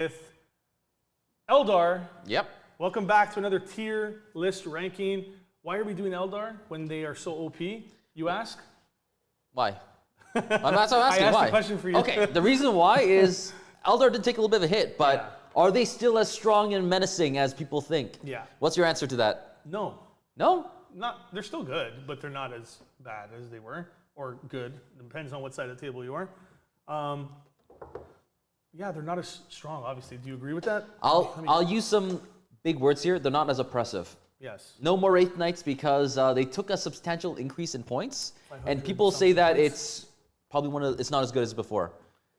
with Eldar. Yep. Welcome back to another tier list ranking. Why are we doing Eldar when they are so OP, you ask? Why? That's what I'm asking. I asked why? the question for you. Okay, the reason why is Eldar did take a little bit of a hit, but Yeah. are they still as strong and menacing as people think? Yeah. What's your answer to that? No. No? They're still good, but they're not as bad as they were, or good. Depends on what side of the table you are. Yeah, they're not as strong, obviously. Do you agree with that? I'll use some big words here. They're not as oppressive. Yes. No more Wraith Knights because they took a substantial increase in points, and 500 people say that points. it's probably it's not as good as before.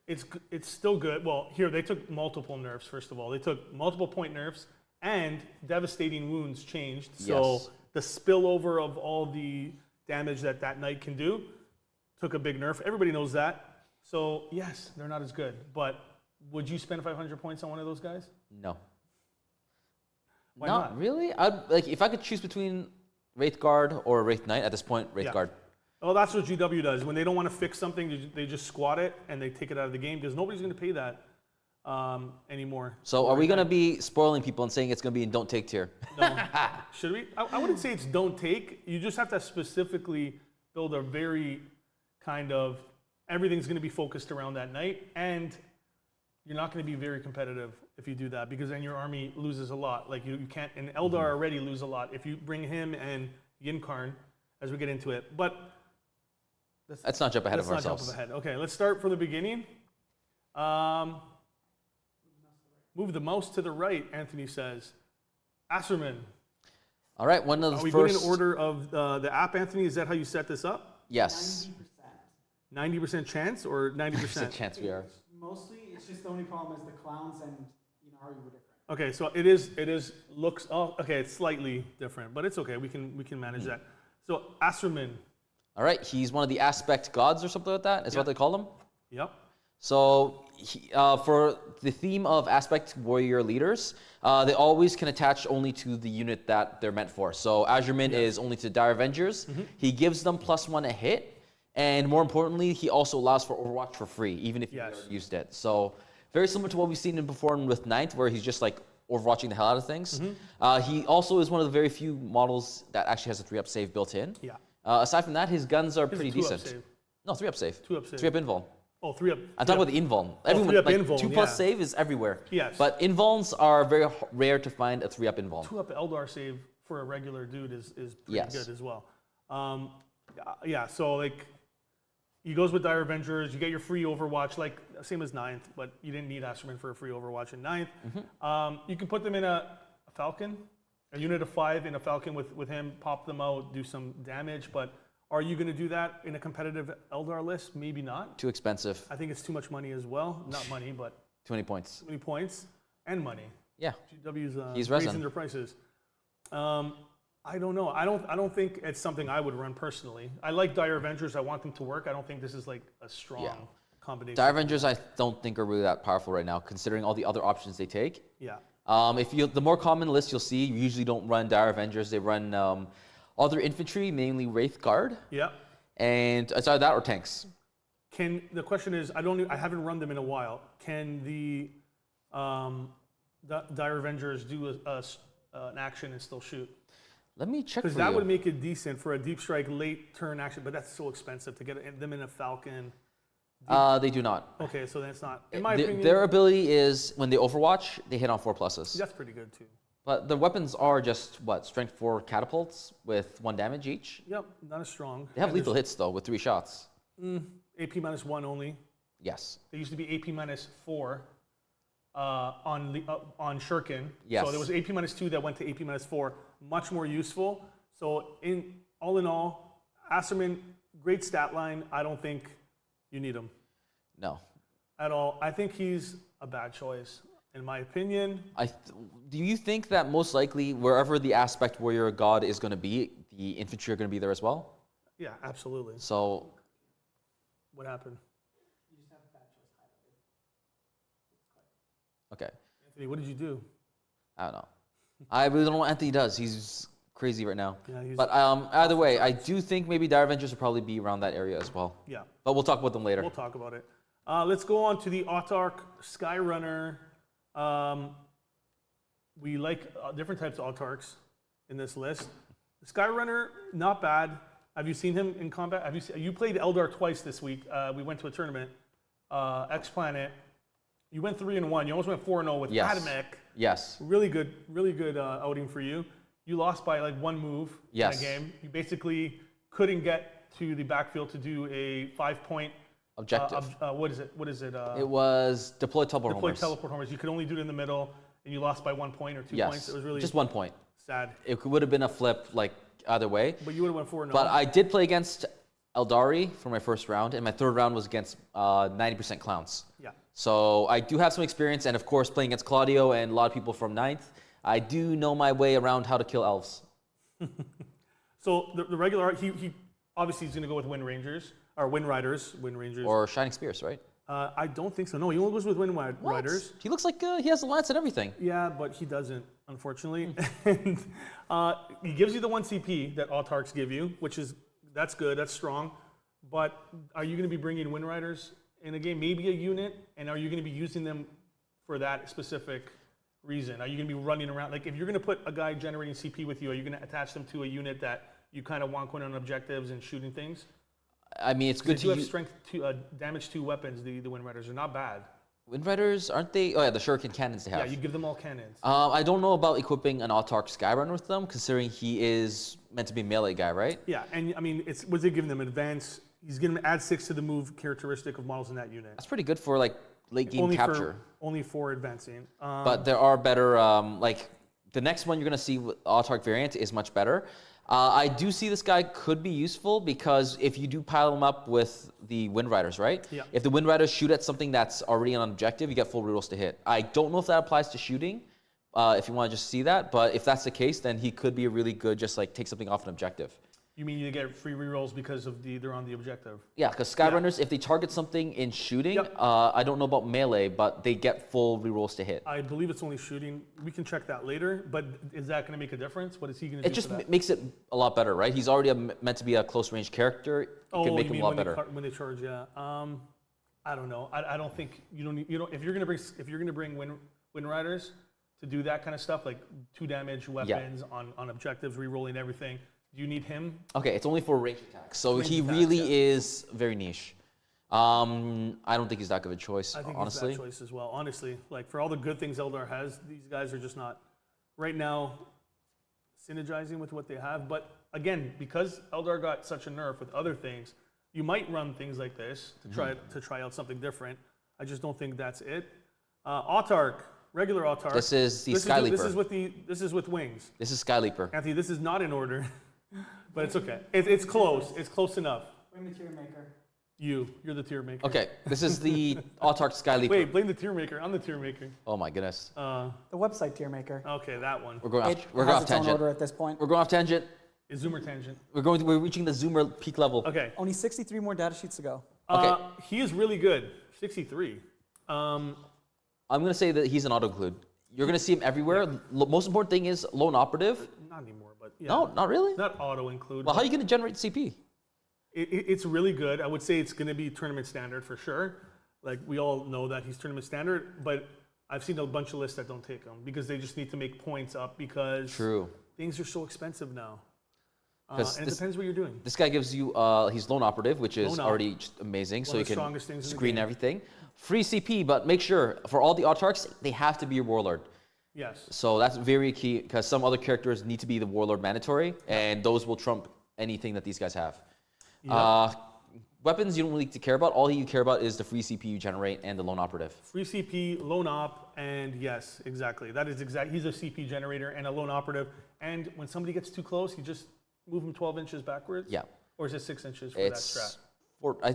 It's still good. Well, here they took multiple nerfs. First of all, they took multiple point nerfs, and devastating wounds changed. So Yes. the spillover of all the damage that knight can do took a big nerf. Everybody knows that. So yes, they're not as good. But would you spend 500 points on one of those guys? No. Why not not? really. Like if I could choose between Wraith Guard or Wraith Knight at this point, Wraith Yeah. Guard. Well, that's what GW does. When they don't want to fix something, they just squat it and they take it out of the game because nobody's going to pay that anymore. So are we going to be spoiling people and saying it's going to be in don't take tier? No. Should we? I wouldn't say it's don't take. You just have to specifically build a very kind of, everything's going to be focused around that knight, and you're not going to be very competitive if you do that because then your army loses a lot. Like you can't, and Eldar already lose a lot if you bring him and Yinkarn as we get into it. But Let's not jump ahead of let's not ourselves. jump ahead. Okay, let's start from the beginning. Move the mouse to the right, Anthony says. Asurmen. All right, one of the Are we first. going in order of the app, Anthony? Is that how you set this up? Yes. 90% chance or 90%? There's a chance we are. Mostly, it's just the only problem is the clowns and Inari were different. Okay, so looks, oh, okay, it's slightly different, but it's okay. We can manage that. So Asurmen. All right, he's one of the aspect gods or something like that. Is what they call them. Yep. So for the theme of aspect warrior leaders, they always can attach only to the unit that they're meant for. So Asurmen is only to Dire Avengers. He gives them +1 a hit, and more importantly, he also allows for Overwatch for free, even if you've never used it. So very similar to what we've seen before with Ninth, where he's just like overwatching the hell out of things. He also is one of the very few models that actually has a 3-up save built in. Yeah. Aside from that, his guns are He's a pretty 2-up decent. save. No, 3-up save. 2-up save. 3-up invuln. Oh, 3-up. I'm talking about the invuln. Everyone, 3-up like, invuln, 2+ yeah. save is everywhere. Yes. But invulns are very rare to find a 3-up invuln. 2-up Eldar save for a regular dude is pretty Yes. good as well. Yeah, so like he goes with Dire Avengers. You get your free Overwatch, like same as Ninth, but you didn't need Asurmen for a free Overwatch in Ninth. You can put them in a Falcon, a unit of 5 in a Falcon with him, pop them out, do some damage. But are you going to do that in a competitive Eldar list? Maybe not. Too expensive. I think it's too much money as well. Not money, but Too many points. too many points and money. Yeah. GW's He's raising resin. their prices. I don't know. I don't think it's something I would run personally. I like Dire Avengers. I want them to work. I don't think this is like a strong combination. Dire Avengers, I don't think are really that powerful right now, considering all the other options they take. Yeah. The more common list you'll see, you usually don't run Dire Avengers. They run other infantry, mainly Wraith Guard. Yeah. And it's either that or tanks. The question is, I haven't run them in a while. Can the Dire Avengers do an action and still shoot? Let me check for Because you. that would make it decent for a deep strike late turn action, but that's so expensive to get them in a Falcon. They do not. Okay, so that's not, in my opinion, Their ability is when they Overwatch, they hit on 4+. that's pretty good too. But the weapons are just, strength 4 catapults with 1 damage each? Yep, not as strong. They have And lethal hits, though, with 3 shots. there's AP -1 only. Yes. They used to be AP -4 on Shuriken. Yes. So there was AP -2 that went to AP -4, much more useful. So in all, Asurmen, great stat line. I don't think you need him No. at all. I think he's a bad choice, in my opinion. Do you think that most likely, wherever the aspect warrior god is going to be, the infantry are going to be there as well? Yeah, absolutely. So, What happened? You just have a bad choice highlighted. okay. Anthony, what did you do? I don't know. I really don't know what Anthony does. He's crazy right now. Yeah, he's- But either way, I do think maybe Dire Avengers will probably be around that area as well. Yeah. But we'll talk about them later. We'll talk about it. Let's go on to the Autarch Skyrunner. We like different types of Autarchs in this list. The Skyrunner, not bad. Have you seen him in combat? You played Eldar twice this week. We went to a tournament, X Planet. You went 3-1. You almost went 4-0 with Adamek. Yes. Really good outing for you. You lost by like one move in a game. You basically couldn't get to the backfield to do a 5-point objective. What is it? It was deploy teleport homers. Teleport homers. You could only do it in the middle, and you lost by 1 point or 2 points. It was really just 1 point. Sad. It would have been a flip like either way. But you would have went 4-0. But I did play against Aeldari for my first round, and my third round was against 90% clowns. Yeah. So I do have some experience, and of course playing against Claudio and a lot of people from 9th, I do know my way around how to kill elves. So the regular, he obviously he's going to go with Wind Rangers, or Wind Riders. Or Shining Spears, right? I don't think so. No, he only goes with Wind Riders. He looks like he has the lance and everything. Yeah, but he doesn't, unfortunately. And he gives you the 1 CP that Autarchs give you, that's good, that's strong. But are you going to be bringing Wind Riders in a game? Maybe a unit, and are you going to be using them for that specific reason? Are you going to be running around? Like, if you're going to put a guy generating CP with you, are you going to attach them to a unit that you kind of want going on objectives and shooting things? I mean, it's good to have strength to damage 2 weapons. The Wind Riders are not bad. Wind Riders, aren't they? Oh yeah, the shuriken cannons they have. Yeah, you give them all cannons. I don't know about equipping an Autarch Skyrunner with them, considering he is meant to be a melee guy, right? Yeah, and I mean, what's it giving them? Advance. He's going to add 6 to the move characteristic of models in that unit. That's pretty good for like late game capture. Only for advancing. But there are better, like the next one you're going to see with Autarch variant is much better. I do see this guy could be useful because if you do pile him up with the Wind Riders, right? Yeah. If the Wind Riders shoot at something that's already on objective, you get full rerolls to hit. I don't know if that applies to shooting, if you want to just see that, but if that's the case, then he could be a really good, just like take something off an objective. You mean you get free rerolls because of they're on the objective? Yeah, because Skyrunners, if they target something in shooting, I don't know about melee, but they get full rerolls to hit. I believe it's only shooting. We can check that later, but is that going to make a difference? What is he going to do? It just makes it a lot better, right? He's already meant to be a close range character. It can make him a lot better. When they charge, yeah. I don't know. I don't think you don't. If you're going to bring Wind Riders to do that kind of stuff, like 2 damage weapons on objectives, rerolling everything. Do you need him? Okay, it's only for range attacks. So he really is very niche. I don't think he's that good of a choice, I think honestly. he's that choice as well. Honestly, like for all the good things Eldar has, these guys are just not right now synergizing with what they have. But again, because Eldar got such a nerf with other things, you might run things like this to try out something different. I just don't think that's it. Autarch. Regular Autarch. This is the Skyleaper. This is with wings. This is Skyleaper. Anthony, this is not in order, but it's okay. It's close. It's close enough. Blame the tier maker. You're the tier maker. Okay, this is the Autarch Skyleaper. Wait, blame the tier maker. I'm the tier maker. Oh my goodness. The website tier maker. Okay, that one. We're going off. It has its own order at this point. We're going off tangent. It's Zoomer tangent. We're reaching the Zoomer peak level. Okay. Only 63 more data sheets to go. Okay. He is really good. 63. I'm gonna say that he's an auto include. You're going to see him everywhere. Most important thing is lone operative. Not anymore, but yeah. No, not really. Not auto include. Well, how are you going to generate CP? It's really good. I would say it's going to be tournament standard for sure. Like we all know that he's tournament standard, but I've seen a bunch of lists that don't take him because they just need to make points up because things are so expensive now. And it depends what you're doing. This guy gives you, he's lone operative, which is already just amazing. So you can screen everything. Free CP, but make sure for all the Autarchs, they have to be your Warlord. Yes. So that's very key because some other characters need to be the Warlord mandatory, and those will trump anything that these guys have. Yep. Weapons you don't really care about. All you care about is the free CP you generate and the lone operative. Free CP, lone op, and yes, exactly. That is exact. He's a CP generator and a lone operative. And when somebody gets too close, you just move him 12 inches backwards. Yeah. Or is it 6 inches for that strat?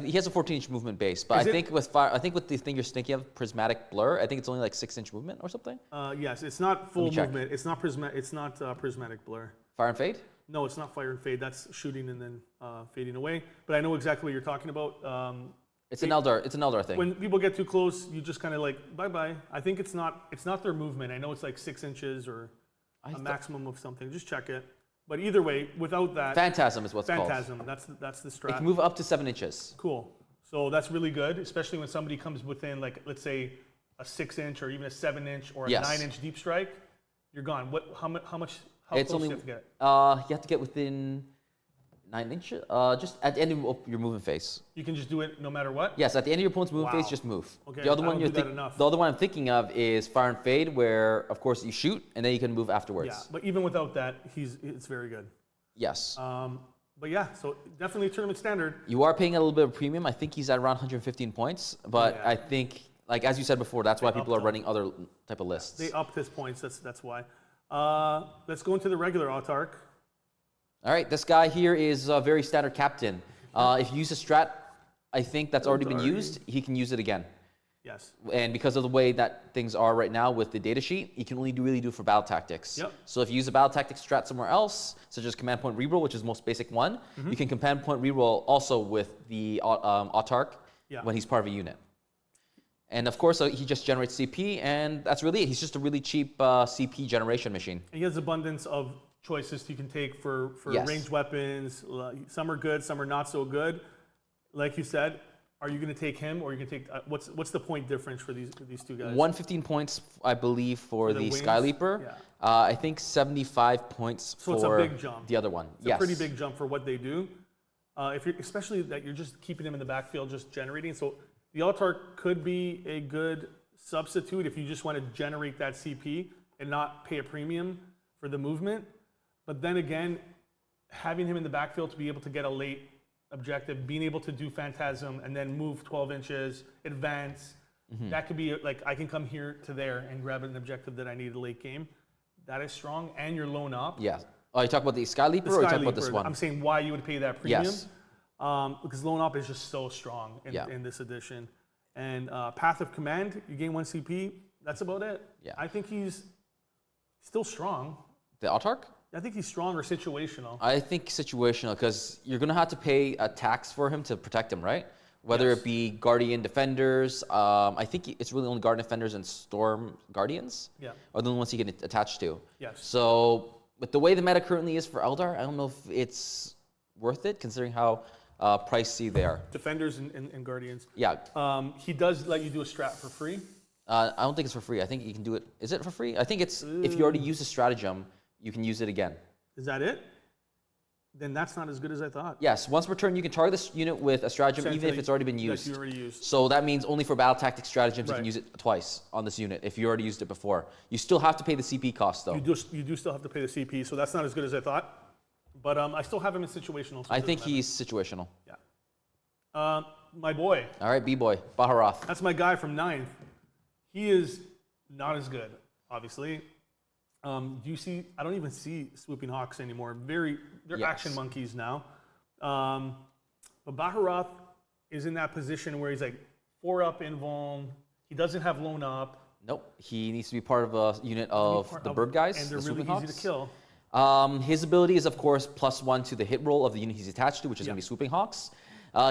He has a 14-inch movement base, but I think with the thing you're thinking of, prismatic blur, I think it's only like 6-inch movement or something. Yes, it's not full movement. It's not prismatic blur. Fire and fade? No, it's not fire and fade. That's shooting and then fading away. But I know exactly what you're talking about. It's an Eldar. It's an Eldar thing. When people get too close, you just kind of like bye bye. I think it's not their movement. I know it's like 6 inches or a maximum of something. Just check it. But either way, without that, Phantasm is what's called. Phantasm. That's the strat. It can move up to 7 inches. Cool. So that's really good, especially when somebody comes within, like, let's say, a 6-inch or even a 7-inch or a Yes. 9-inch deep strike, you're gone. How much? How It's close only do you have to get? you have to get within 9 inches. Just at the end of your movement phase. You can just do it no matter what. Yes, at the end of your opponent's movement phase, Wow. just move. Okay, The other I one don't you're do that enough. the other one I'm thinking of is Fire and Fade, where of course you shoot and then you can move afterwards. Yeah, but even without that, it's very good. Yes. But yeah, so definitely tournament standard. You are paying a little bit of premium. I think he's at around 115 points, but Yeah. I think, like as you said before, that's why people are upped running other type of lists. They upped his points. That's why. Let's go into the regular Autarch. All right, this guy here is a very standard captain. If you use a strat, I think that's already been Aeldari. used, he can use it again. Yes. And because of the way that things are right now with the data sheet, you can only really do it for battle tactics. Yep. So if you use a battle tactics strat somewhere else, such as command point reroll, which is the most basic one, Mm-hmm. you can command point reroll also with the Autarch Yeah. when he's part of a unit. And of course, he just generates CP, and that's really it. He's just a really cheap CP generation machine. And he has abundance of choices you can take for Yes. ranged weapons. Some are good, some are not so good. Like you said, are you going to take him or are you going to take what's the point difference for these two guys? 115 points, I believe, for the wings? Skyleaper. Yeah. I think 75 points So for it's a big jump. the other one. It's a pretty big jump for what they do. If you're especially that you're just keeping him in the backfield, just generating. So the Autarch could be a good substitute if you just want to generate that CP and not pay a premium for the movement. But then again, having him in the backfield to be able to get a late objective, being able to do Phantasm and then move 12 inches, advance, that could be like I can come here to there and grab an objective that I need a late game. That is strong, and you're loan up. Yeah. Oh, you talk about the Skyleaper or you talk about this Skyleaper, one? I'm saying why you would pay that premium. Yes. Because loan up is just so strong in this edition. And Path of Command, you gain 1 CP. That's about it. Yeah. I think he's still strong. The Autarch? I think he's strong or situational. I think situational because you're going to have to pay a tax for him to protect him, right? Whether Yes. it be Guardian Defenders. I think it's really only Guardian Defenders and Storm Guardians Yeah. are the ones you get attached to. Yes. So, with the way the meta currently is for Eldar, I don't know if it's worth it considering how pricey they are. Defenders and Guardians. Yeah. He does let you do a strat for free. I don't think it's for free. I think you can do it. Is it for free? I think it's if you already use a stratagem, you can use it again. Is that it? Then that's not as good as I thought. Yes, once per turn, you can target this unit with a stratagem, even if it's already been That used. you already used. So that means only for battle tactics stratagems, you Right. can use it twice on this unit if you already used it before. You still have to pay the CP cost, though. You do still have to pay the CP, so that's not as good as I thought. But I still have him in situational. So I it think doesn't he's situational. matter. My boy. All right, B-boy, Baharroth. That's my guy from 9th. He is not as good, obviously. Do you see? I don't even see Swooping Hawks anymore. They're Yes. action monkeys now. But Baharroth is in that position where he's like 4-up invuln. He doesn't have loan up. Nope, he needs to be part of a unit of the bird guys, and they're the really Swooping easy Hawks. to kill. His ability is, of course, +1 to the hit roll of the unit he's attached to, which is going to be Swooping Hawks.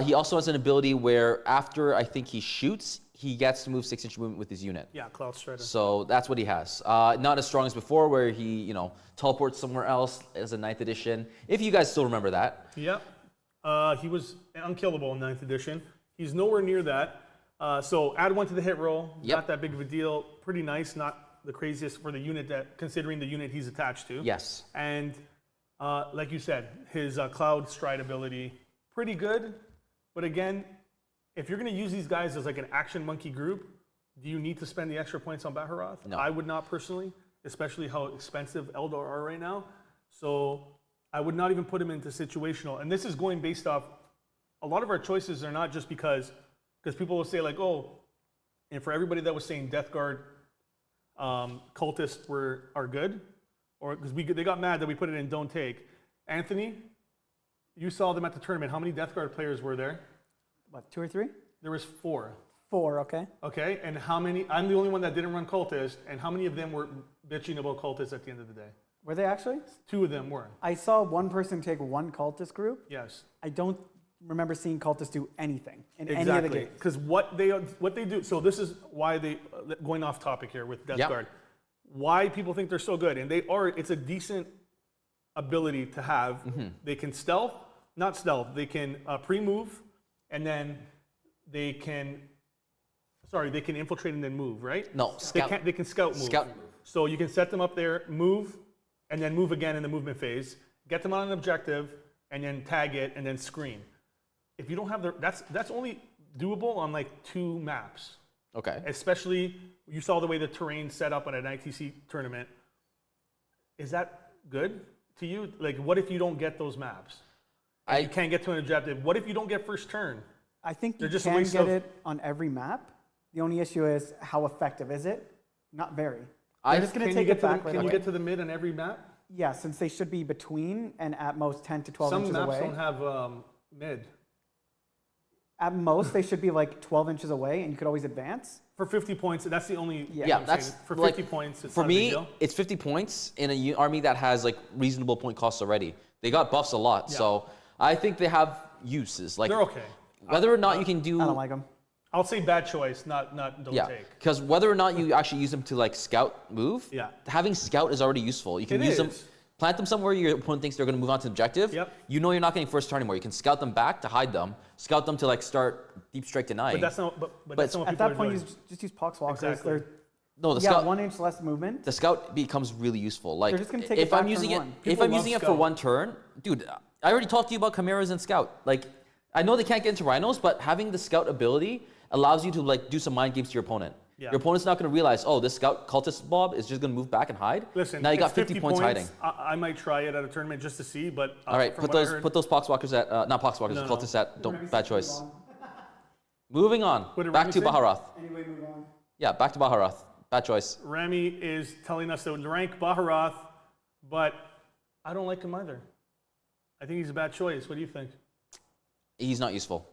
He also has an ability where after I think he shoots, he gets to move 6-inch movement with his unit. Yeah, Cloud Strider. So that's what he has. Not as strong as before, where he teleports somewhere else as a 9th edition. If you guys still remember that. Yep. He was unkillable in 9th edition. He's nowhere near that. So add 1 to the hit roll. Yep. Not that big of a deal. Pretty nice. Not the craziest for the unit considering the unit he's attached to. Yes. And like you said, his Cloud Stride ability, pretty good. But again, if you're going to use these guys as like an action monkey group, do you need to spend the extra points on Baharroth? No. I would not personally, especially how expensive Eldar are right now. So I would not even put him into situational. And this is going based off, a lot of our choices are not just because people will say like, oh, and for everybody that was saying Death Guard cultists are good, or because they got mad that we put it in don't take. Anthony, you saw them at the tournament. How many Death Guard players were there? What, 2 or 3? There was 4. 4, okay. Okay, and how many? I'm the only one that didn't run cultist, and how many of them were bitching about cultists at the end of the day? Were they actually? 2 of them were. I saw one person take one cultist group. Yes. I don't remember seeing cultists do anything in any of the Exactly. games. Because what they do. So this is why they going off topic here with Death Yep. Guard. Why people think they're so good, and they are. It's a decent ability to have. They can stealth, not stealth. They can pre-move, and then they can Sorry, they can infiltrate and then move, right? No, They scout. can scout move. Scout. So you can set them up there, move, and then move again in the movement phase. Get them on an objective, and then tag it, and then screen. If you don't have that's only doable on like 2 maps. Okay. Especially, you saw the way the terrain's set up at an ITC tournament. Is that good to you? Like, what if you don't get those maps? You can't get to an objective. What if you don't get first turn? I think They're you just a can waste get of- it on every map. The only issue is how effective is it? Not very. I- They're just going Can to you take get it to back the, right can you away. get to the mid on every map? Yeah, since they should be between and at most 10 to 12 Some inches maps away. don't have mid. At most, they should be like 12 inches away, and you could always advance. For 50 points, that's the only. Yeah. Yeah, I'm that's saying. For like, 50 points. It's for not a big me, deal. it's 50 points in an army that has like reasonable point costs already. They got buffs a lot, Yeah. so I think they have uses. Like They're okay. whether or not you can do. I don't like them. I'll say bad choice, not don't Yeah, take. because whether or not you actually use them to like scout move, Yeah. having scout is already useful. You can It use them, is. plant them somewhere your opponent thinks they're going to move on to the objective. Yep. You know you're not getting first turn anymore. You can scout them back to hide them, scout them to like start deep strike denying. But that's not. But that's not what At people that are point, doing. you just use Poxwalkers. Exactly. They're no, the yeah, scout. 1 inch less movement. The scout becomes really useful. Like They're just gonna take if it back I'm using turn it, one. if People I'm love using it for scout. 1 turn, dude, I already talked to you about chimeras and scout. Like, I know they can't get into rhinos, but having the scout ability allows you to like do some mind games to your opponent. Yeah. Your opponent's not going to realize, oh, this scout cultist blob is just going to move back and hide. Listen, now you it's got 50 points hiding. I might try it at a tournament just to see, but All right, from put what I those heard- put those poxwalkers at not poxwalkers, No, no. cultists at don't Remy bad said move choice. on. Moving on, What did back Remy to say? Baharroth. Anyway, move on. Yeah, back to Baharroth. Bad choice. Rami is telling us to rank Baharroth, but I don't like him either. I think he's a bad choice. What do you think? He's not useful.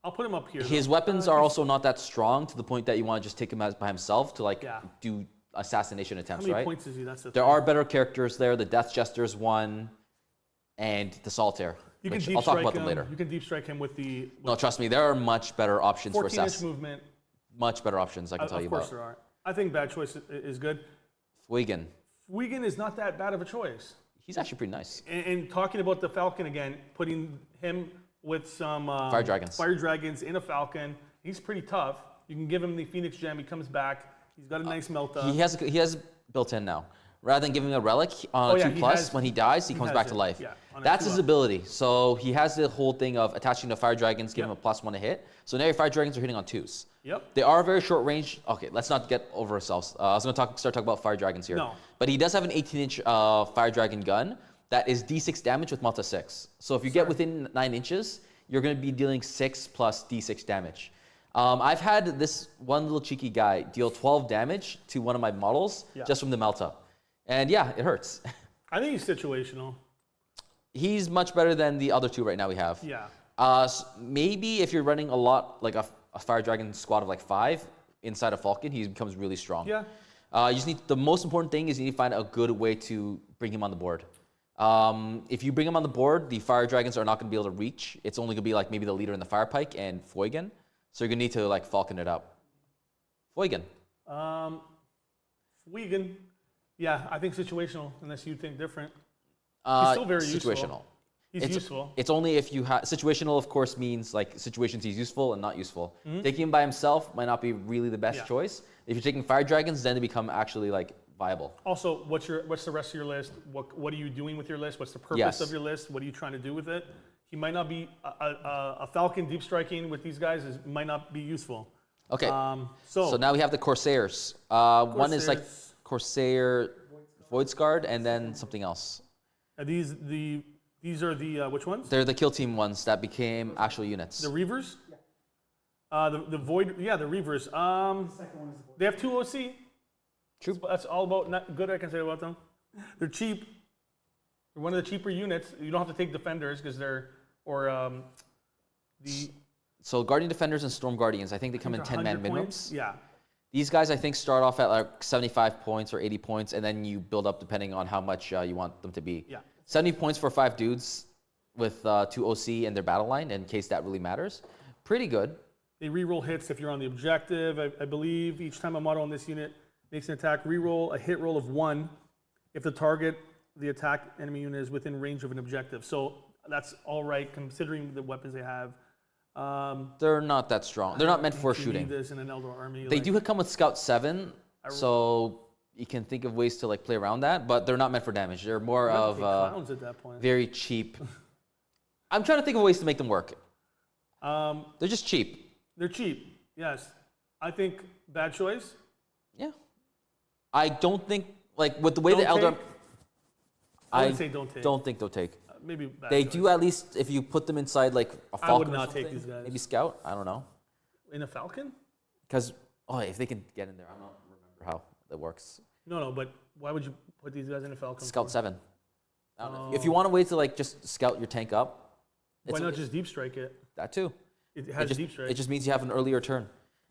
I'll put him up here. His though. weapons are also not that strong to the point that you want to just take him as by himself to like Yeah. do assassination How attempts, many right? points is he? That's the There thing. are better characters there. The Death Jester's one, and the Solitaire. You can which deep I'll talk strike about them him. later. You can Deep Strike him with the No, trust me, there are much better options for 14-inch assassin. movement. Much better options I can tell Of you course about. there are. I think bad choice is good. Fuegan, Fuegan is not that bad of a choice. he's actually pretty nice. And talking about the Falcon again, putting him with some Fire dragons. Fire dragons in a Falcon, he's pretty tough. You can give him the Phoenix Gem. He comes back. He's got a nice melta. He has built in now. Rather than giving a relic on Oh, a yeah, 2 he plus, has- when he dies, he he comes has back it, to life. yeah, on a That's his 2-up. ability. So he has the whole thing of attaching to fire dragons, giving Yeah. him a +1 to hit. So now your fire dragons are hitting on 2s. Yep. They are very short range. Okay, let's not get over ourselves. I was going to start talking about fire dragons here. No. But he does have an 18-inch fire dragon gun that is D6 damage with Malta 6. So if you get within 9 inches, you're going to be dealing 6 plus D6 damage. I've had this one little cheeky guy deal 12 damage to one of my models Yeah. just from the Malta. And yeah, it hurts. I think he's situational. He's much better than the other 2 right now we have. Yeah. Maybe if you're running a lot, like a fire dragon squad of like 5 inside a Falcon, he becomes really strong. Yeah. You just need, the most important thing is you need to find a good way to bring him on the board. If you bring him on the board, the fire dragons are not going to be able to reach. It's only going to be like maybe the leader in the fire pike and Fuegan. So you're going to need to like Falcon it up. Fuegan. Fuegan. Yeah, I think situational, unless you think different. He's still very useful. situational. He's useful. It's only if you have situational, of course, means like situations he's useful and not useful. Mm-hmm. Taking him by himself might not be really the best Yeah. choice. If you're taking fire dragons, then they become actually like viable. Also, what's the rest of your list? What are you doing with your list? What's the purpose Yes. of your list? What are you trying to do with it? He might not be a Falcon deep striking with these guys might not be useful. Okay. So So now we have the Corsairs. One is like Corsairs. Corsair Voidsguard and then something else. are these are the which ones? They're the kill team ones that became actual units. The Reavers? The Void, yeah, the Reavers. Second one is the void. They have 2 OC. True. That's all about not good I can say about them. They're cheap. They're one of the cheaper units. You don't have to take defenders because they're the So Guardian Defenders and Storm Guardians, I think they come in they're 10-man 100 minimums. points. Yeah. These guys, I think, start off at like 75 points or 80 points, and then you build up depending on how much you want them to be. Yeah. 70 points for 5 dudes with 2 OC in their battle line, in case that really matters. Pretty good. They reroll hits if you're on the objective. I believe each time a model in this unit makes an attack, reroll a hit roll of 1 if the target, the attack enemy unit is within range of an objective. So that's all right considering the weapons they have. They're not that strong. They're not meant for You need shooting. this in an Eldar army. They like, do come with Scout 7, so you can think of ways to like play around that, but they're not meant for damage. They're more you have to of take clowns at that point. very cheap. I'm trying to think of ways to make them work. Um, They're just cheap. they're cheap. Yes, I think bad choice. Yeah. I don't think, like, with the way the Don't Eldar... take? I would say don't take. don't think they'll take. Maybe bad They choice. do at least, if you put them inside, like, a Falcon I would or not take something, these guys. maybe Scout, I don't know. In a Falcon? Because, if they can get in there, I don't remember how that works. No, but why would you put these guys in a Falcon? Scout for? 7. I don't know. If you want a way to, like, just scout your tank up, Why not just deep strike it? that too. It has just, deep strike. It just means you have an earlier turn.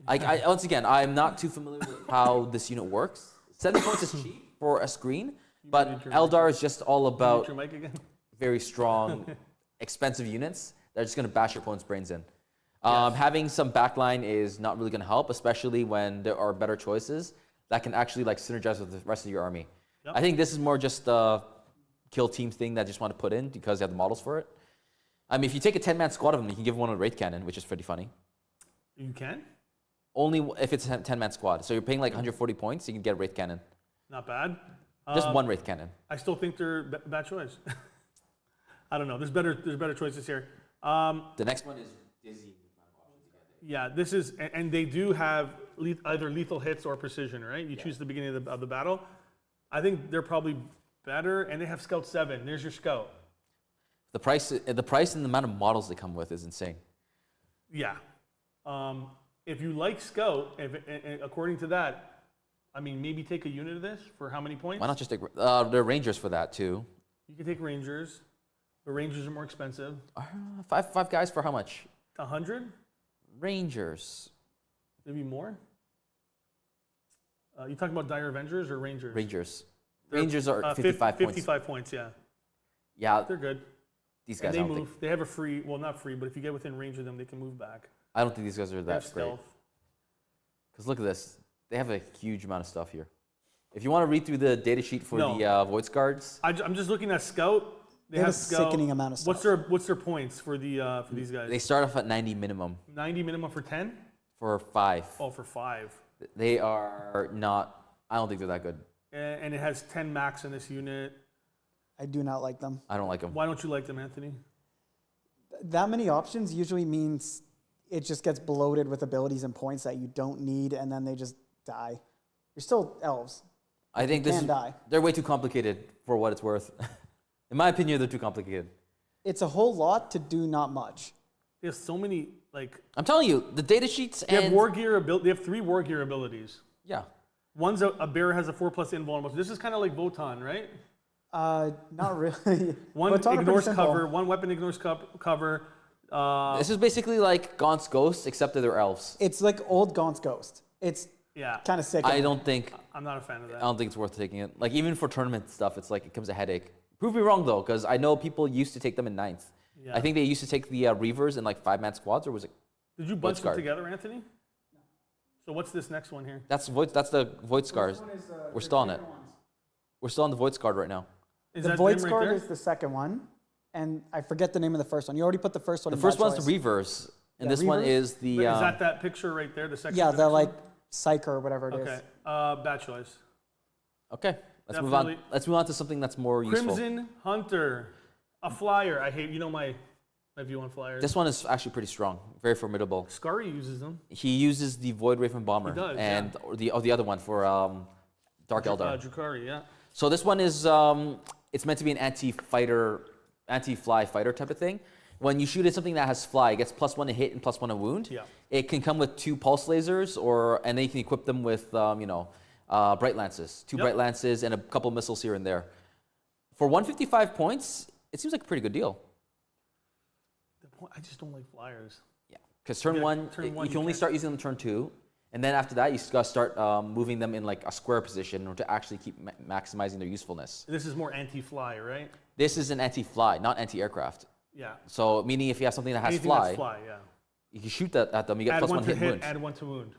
Once again, I'm not too familiar with how this unit works. 7 points is cheap for a screen, but Eldar is just all Mute about your mic again. very strong, expensive units that are just going to bash your opponent's brains in. Having some backline is not really going to help, especially when there are better choices that can actually like synergize with the rest of your army. Yep. I think this is more just a kill team thing that I just want to put in because they have the models for it. I mean, if you take a 10-man squad of them, you can give one a Wraith Cannon, which is pretty funny. You can? Only if it's a 10-man squad. So you're paying like 140 points, you can get a Wraith Cannon. Not bad. Just one Wraith Cannon. I still think they're bad choice. I don't know. There's better choices here. The next one is Dizzy. Yeah, this is, and they do have either lethal hits or precision, right? You choose the beginning of the battle. I think they're probably better, and they have Scout 7. There's your Scout. The price and the amount of models they come with is insane. Yeah. If you like Scout, according to that, I mean, maybe take a unit of this for how many points? Why not just take there are Rangers for that too? You can take Rangers. The Rangers are more expensive. Five guys for how much? 100? Rangers. Maybe more? You talking about Dire Avengers or Rangers? Rangers. They're, Rangers are 55 points. 55 points, yeah. Yeah, They're good. these And guys. they I don't move. think. They have a free, well, not free, but if you get within range of them, they can move back. I don't think these guys are They have that great. stealth. Because look at this. They have a huge amount of stuff here. If you want to read through the data sheet for No. the Void Guards, I'm just looking at Scout. They have a sickening amount of stuff. What's their points for the for these guys? they start off at 90 minimum 90 minimum for 10? for 5. Oh, for 5. They are not. I don't think they're that good. And it has 10 max in this unit. I do not like them. I don't like them. Why don't you like them, Anthony? That many options usually means it just gets bloated with abilities and points that you don't need, and then they just die. You're still elves. I think this can die. they're way too complicated for what it's worth. In my opinion, they're too complicated. It's a whole lot to do not much. They have so many, like, I'm telling you, the data sheets they have and war gear they have 3 war gear abilities. yeah, One's a bear has a 4+ invulnerable. This is kind of like Votann, right? Not really. One But it's all pretty ignores simple. cover, one weapon ignores cover. this is basically like Gaunt's Ghost, except that they're elves. It's like old Gaunt's Ghost. It's Yeah, kind of sick. I don't think I'm not a fan of I that. don't think it's worth taking it. Like even for tournament stuff, it's like it comes a headache. Prove me wrong though, because I know people used to take them in 9th. Yeah. I think they used to take the Reavers in like 5-man squads, or was it? Did you bunch them Guard. together, Anthony? So what's this next one here? That's the Void Scars. We're still on it. We're still on the Void Scar right now. Is The that Void them right Scar there? is the second one, and I forget the name of the first one. You already put the first one. The in first bad one's choice. the Reavers, and Yeah, this one Reavers? is the. But is that picture right there? The second. Yeah, to the next like one? Psyker or whatever it is. Okay. Bad choice. Okay, let's move on. Definitely. Let's move on to something that's more useful. Crimson Hunter, a flyer. I hate. You know my view on flyers. This one is actually pretty strong, very formidable. Scary uses them. He uses the Void Raven Bomber He does, and or the other one for Dark Eldar. Drukari, yeah. So this one is it's meant to be an anti-fly fighter type of thing. When you shoot at something that has fly, it gets +1 to hit and +1 a wound. Yeah. It can come with 2 pulse lasers, and then you can equip them with bright lances, 2 Yep. bright lances and a couple missiles here and there. For 155 points, it seems like a pretty good deal. I just don't like flyers. Yeah, because turn Yeah, one, turn one you you can only can't- start using them turn 2, and then after that, you just gotta start moving them in like a square position in order to actually keep maximizing their usefulness. This is more anti-fly, right? This is an anti-fly, not anti-aircraft. Yeah. So meaning if you have something that has Anything fly, that's fly, yeah. you can shoot that at them, you get Add +1 one to hit hit, wound. add 1 to wound.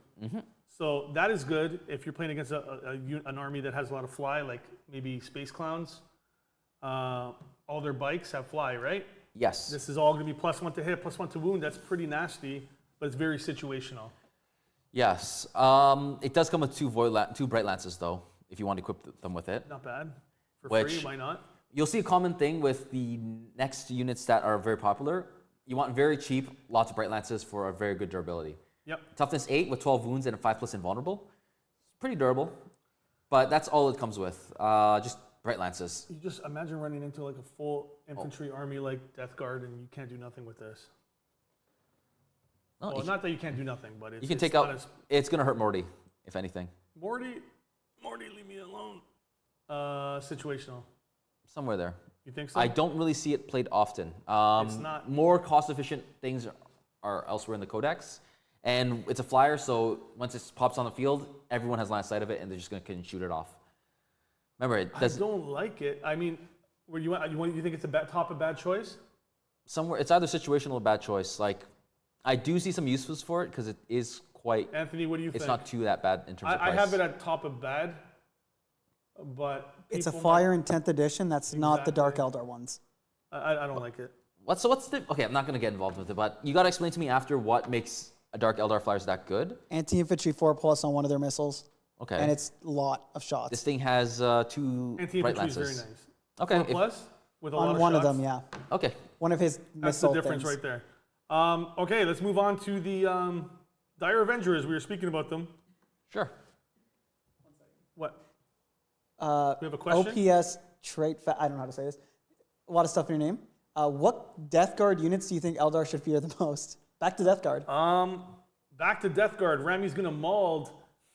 So that is good if you're playing against an army that has a lot of fly, like maybe Space Clowns. All their bikes have fly, right? Yes. This is all going to be +1 to hit, +1 to wound. That's pretty nasty, but it's very situational. Yes. It does come with two Bright Lances, though, if you want to equip them with it. Not bad. For Which- free, why not? You'll see a common thing with the next units that are very popular. You want very cheap, lots of Bright Lances for a very good durability. Yep. Toughness 8 with 12 wounds and a 5+ invulnerable. Pretty durable, but that's all it comes with. Just Bright Lances. You just imagine running into like a full infantry army like Death Guard and you can't do nothing with this. Oh, Well, not that you can't do nothing, but it's, you can it's take not out. as- It's gonna hurt Morty, if anything. Morty, leave me alone. Situational. Somewhere there. You think so? I don't really see it played often. It's not- More cost-efficient things are elsewhere in the codex, and it's a flyer. So once it pops on the field, everyone has line of sight of it, and they're just gonna can shoot it off. Remember, it I does don't like it. I mean, where you think it's a bad choice? somewhere. It's either situational or bad choice. Like, I do see some uses for it because it is quite. Anthony, what do you It's think? not too that bad in terms of I price. have it at top of bad, but It's a people Flyer in 10th edition. That's not the Dark Exactly. Eldar ones. I don't like it. What's the? Okay, I'm not gonna get involved with it, but you gotta explain to me after what makes a Dark Eldar flyers that good. Anti-infantry 4+ on one of their missiles. Okay. And it's a lot of shots. This thing has 2 bright Anti-infantry is lances. very nice. Okay. Four plus with a lot on of one shots. of them, yeah. Okay. One of his That's missile the difference things. right there. Okay, let's move on to the Dire Avengers. We were speaking about them. Sure. What? We have a question. OPS trait. I don't know how to say this. A lot of stuff in your name. What Death Guard units do you think Eldar should fear the most? Back to Death Guard. Back to Death Guard. Rami's gonna mauled.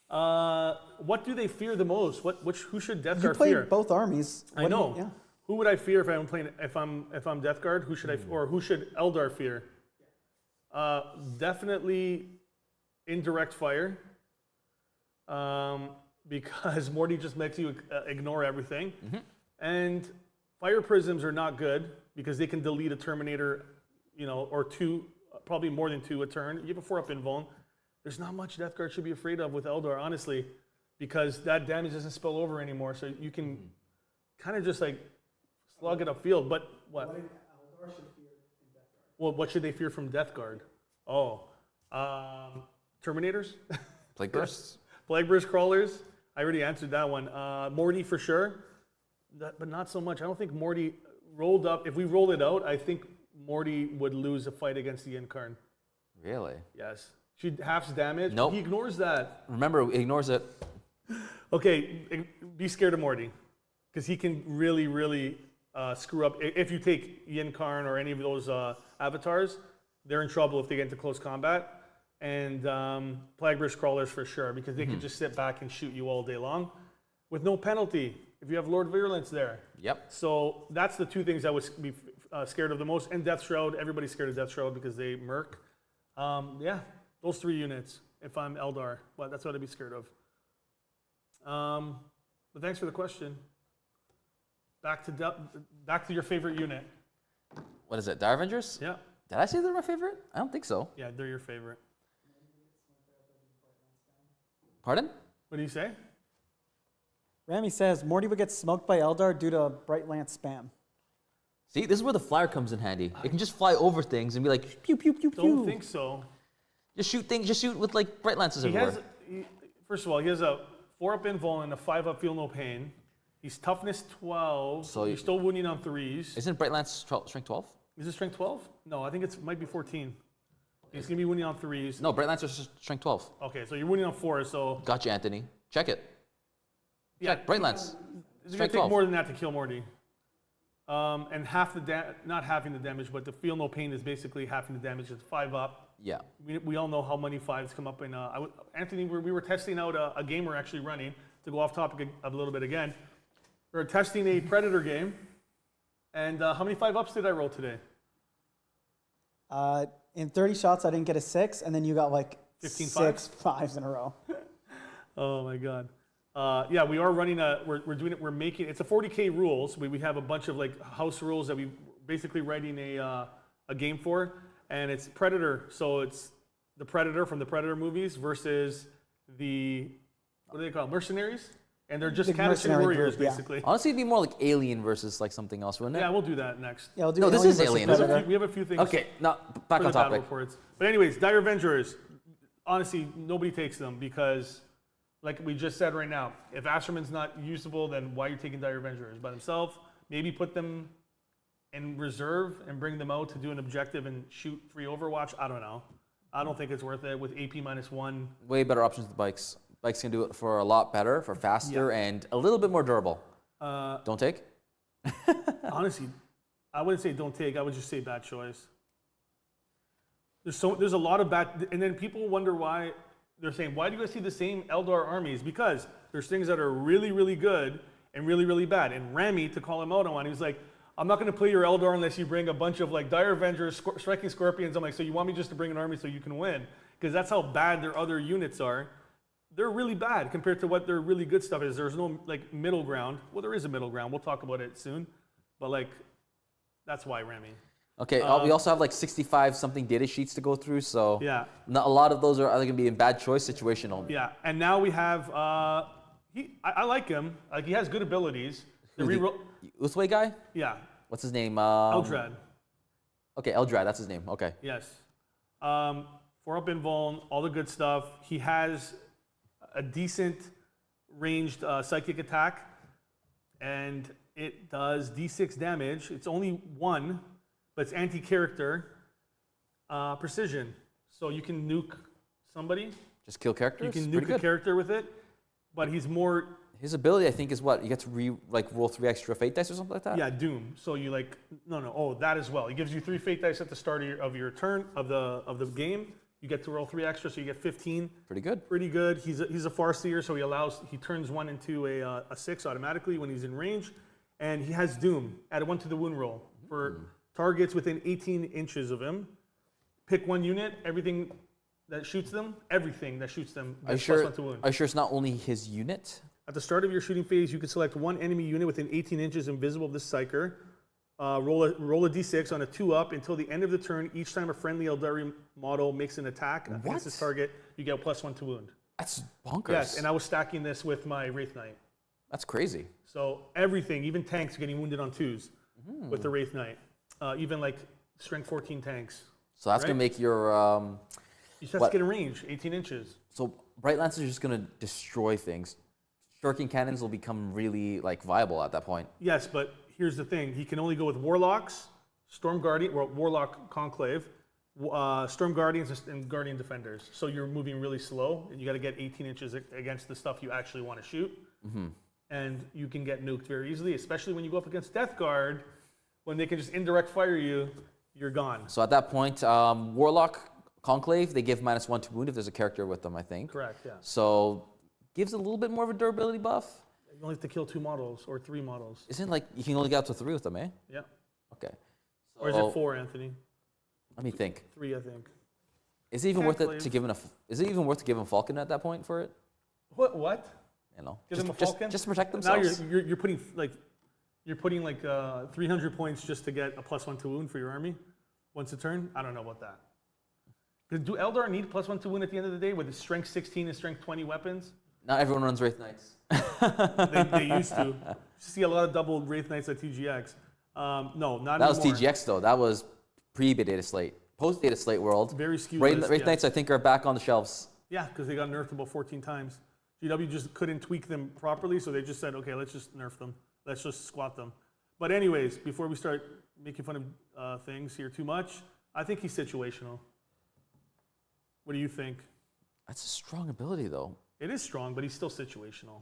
What do they fear the most? Who should Death You Guard played fear? both armies. I What do you- know. yeah. Who would I fear if I'm playing? If I'm Death Guard, who should or who should Eldar fear? Definitely indirect fire. Because Morty just makes you ignore everything, and fire prisms are not good because they can delete a Terminator, or two, probably more than two a turn. You have a 4+ invuln. There's not much Death Guard should be afraid of with Eldar, honestly, because that damage doesn't spill over anymore. So you can kind of just like slug it upfield. But what? Well, what should they fear from Death Guard? Oh, Terminators, Plague bursts. Plague Burst Crawlers. I already answered that one. Morty for sure, but not so much. I don't think Morty rolled up. If we rolled it out, I think Morty would lose a fight against the Incarn. Really? Yes. She halves damage. Nope. He ignores that. Remember, it ignores it. Okay, be scared of Morty, because he can really, really screw up. If you take Yinkarn or any of those avatars, they're in trouble if they get into close combat. And Plague Burst Crawlers for sure, because they can just sit back and shoot you all day long with no penalty if you have Lord Virulence there. Yep. So that's the two things I would be scared of the most. And Death Shroud, everybody's scared of Death Shroud because they murk. Yeah, those 3 units. If I'm Eldar, well, that's what I'd be scared of. But thanks for the question. Back to your favorite unit. What is it? Dire Avengers? Yeah, Did I say they're my favorite? I don't think so. yeah, they're your favorite. Pardon? What do you say? Rami says Morty would get smoked by Eldar due to Bright Lance spam. See, this is where the flyer comes in handy. It can just fly over things and be like, pew, pew, pew, pew. Don't think so. Just shoot things, just shoot with like bright lances He everywhere. has, first of all, he has a 4+ invuln and a 5+ feel no pain. He's toughness 12. So He's still wounding on 3s. Isn't Bright Lance strength 12? Is it strength 12? No, I think it might be 14. He's gonna be wounding on 3s. No, Bright Lance is strength 12. Okay, so you're wounding on 4s. So Gotcha, Anthony. Check it. yeah, Check. Bright Lance. it's gonna Strength take 12. more than that to kill Morty. And half the not halving the damage, but the feel no pain is basically halving the damage. It's 5+. Yeah. We all know how many 5s come up in. Anthony, we were testing out a game we're actually running, to go off topic a little bit again. We were testing a Predator game, and how many 5+ did I roll today? In 30 shots, I didn't get a 6, and then you got like 15 6 5s in a row. Oh my God. Yeah, we are running we're doing it, we're making, it's a 40K rules. We have a bunch of like house rules that we basically writing a game for, and it's Predator. So it's the Predator from the Predator movies versus the, what do they call it, Mercenaries? And they're just The Canadian mercenary warriors, group, yeah. basically. Honestly, it'd be more like Alien versus like something else, wouldn't it? Yeah, we'll do that next. Yeah, we'll do No, this Alien is versus Alien, We isn't Predator. have a few things Okay, now back for on the battle topic. reports. But anyways, Dire Avengers, honestly, nobody takes them because, like we just said right now, if Asurmen's not usable, then why are you taking Dire Avengers by themselves? Maybe put them in reserve and bring them out to do an objective and shoot free Overwatch. I don't know. I don't think it's worth it with AP -1. Way better options with bikes. Bikes can do it for a lot better, for faster, and a little bit more durable. Don't take? Honestly, I wouldn't say don't take. I would just say bad choice. There's a lot of bad, and then people wonder why they're saying, why do you guys see the same Eldar armies? Because there's things that are really, really good and really, really bad. And Rami, to call him out on one, he was like, I'm not going to play your Eldar unless you bring a bunch of like Dire Avengers, Striking Scorpions. I'm like, so you want me just to bring an army so you can win? Because that's how bad their other units are. They're really bad compared to what their really good stuff is. There's no like middle ground. Well, there is a middle ground. We'll talk about it soon. But like, that's why Rami. Okay, we also have like 65 something data sheets to go through, so Yeah. not a lot of those are either going to be in bad choice situational. Yeah, and now we have, I like him. Like, he has good abilities. The Who's the reroll, Uthway guy? yeah, What's his name? Eldrad, Okay, Eldrad, that's his name. Okay. yes. 4-up invuln, all the good stuff. He has a decent ranged psychic attack, and it does D6 damage. It's only 1, but it's anti-character precision. So you can nuke somebody. Just kill You characters? can Pretty nuke a good. character with it, but he's more, His ability, I think, is what? You get to roll 3 extra fate dice or something like that? yeah, Doom. So you like, that as well. He gives you 3 fate dice at the start of your turn of the game. You get to roll 3 extra, so you get 15. Pretty good. Pretty good. He's a Farseer, so he turns 1 into a 6 automatically when he's in range, and he has Doom. Add 1 to the wound roll for targets within 18 inches of him. Pick 1 unit. Everything that shoots them Are you gets sure? +1 to wound. Are you sure it's not only his unit? At the start of your shooting phase, you can select 1 enemy unit within 18 inches invisible of this Psyker. Roll a d6 on a 2-up until the end of the turn. Each time a friendly Eldari model makes an attack against this target, you get +1 to wound. That's bonkers. Yes, and I was stacking this with my Wraith Knight. That's crazy. So everything, even tanks, are getting wounded on 2s with the Wraith Knight. Even like strength 14 tanks. So that's going to make your... You just have to get a range, 18 inches. So Bright Lances are just going to destroy things. Shuriken cannons will become really viable at that point. Yes, but here's the thing. He can only go with Warlocks, Warlock Conclave, Storm Guardians, and Guardian Defenders. So you're moving really slow, and you got to get 18 inches against the stuff you actually want to shoot. And you can get nuked very easily, especially when you go up against Death Guard, when they can just indirect fire you, you're gone. So at that point, Warlock Conclave, they give -1 to wound if there's a character with them, I think. Correct, yeah. So gives a little bit more of a durability buff. You only have to kill 2 models or 3 models. Isn't like you can only get up to 3 with them, eh? Yeah. Okay. Or is So, it 4, Anthony? Let me think. 3, I think. Is it even worth it Conclave. to give him Is it even worth to give him Falcon at that point for it? What? You know, Give just, them a just- Falcon? just to protect Now themselves. you're putting like 300 points just to get a +1 to wound for your army once a turn. I don't know about that. Do Eldar need +1 to wound at the end of the day with strength 16 and strength 20 weapons? Not everyone runs Wraith Knights. They used to. You see a lot of double Wraith Knights at TGX. No, not That was anymore. TGX though. That was pre-data slate. Post-data slate world. Very skewed Wraith list, yeah. Knights, I think, are back on the shelves. Yeah, because they got nerfed about 14 times. GW just couldn't tweak them properly, so they just said, okay, let's just nerf them. Let's just squat them. But anyways, before we start making fun of things here too much, I think he's situational. What do you think? That's a strong ability though. It is strong, but he's still situational.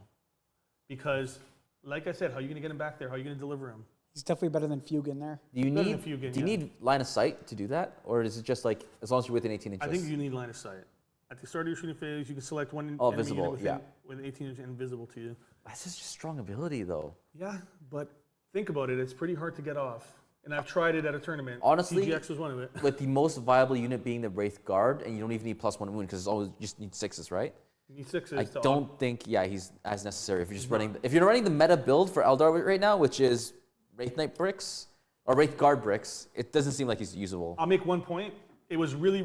Because, like I said, how are you going to get him back there? How are you going to deliver him? He's definitely better than Fuegan there. Do you Better need than Fuegan, do you yeah. need line of sight to do that, or is it just like as long as you're within 18 inches? I think you need line of sight. At the start of your shooting phase, you can select one Oh, enemy visible, unit yeah. within 18 inches and visible to you. That's just a strong ability though. Yeah, but think about it. It's pretty hard to get off. And I've tried it at a tournament. Honestly, TGX was one of it. With the most viable unit being the Wraith Guard, and you don't even need +1 wound because it's always you just need 6s, right? You need 6s. I to don't think he's as necessary if you're just if you're running the meta build for Eldar right now, which is Wraith Knight bricks or Wraith Guard bricks. It doesn't seem like he's usable. I'll make one point. It was really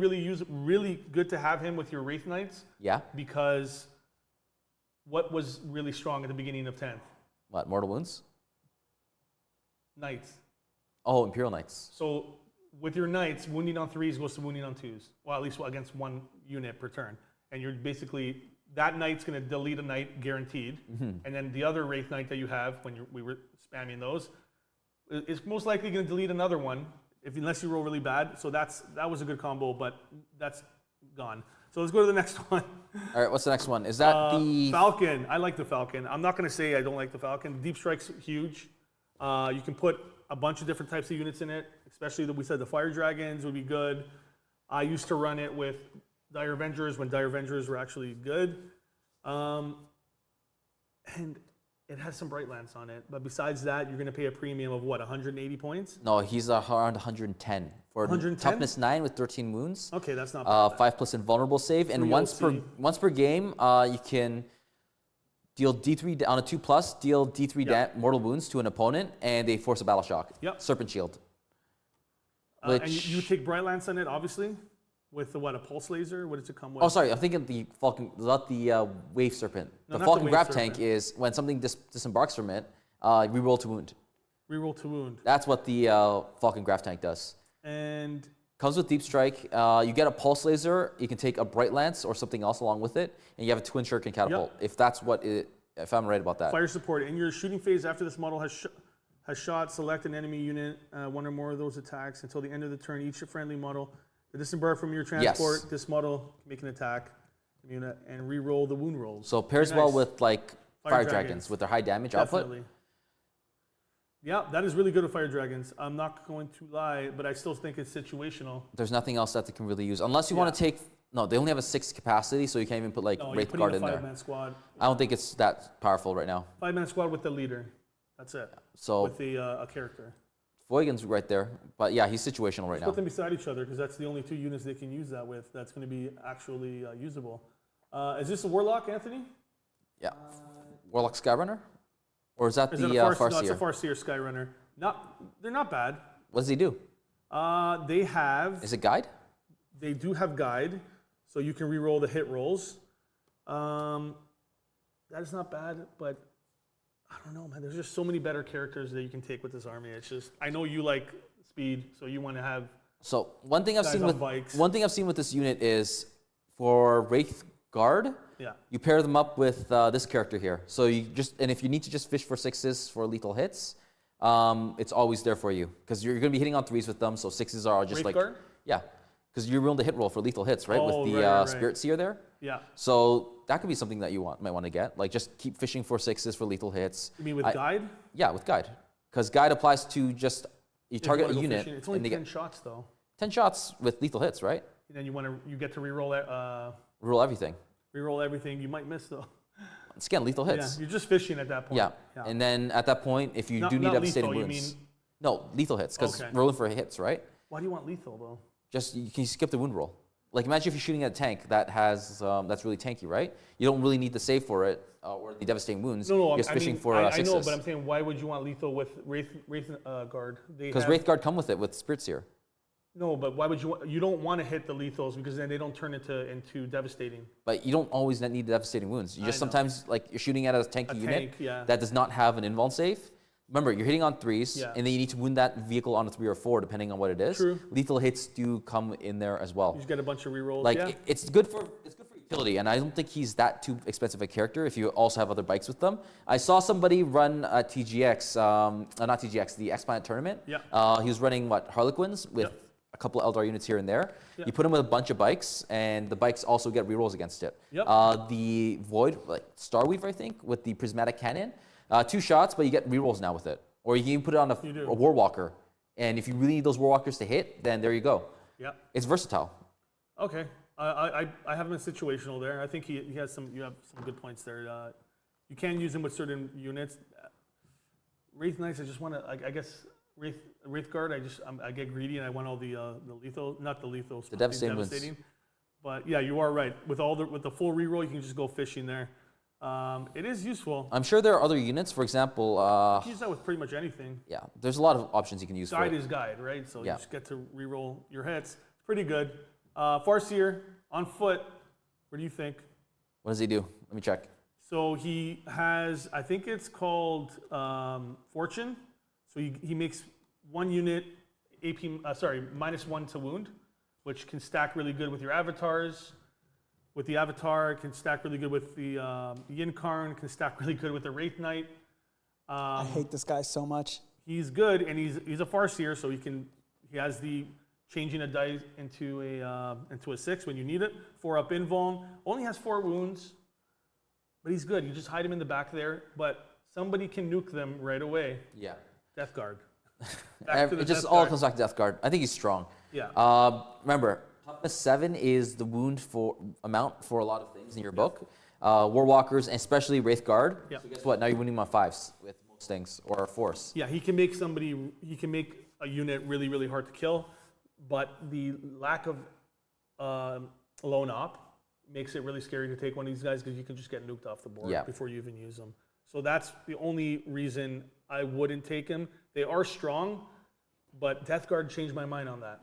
good to have him with your Wraith Knights Yeah. because what was really strong at the beginning of 10th? What, Mortal Wounds? Knights. Oh, Imperial Knights. So with your Knights, wounding on 3s goes to wounding on 2s. Well, at least against one unit per turn. And you're basically, that Knight's going to delete a Knight guaranteed. And then the other Wraith Knight that you have, when we were spamming those, is most likely going to delete another one, unless you roll really bad. So that was a good combo, but that's gone. So let's go to the next one. All right, what's the next one? Is that the... Falcon. I like the Falcon. I'm not going to say I don't like the Falcon. Deep Strike's huge. You can put a bunch of different types of units in it, especially we said the Fire Dragons would be good. I used to run it with Dire Avengers when Dire Avengers were actually good. And it has some Bright Lance on it. But besides that, you're going to pay a premium of what, 180 points? No, he's around 110. For 110? toughness 9 with 13 wounds. Okay, that's not bad. 5+ invulnerable save. And once per game, you can deal D3 on a 2+, deal D3 mortal wounds to an opponent, and they force a battle shock. Yep. Serpent Shield. And you take Bright Lance on it, obviously, with the, what, a Pulse Laser? What does it come with? Oh, sorry, I'm thinking the Falcon, not the Wave Serpent. No, the not Falcon the Wave Grab Serpent. Tank is when something disembarks from it, reroll to wound. Reroll to wound. That's what the Falcon Grab Tank does. And Comes with Deep Strike. You get a Pulse Laser. You can take a Bright Lance or something else along with it, and you have a Twin Shuriken Catapult. If that's what it, if I'm right about that. Fire support. In your shooting phase after this model has shot, select an enemy unit, one or more of those attacks until the end of the turn. Each friendly model that disembark from your transport, this model can make an attack unit and re-roll the wound rolls. So pairs well with like Fire Dragons with their high damage Definitely. output. Yeah, that is really good with Fire Dragons. I'm not going to lie, but I still think it's situational. There's nothing else that they can really use unless you want to take. No, they only have a 6 capacity, so you can't even put like Wraith Guard in there. 5-man squad. I don't think it's that powerful right now. 5-man squad with the leader. That's it. So with the a character. Fuegan's right there, but yeah, he's situational right Just now. put them beside each other because that's the only 2 units they can use that with. That's going to be actually usable. Is this a Warlock, Anthony? Yeah. Warlock Skyrunner? Or is that Is the it a Farseer? No, it's a Farseer Skyrunner. They're not bad. What does he do? They have. Is it guide? They do have guide, so you can re-roll the hit rolls. That is not bad, but I don't know, man. There's just so many better characters that you can take with this army. It's just I know you like speed, so you want to have. So one thing I've guys seen on with bikes. one thing I've seen with this unit is for Wraith Guard. Yeah. You pair them up with this character here. So you just and if you need to just fish for 6s for lethal hits, it's always there for you because you're going to be hitting on 3s with them. So 6s are just Wraith like Guard? yeah, because you're willing to hit roll for lethal hits, right? Oh, with the right. Spirit Seer there. Yeah. So that could be something that you might want to get. Like just keep fishing for 6s for lethal hits. You mean with guide? Yeah, with guide. Because guide applies to just you If you target wanna a go unit fishing. It's only and they 10 get shots though. 10 shots with lethal hits, right? And then you get to re-roll that. Roll everything. Re-roll everything. You might miss though. It's again lethal hits. Yeah, you're just fishing at that point. Yeah. And then at that point, if you do need not devastating lethal, you wounds. mean- No, lethal hits, because Okay. rolling for hits, right? Why do you want lethal though? Just you can skip the wound roll. Like imagine if you're shooting at a tank that has that's really tanky, right? You don't really need the save for it or the devastating wounds. No, You're just fishing for I know, sixes. but I'm saying why would you want lethal with Wraith Guard? Because Wraith Guard come with it with Spirit Seer. No, but why would you don't want to hit the lethals because then they don't turn into devastating. But you don't always need devastating wounds. You just I know. sometimes like you're shooting at a tanky unit tank, yeah. that does not have an invuln save. Remember, you're hitting on 3s, Yeah. and then you need to wound that vehicle on a 3 or 4, depending on what it is. True. Lethal hits do come in there as well. You just get a bunch of rerolls. Like yeah. it's good for utility, and I don't think he's that too expensive a character if you also have other bikes with them. I saw somebody run a TGX, not TGX, the X Planet tournament. Yeah. He was running Harlequins with a couple of Eldar units here and there. Yeah. You put him with a bunch of bikes, and the bikes also get rerolls against it. Yep. The Void, like Starweaver, I think, with the prismatic cannon, 2 shots, but you get rerolls now with it. Or you can even put it on a Warwalker, and if you really need those Warwalkers to hit, then there you go. Yeah. It's versatile. Okay. I have him in situational there. I think he has some. You have some good points there. You can use him with certain units. Wraith Knights. I just want to. I guess Wraith Guard. I get greedy and I want all the lethal, not the lethal. The devastating. But yeah, you are right. With the full reroll, you can just go fishing there. It is useful. I'm sure there are other units. For example, You can use that with pretty much anything. yeah, there's a lot of options you can use Guide for it. is guide, right? So Yeah. you just get to reroll your hits. It's pretty good. Farseer on foot. What do you think? What does he do? Let me check. So he has, I think it's called Fortune. So he makes 1 unit AP, -1 to wound, which can stack really good with your avatars. With the Avatar, it can stack really good with the Yinkarn, can stack really good with the Wraith Knight. I hate this guy so much. He's good, and he's a Farseer, so he has the changing a die into a 6 when you need it. 4-up invuln. Only has 4 wounds, but he's good. You just hide him in the back there, but somebody can nuke them right away. Yeah. Death Guard. It just all comes back to Death Guard. I think he's strong. Yeah. Remember, toughness 7 is the wound amount for a lot of things in your book. Warwalkers, and especially Wraith Guard. Yeah. So guess what? Now you're winning on 5s with most things, or Force. Yeah, he can make a unit really, really hard to kill, but the lack of lone op makes it really scary to take one of these guys because you can just get nuked off the board before you even use them. So that's the only reason I wouldn't take him. They are strong, but Death Guard changed my mind on that.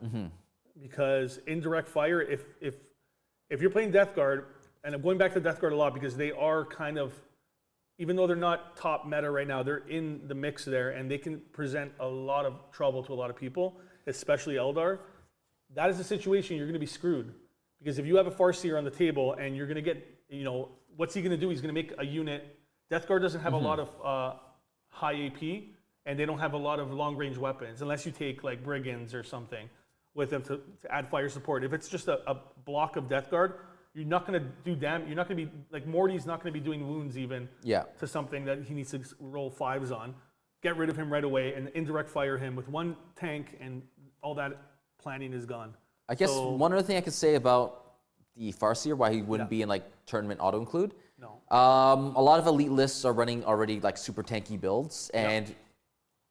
Because indirect fire, if you're playing Death Guard, and I'm going back to Death Guard a lot because they are kind of, even though they're not top meta right now, they're in the mix there, and they can present a lot of trouble to a lot of people, especially Eldar. That is a situation you're going to be screwed. Because if you have a Farseer on the table and you're going to get, what's he going to do? He's going to make a unit. Death Guard doesn't have a lot of high AP, and they don't have a lot of long-range weapons, unless you take like Brigands or something with them to add fire support. If it's just a block of Death Guard, you're not going to do damage. You're not going to be, like Morty's not going to be doing wounds even to something that he needs to roll 5s on. Get rid of him right away and indirect fire him with 1 tank, and all that planning is gone. I guess one other thing I could say about the Farseer, why he wouldn't be in like tournament auto-include. No. A lot of elite lists are running already like super tanky builds, and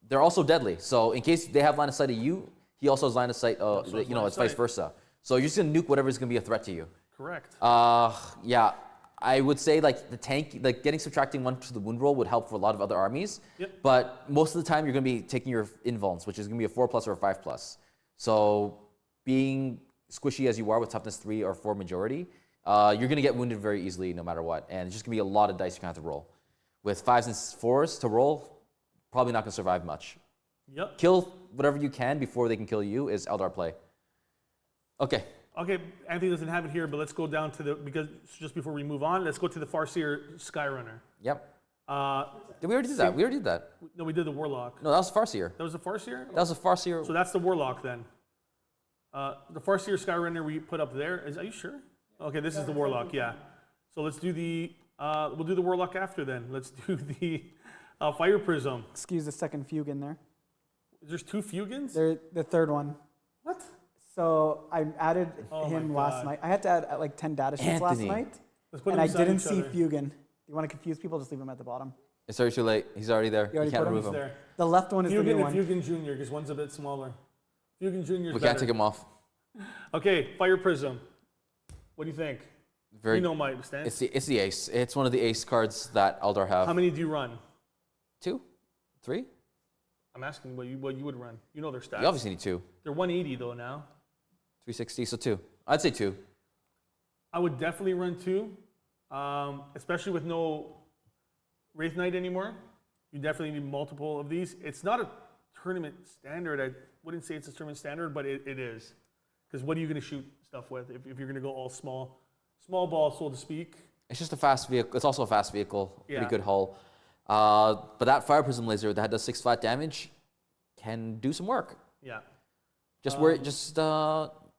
they're also deadly. So in case they have line of sight of you, he also has line of sight. It's vice versa. So you're just gonna nuke whatever's gonna be a threat to you. Correct. Yeah, I would say like the tank, like getting subtracting 1 to the wound roll would help for a lot of other armies. Yep. But most of the time you're gonna be taking your invulns, which is gonna be a 4+ or a 5+. So being squishy as you are with toughness 3 or 4 majority, you're gonna get wounded very easily no matter what, and it's just gonna be a lot of dice you're gonna have to roll. With 5s and 4s to roll, probably not gonna survive much. Yep. Kill whatever you can before they can kill you is Eldar play. Okay. Okay, Anthony doesn't have it here, but let's go down to because just before we move on, let's go to the Farseer Skyrunner. Yep. Did we already do that? We already did that. No, we did the Warlock. No, that was Farseer. That was a Farseer? That was a Farseer. So that's the Warlock then. The Farseer Skyrunner we put up there. Are you sure? Okay, this is the Warlock, yeah. So let's do we'll do the Warlock after then. Let's do the Fire Prism. Excuse the second Fuegan there. There's 2 Fuegans? They're the third one. What? So I added him my last God. night. I had to add like 10 data sheets last Anthony. night, Let's put and them I beside didn't each see other. Fuegan. You want to confuse people? Just leave him at the bottom. It's already too late. He's already there. You already can't put him? remove He's him. there. The left one is the new Fuegan one. and Fuegan Jr., because one's a bit smaller. Fuegan Jr. is We better. can't take him off. Okay, Fire Prism. What do you think? Very. You know my stance. It's the ace. It's one of the ace cards that Eldar have. How many do you run? 2, 3. I'm asking what you would run. You know their stats. You obviously need 2. They're 180 though now. 360, so 2. I'd say 2. I would definitely run 2, especially with no Wraith Knight anymore. You definitely need multiple of these. It's not a tournament standard. I wouldn't say it's a tournament standard, but it is. Because what are you going to shoot stuff with if you're going to go all small ball, so to speak? It's just a fast vehicle. It's also a fast vehicle. Yeah. Pretty good hull. But that Fire Prism laser that does 6 flat damage can do some work. Yeah.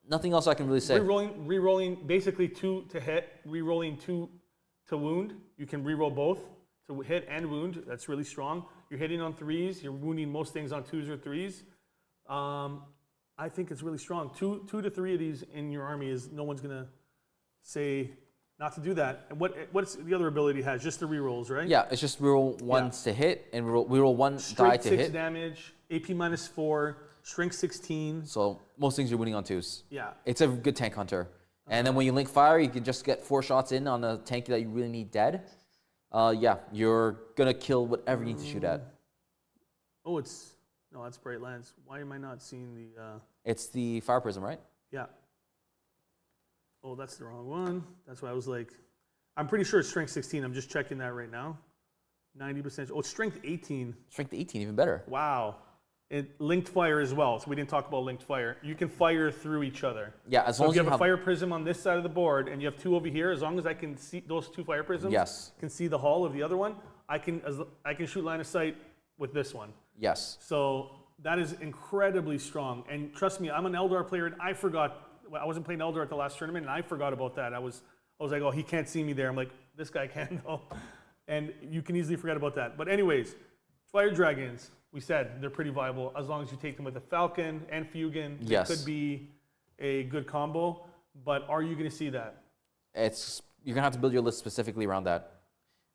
Nothing else I can really say. Rerolling basically 2 to hit, rerolling 2 to wound. You can reroll both to hit and wound. That's really strong. You're hitting on 3s. You're wounding most things on 2s or 3s. I think it's really strong. 2 to 3 of these in your army is no one's gonna say not to do that. And what's the other ability it has? Just the rerolls, right? Yeah, it's just reroll 1s to hit and reroll 1 die Strength to 6 hit. damage, AP -4, strength 16. So most things you're winning on 2s. Yeah. It's a good tank hunter. And then when you link fire, you can just get 4 shots in on a tank that you really need dead. You're gonna kill whatever you need to shoot at. Oh, that's Bright Lance. Why am I not seeing the? It's the Fire Prism, right? Yeah. Oh, that's the wrong one. That's why I was like, I'm pretty sure it's strength 16. I'm just checking that right now. 90%. Oh, it's strength 18. Strength 18, even better. Wow. It linked fire as well. So we didn't talk about linked fire. You can fire through each other. Yeah, as So long if as you have a fire prism on this side of the board and you have 2 over here, as long as I can see those 2 fire prisms, Yes. can see the hull of the other one, I can shoot line of sight with this one. Yes. So that is incredibly strong. And trust me, I'm an Eldar player, and I wasn't playing Eldar at the last tournament, and I forgot about that. I was like, oh, he can't see me there. I'm like, this guy can though. And you can easily forget about that. But anyways, fire dragons, we said they're pretty viable as long as you take them with a Falcon and Fuegan. Yes. It could be a good combo, but are you going to see that? You're gonna have to build your list specifically around that,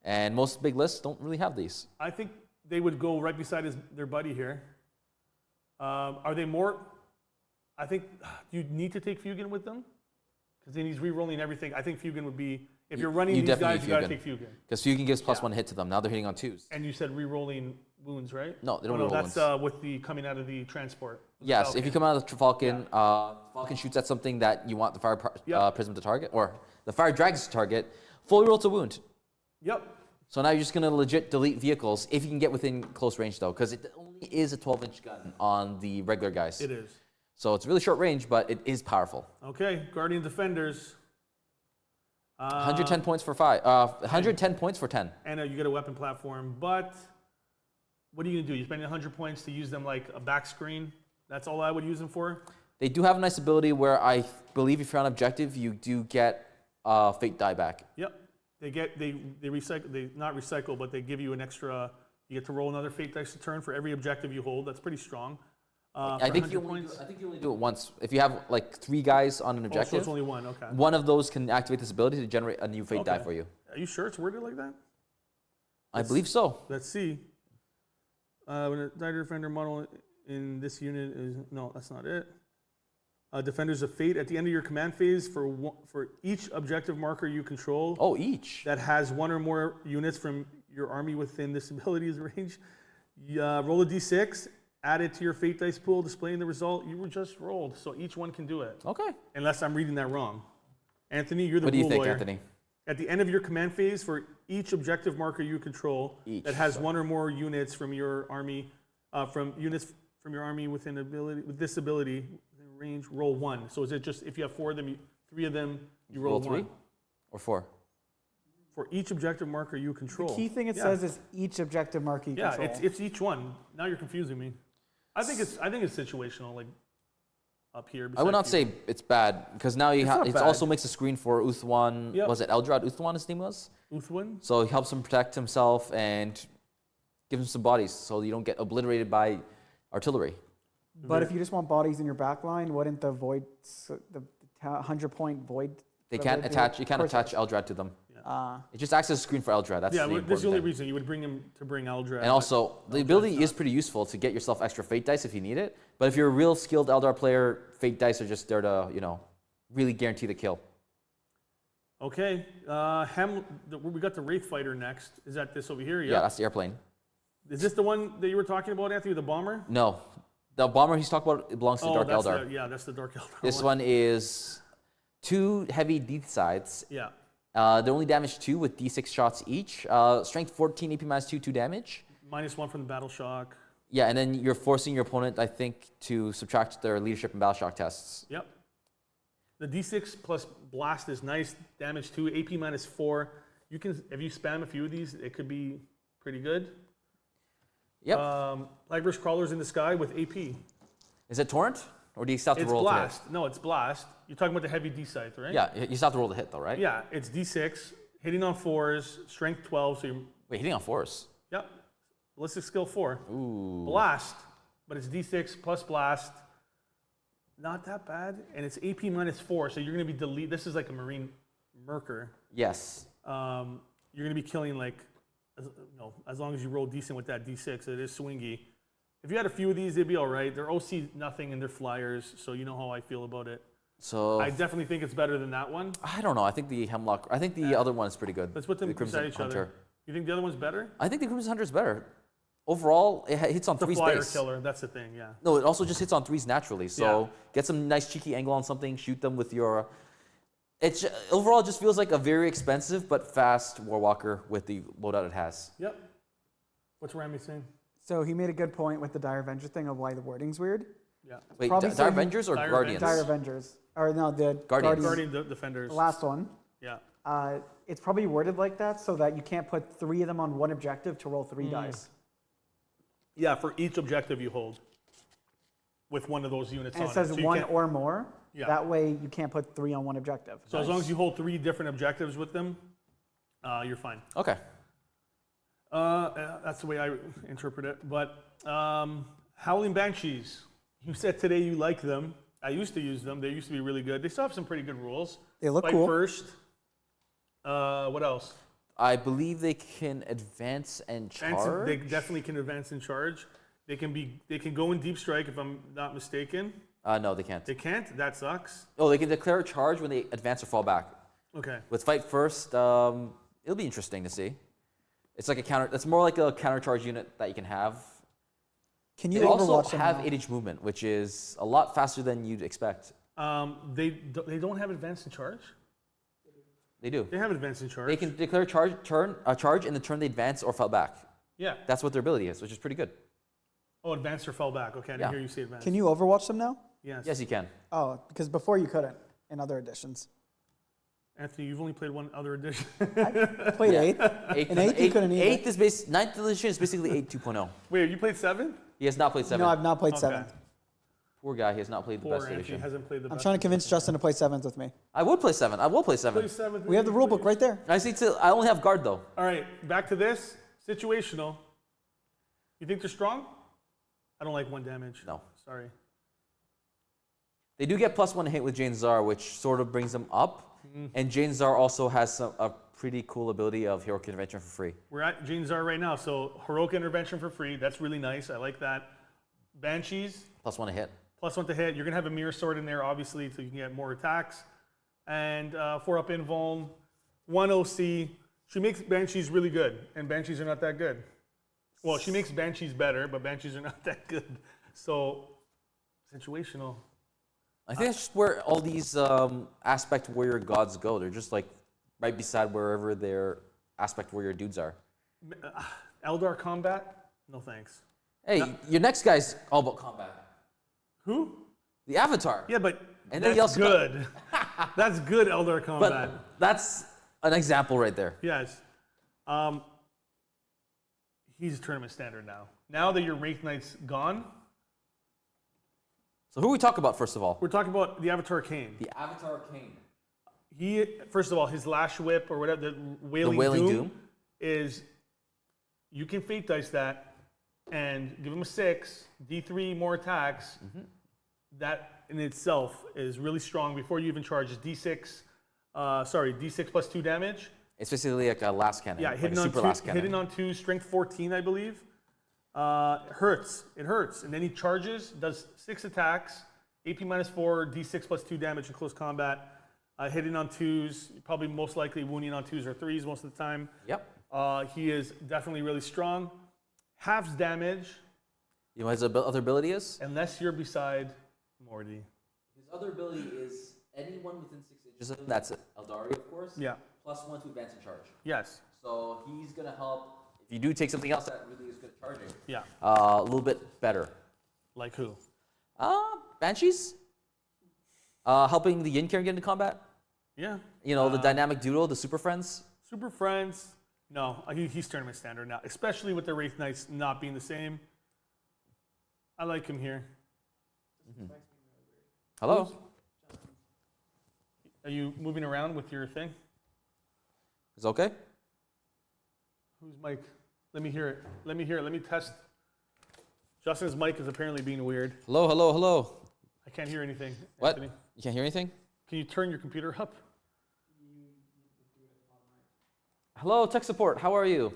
and most big lists don't really have these. I think they would go right beside their buddy here. Are they more? I think you need to take Fuegan with them because then he's re-rolling everything. I think Fuegan would be, if you're running these guys, you got to take Fuegan. Because Fuegan gives +1 hit to them. Now they're hitting on 2s. And you said re-rolling wounds, right? No, they don't no, re-roll that's with the coming out of the transport. Yes, Falcon. if you come out of the Falcon, Falcon shoots at something that you want the fire prism to target, or the fire dragons to target, fully roll to wound. Yep. So now you're just going to legit delete vehicles if you can get within close range, though, because it only is a 12-inch gun on the regular guys. It is. So it's really short range, but it is powerful. Okay, Guardian Defenders. 110 points for 5. 110 points for 10. And you get a weapon platform, but what are you going to do? You're spending 100 points to use them like a back screen? That's all I would use them for? They do have a nice ability where I believe if you're on objective, you do get Fate die back. Yep. They recycle, they not recycle, but they give you an extra, you get to roll another Fate dice a turn for every objective you hold. That's pretty strong. I think you only do it once. If you have like 3 guys on an objective, so it's only one, okay. One of those can activate this ability to generate a new Fate die for you. Are you sure it's worded like that? I believe so. Let's see. When a Dire Defender model in this unit is, no, that's not it. Defenders of Fate, at the end of your command phase, for each objective marker you control. Oh, each. That has 1 or more units from your army within this ability's range. Roll a d6, add it to your Fate dice pool, displaying the result you were just rolled. So each one can do it. Okay. Unless I'm reading that wrong. Anthony, you're the What do you rule think, lawyer. Anthony? At the end of your command phase, for each objective marker you control that has 1 or more units from your army, within ability with this ability within range, roll 1. So is it just if you have 4 of them, 3 of them, you roll 1? 3 or 4? For each objective marker you control. The key thing it says is each objective marker you control. Yeah, it's each one. Now you're confusing me. I think it's situational, like up here. I would not say it's bad because now you not it bad. also makes a screen for Ulthran. Yep. Was it Eldrad Ulthran his name was? Ulthran? So he helps him protect himself and give him some bodies so you don't get obliterated by artillery. But if you just want bodies in your back line, wouldn't the void, the 100-point void? They can't attach. You can't attach Eldrad to them. It just acts as a screen for Eldrad. That's the important that's the only thing. reason you would bring him to bring Eldar. And also, the ability is pretty useful to get yourself extra Fate dice if you need it. But if you're a real skilled Eldar player, Fate dice are just there to, really guarantee the kill. Okay, we got the Wraithfighter next. Is that this over here? Yeah, that's the airplane. Is this the one that you were talking about, Anthony, the bomber? No, the bomber he's talking about belongs to Dark that's Eldar. that's the Dark Eldar. This one is 2 heavy D-sides. Yeah. They only damage 2 with D6 shots each. Strength 14, AP minus 2, 2 damage. -1 from the battle shock. Yeah, and then you're forcing your opponent, I think, to subtract their leadership and battle shock tests. Yep. The D6 plus blast is nice. Damage 2, AP -4. You can, if you spam a few of these, it could be pretty good. Yep. Plagueburst Crawlers in the Sky with AP. Is it Torrent? Or do you still have to It's roll blast. No, it's blast. You're talking about the heavy D-scythe, right? to hit? Yeah, you still have to roll the hit, though, right? Yeah, it's D6, hitting on 4s, strength 12, so you're, Wait, hitting on 4s? yep. Ballistic skill 4. Ooh. Blast, but it's D6 plus blast. Not that bad, and it's AP -4, so you're going to be this is like a Marine Merker. Yes. You're going to be killing as long as you roll decent with that D6, it is swingy. If you had a few of these, they'd be all right. They're OC nothing and they're flyers, so you know how I feel about it. So I definitely think it's better than that one. I don't know. I think the Hemlock. I think the other one is pretty good. Let's put them The Crimson beside each Hunter. other. You think the other one's better? I think the Crimson Hunter is better. Overall, it hits on The 3 flyer space. killer, that's the thing, yeah. No, it also just hits on 3s naturally. So Yeah. get some nice cheeky angle on something, shoot them with your. It's overall it just feels like a very expensive but fast Warwalker with the loadout it has. Yep. What's Rami saying? So he made a good point with the Dire Avenger thing of why the wording's weird. Yeah. Wait, Probably Dire saying- Avengers or Dire Guardians? Dire Avengers. Or no, the Guardians. Guardian Defenders. The last one. Yeah. It's probably worded like that so that you can't put 3 of them on one objective to roll 3 dice. Yeah, for each objective you hold with one of those units And on it says So you 1 can't- or more. Yeah. That way you can't put 3 on one objective. So as long as you hold 3 different objectives with them, you're fine. Okay. That's the way I interpret it. But Howling Banshees, you said today you like them. I used to use them. They used to be really good. They still have some pretty good rules. They look Fight cool. first. What else? I believe they can advance and charge. They definitely can advance and charge. They can go in deep strike if I'm not mistaken. No, they can't. They can't. That sucks. Oh, they can declare a charge when they advance or fall back. Okay. With fight first, it'll be interesting to see. It's like a counter. It's more like a counter charge unit that you can have. Can you They also Overwatch them have now? 8-inch movement, which is a lot faster than you'd expect. They don't have advance and charge. They do. They have advance and charge. They can declare a charge in the turn they advance or fell back. Yeah. That's what their ability is, which is pretty good. Oh, advanced or fell back. Okay, I didn't Yeah. hear you say advanced. Can you Overwatch them now? Yes. Yes, you can. Oh, because before you couldn't in other editions. Anthony, you've only played one other edition. Played Yeah. 8th. In 8th you couldn't either. 8th is base. 9th edition is basically 8 2.0. Wait, you played 7? He has not played 7. No, I've not played Okay. 7th. Poor guy, he has not played the Poor best Anthony edition. hasn't played the I'm best. trying to convince Justin to play 7th with me. I would play 7. I will play 7. Play 7th. We have the rule book right there. I see. I only have guard though. All right, back to this. Situational. You think they're strong? I don't like 1 damage. No. Sorry. They do get +1 hit with Jane Zar, which sort of brings them up. And Jane Zar also has a pretty cool ability of Heroic Intervention for free. We're at Jane Zar right now, so Heroic Intervention for free. That's really nice. I like that. Banshees, +1 a hit. +1 to hit. You're going to have a mirror sword in there, obviously, so you can get more attacks. And 4-up invuln, 1 OC. She makes Banshees really good, and Banshees are not that good. Well, she makes Banshees better, but Banshees are not that good. So, situational. I think that's just where all these Aspect Warrior gods go. They're just like right beside wherever their Aspect Warrior dudes are. Eldar combat? No thanks. Hey, your next guy's all about combat. Who? The Avatar. Yeah, but And then that's he also good. That's good Eldar combat. But that's an example right there. Yes. He's tournament standard now. Now that your Wraith Knight's gone, So who we talk about first of all? we're talking about the Avatar Khaine. The Avatar Khaine. He, first of all, his Lash Whip or whatever, the Wailing, Wailing Doom, Doom. is, you can Fate Dice that and give him a 6, D3 more attacks. That in itself is really strong before you even charge. It's D6 plus 2 damage. It's basically like a last cannon. Yeah, like hitting a on super two, last cannon. hitting on 2, strength 14, I believe. Hurts. It hurts. And then he charges, does 6 attacks, AP -4, D6 plus 2 damage in close combat. Hitting on 2s, probably most likely wounding on 2s or 3s most of the time. Yep. He is definitely really strong. Halves damage, You know what his other ability is? unless you're beside Morty. His other ability is anyone within 6 inches of him. That's Aeldari, of course. Yeah. +1 to advance and charge. Yes. So he's gonna help. If you do take something else that really is good at charging, Yeah. a little bit better. Like who? Banshees. Helping the Yin Karen get into combat. Yeah. You know, the dynamic duo, the Super Friends. Super Friends. No, he's tournament standard now, especially with the Wraith Knights not being the same. I like him here. Hello. Are you moving around with your thing? Is it okay? Whose mic? Let me hear it. Let me hear it. Let me test. Justin's mic is apparently being weird. Hello, hello, hello. I can't hear anything. What? Anthony. You can't hear anything? Can you turn your computer up? Hello, tech support. How are you?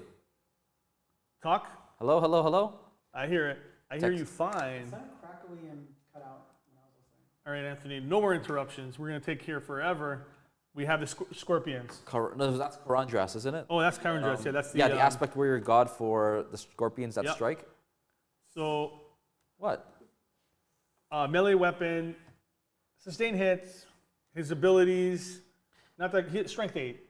Talk. Hello, hello, hello. I hear it. I hear Text. you fine. Crackly and cut out when I was listening. All right, Anthony. No more interruptions. We're going to take here forever. We have the Scorpions. No, that's Karandras, isn't it? Oh, that's Karandras. Yeah, that's the. Yeah, the Aspect Warrior god for the Scorpions that Yep. strike. So, What? melee weapon, sustain hits, his abilities. not that strength 8,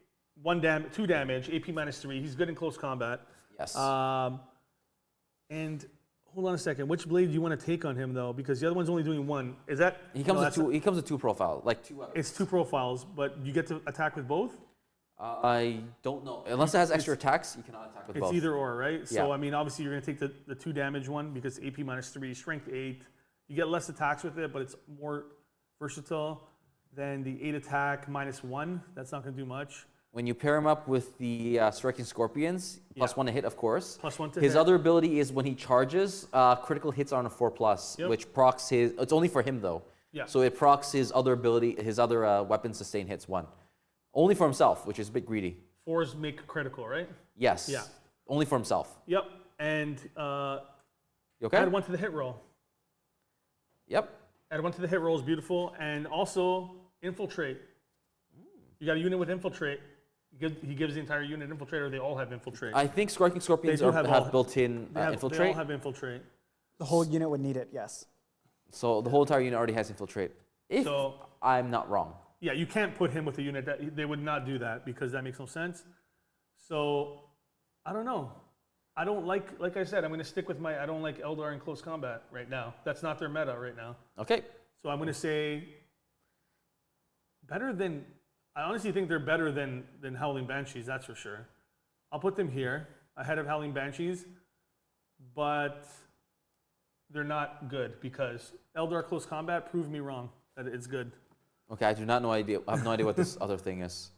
2 damage, AP -3. He's good in close combat. Yes. And hold on a second. Which blade do you want to take on him though? Because the other one's only doing 1. Is that he comes with two. He comes with 2 profile, like 2 weapons. It's 2 profiles, but you get to attack with both. I don't know. Unless it has extra attacks, you cannot attack with It's both. either or, right? So Yeah. I mean, obviously you're going to take the 2 damage one because AP -3, strength 8. You get less attacks with it, but it's more versatile than the 8 attack -1. That's not going to do much. When you pair him up with the Striking Scorpions, +1 to hit, of course. +1 to his hit. other ability is when he charges, critical hits on a 4+, Yep. which procs his. It's only for him though. Yeah. So it procs his other ability, his other weapon sustain hits 1, only for himself, which is a bit greedy. 4s make critical, right? Yes. Yeah. Only for himself. Yep. And You okay? add 1 to the hit roll. Yep. Add 1 to the hit roll is beautiful, and also infiltrate. You got a unit with infiltrate. He gives the entire unit infiltrate, or they all have infiltrate. I think Striking Scorpions do have built-in They infiltrate. all have infiltrate. The whole unit would need it, yes. So the whole entire unit already has infiltrate. If So I'm not wrong. yeah, you can't put him with a unit that they would not do that because that makes no sense. So I don't know. I don't like I said, I'm going to stick with I don't like Eldar in close combat right now. That's not their meta right now. Okay. So I'm going to say better than. I honestly think they're better than Howling Banshees. That's for sure. I'll put them here ahead of Howling Banshees, but they're not good because Eldar close combat proved me wrong that it's good. Okay, I have no idea what this other thing is.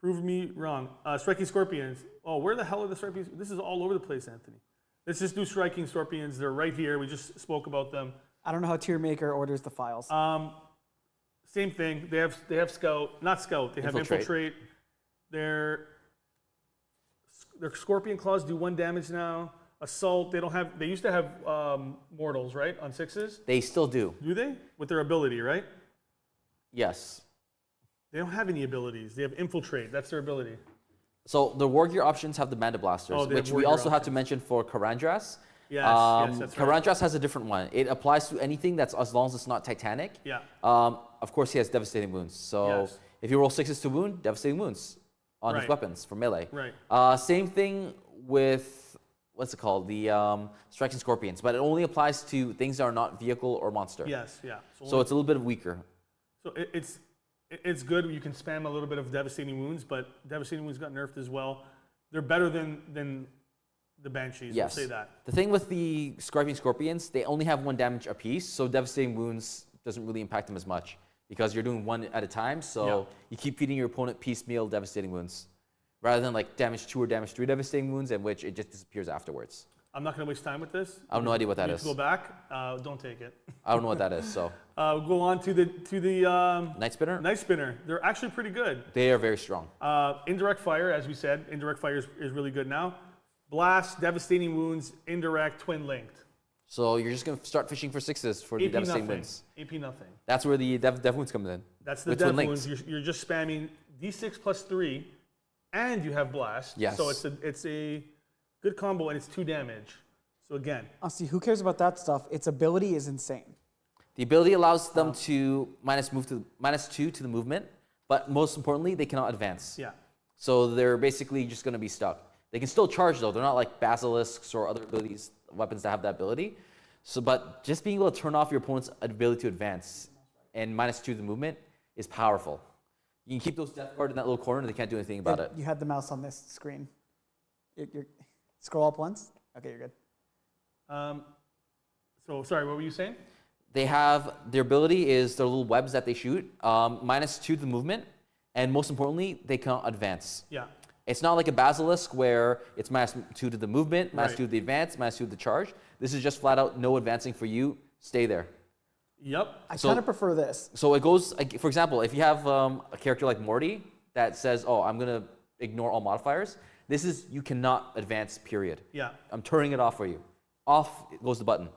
Prove me wrong. Striking Scorpions. Oh, where the hell are the Striking? This is all over the place, Anthony. Let's just do Striking Scorpions. They're right here. We just spoke about them. I don't know how Tier Maker orders the files. Same thing. They have Scout, not Scout. They have Infiltrate. Their Scorpion Claws do 1 damage now. Assault. They don't have. They used to have Mortals, right, on 6s. They still do. Do they? With their ability, right? Yes. They don't have any abilities. They have Infiltrate. That's their ability. So the War Gear options have the Mana Blasters, Oh, they have which War we Gear also have to options. mention for Karandras. Yes, yes, that's right. Karandras has a different one. It applies to anything that's as long as it's not Titanic. Yeah. Of course, he has Devastating Wounds. So Yes. if you roll 6s to wound, Devastating Wounds on his Right. weapons for melee. Right. Same thing with, what's it called? The Striking Scorpions. But it only applies to things that are not vehicle or monster. Yes. Yeah. So it's a little bit weaker. So it's good. You can spam a little bit of Devastating Wounds, but Devastating Wounds got nerfed as well. They're better than the Banshees. Yes. I'll say that. The thing with the Scorpions, they only have 1 damage apiece, so Devastating Wounds doesn't really impact them as much because you're doing 1 at a time, so Yeah. you keep feeding your opponent piecemeal Devastating Wounds, rather than like damage 2 or damage 3 Devastating Wounds, in which it just disappears afterwards. I'm not going to waste time with this. I have no idea what that You is. need to go back. Don't take it. I don't know what that is, so. Go on to the Night Spinner? Night Spinner. They're actually pretty good. They are very strong. Indirect fire, as we said, indirect fire is really good now. Blast, Devastating Wounds, indirect, twin linked. So you're just going to start fishing for 6s for the AP Devastating nothing. Wounds. AP nothing. That's where the Dev Wounds come in. That's the with Dev twin linked. Wounds. You're just spamming D6 plus 3, and you have Blast. Yes. So it's a good combo, and it's 2 damage. So again, Honestly, who cares about that stuff? Its ability is insane. The ability allows them to -2 to the movement, but most importantly, they cannot advance. yeah. So they're basically just going to be stuck. They can still charge though. They're not like basilisks or other weapons that have that ability. So, but just being able to turn off your opponent's ability to advance and -2 to the movement is powerful. You can keep those death guard in that little corner and they can't do anything about it. You had the mouse on this screen. Scroll up once. Okay, you're good. So sorry, what were you saying? They have, their ability is their little webs that they shoot, -2 to the movement, and most importantly, they cannot advance. Yeah. It's not like a basilisk where it's -2 to the movement, -2 Right. to the advance, -2 to the charge. This is just flat out no advancing for you. Stay there. Yep. I So- kind of prefer this. So it goes, like, for example, if you have a character like Morty that says, oh, I'm going to ignore all modifiers, this is, you cannot advance, period. Yeah. I'm turning it off for you. Off goes the button.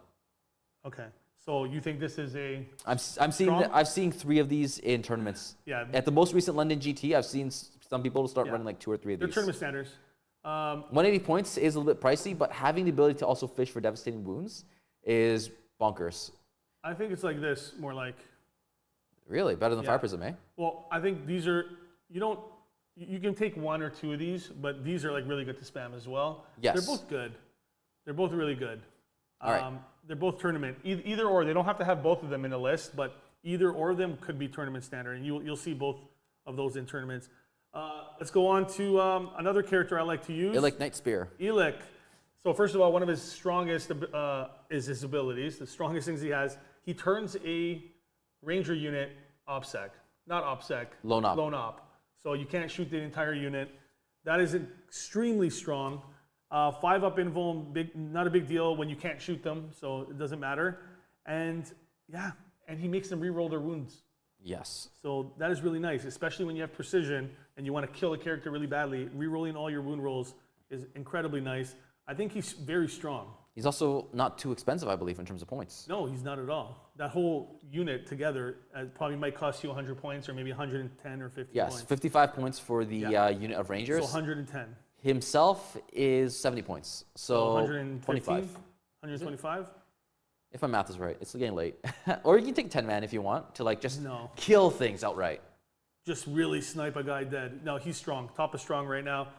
Okay. So you think this is a I'm seeing Strong? I've seen 3 of these in tournaments. Yeah. At the most recent London GT, I've seen some people start Yeah. running like 2 or 3 of they're these. tournament standards. 180 points is a little bit pricey, but having the ability to also fish for devastating wounds is bonkers. I think it's like this, more like. Really, better than Yeah. Fire Prism, eh? Well, I think these are you don't. You can take one or two of these, but these are like really good to spam as well. Yes. They're both good. They're both really good. All right. They're both tournament. Either or. They don't have to have both of them in the list, but either or of them could be tournament standard, and you'll see both of those in tournaments. Let's go on to another character I like to use. Elik Night Spear. Elik. So first of all, one of his strongest is his abilities. The strongest things he has, he turns a ranger unit OPSEC. Not OPSEC. Lone op. Lone op. So you can't shoot the entire unit. That is extremely strong. 5-up invuln, not a big deal when you can't shoot them, so it doesn't matter. And yeah, and he makes them re-roll their wounds. Yes. So that is really nice, especially when you have precision and you want to kill a character really badly. Re-rolling all your wound rolls is incredibly nice. I think he's very strong. He's also not too expensive, I believe, in terms of points. No, he's not at all. That whole unit together probably might cost you 100 points or maybe 110 or 50 Yes, points. 55 points for the unit of Rangers. So 110. Himself is 70 points. So 125. 25. 125? If my math is right. It's getting late. Or you can take 10 man if you want to like just No. kill things outright. Just really snipe a guy dead. No, he's strong. Top is strong right now.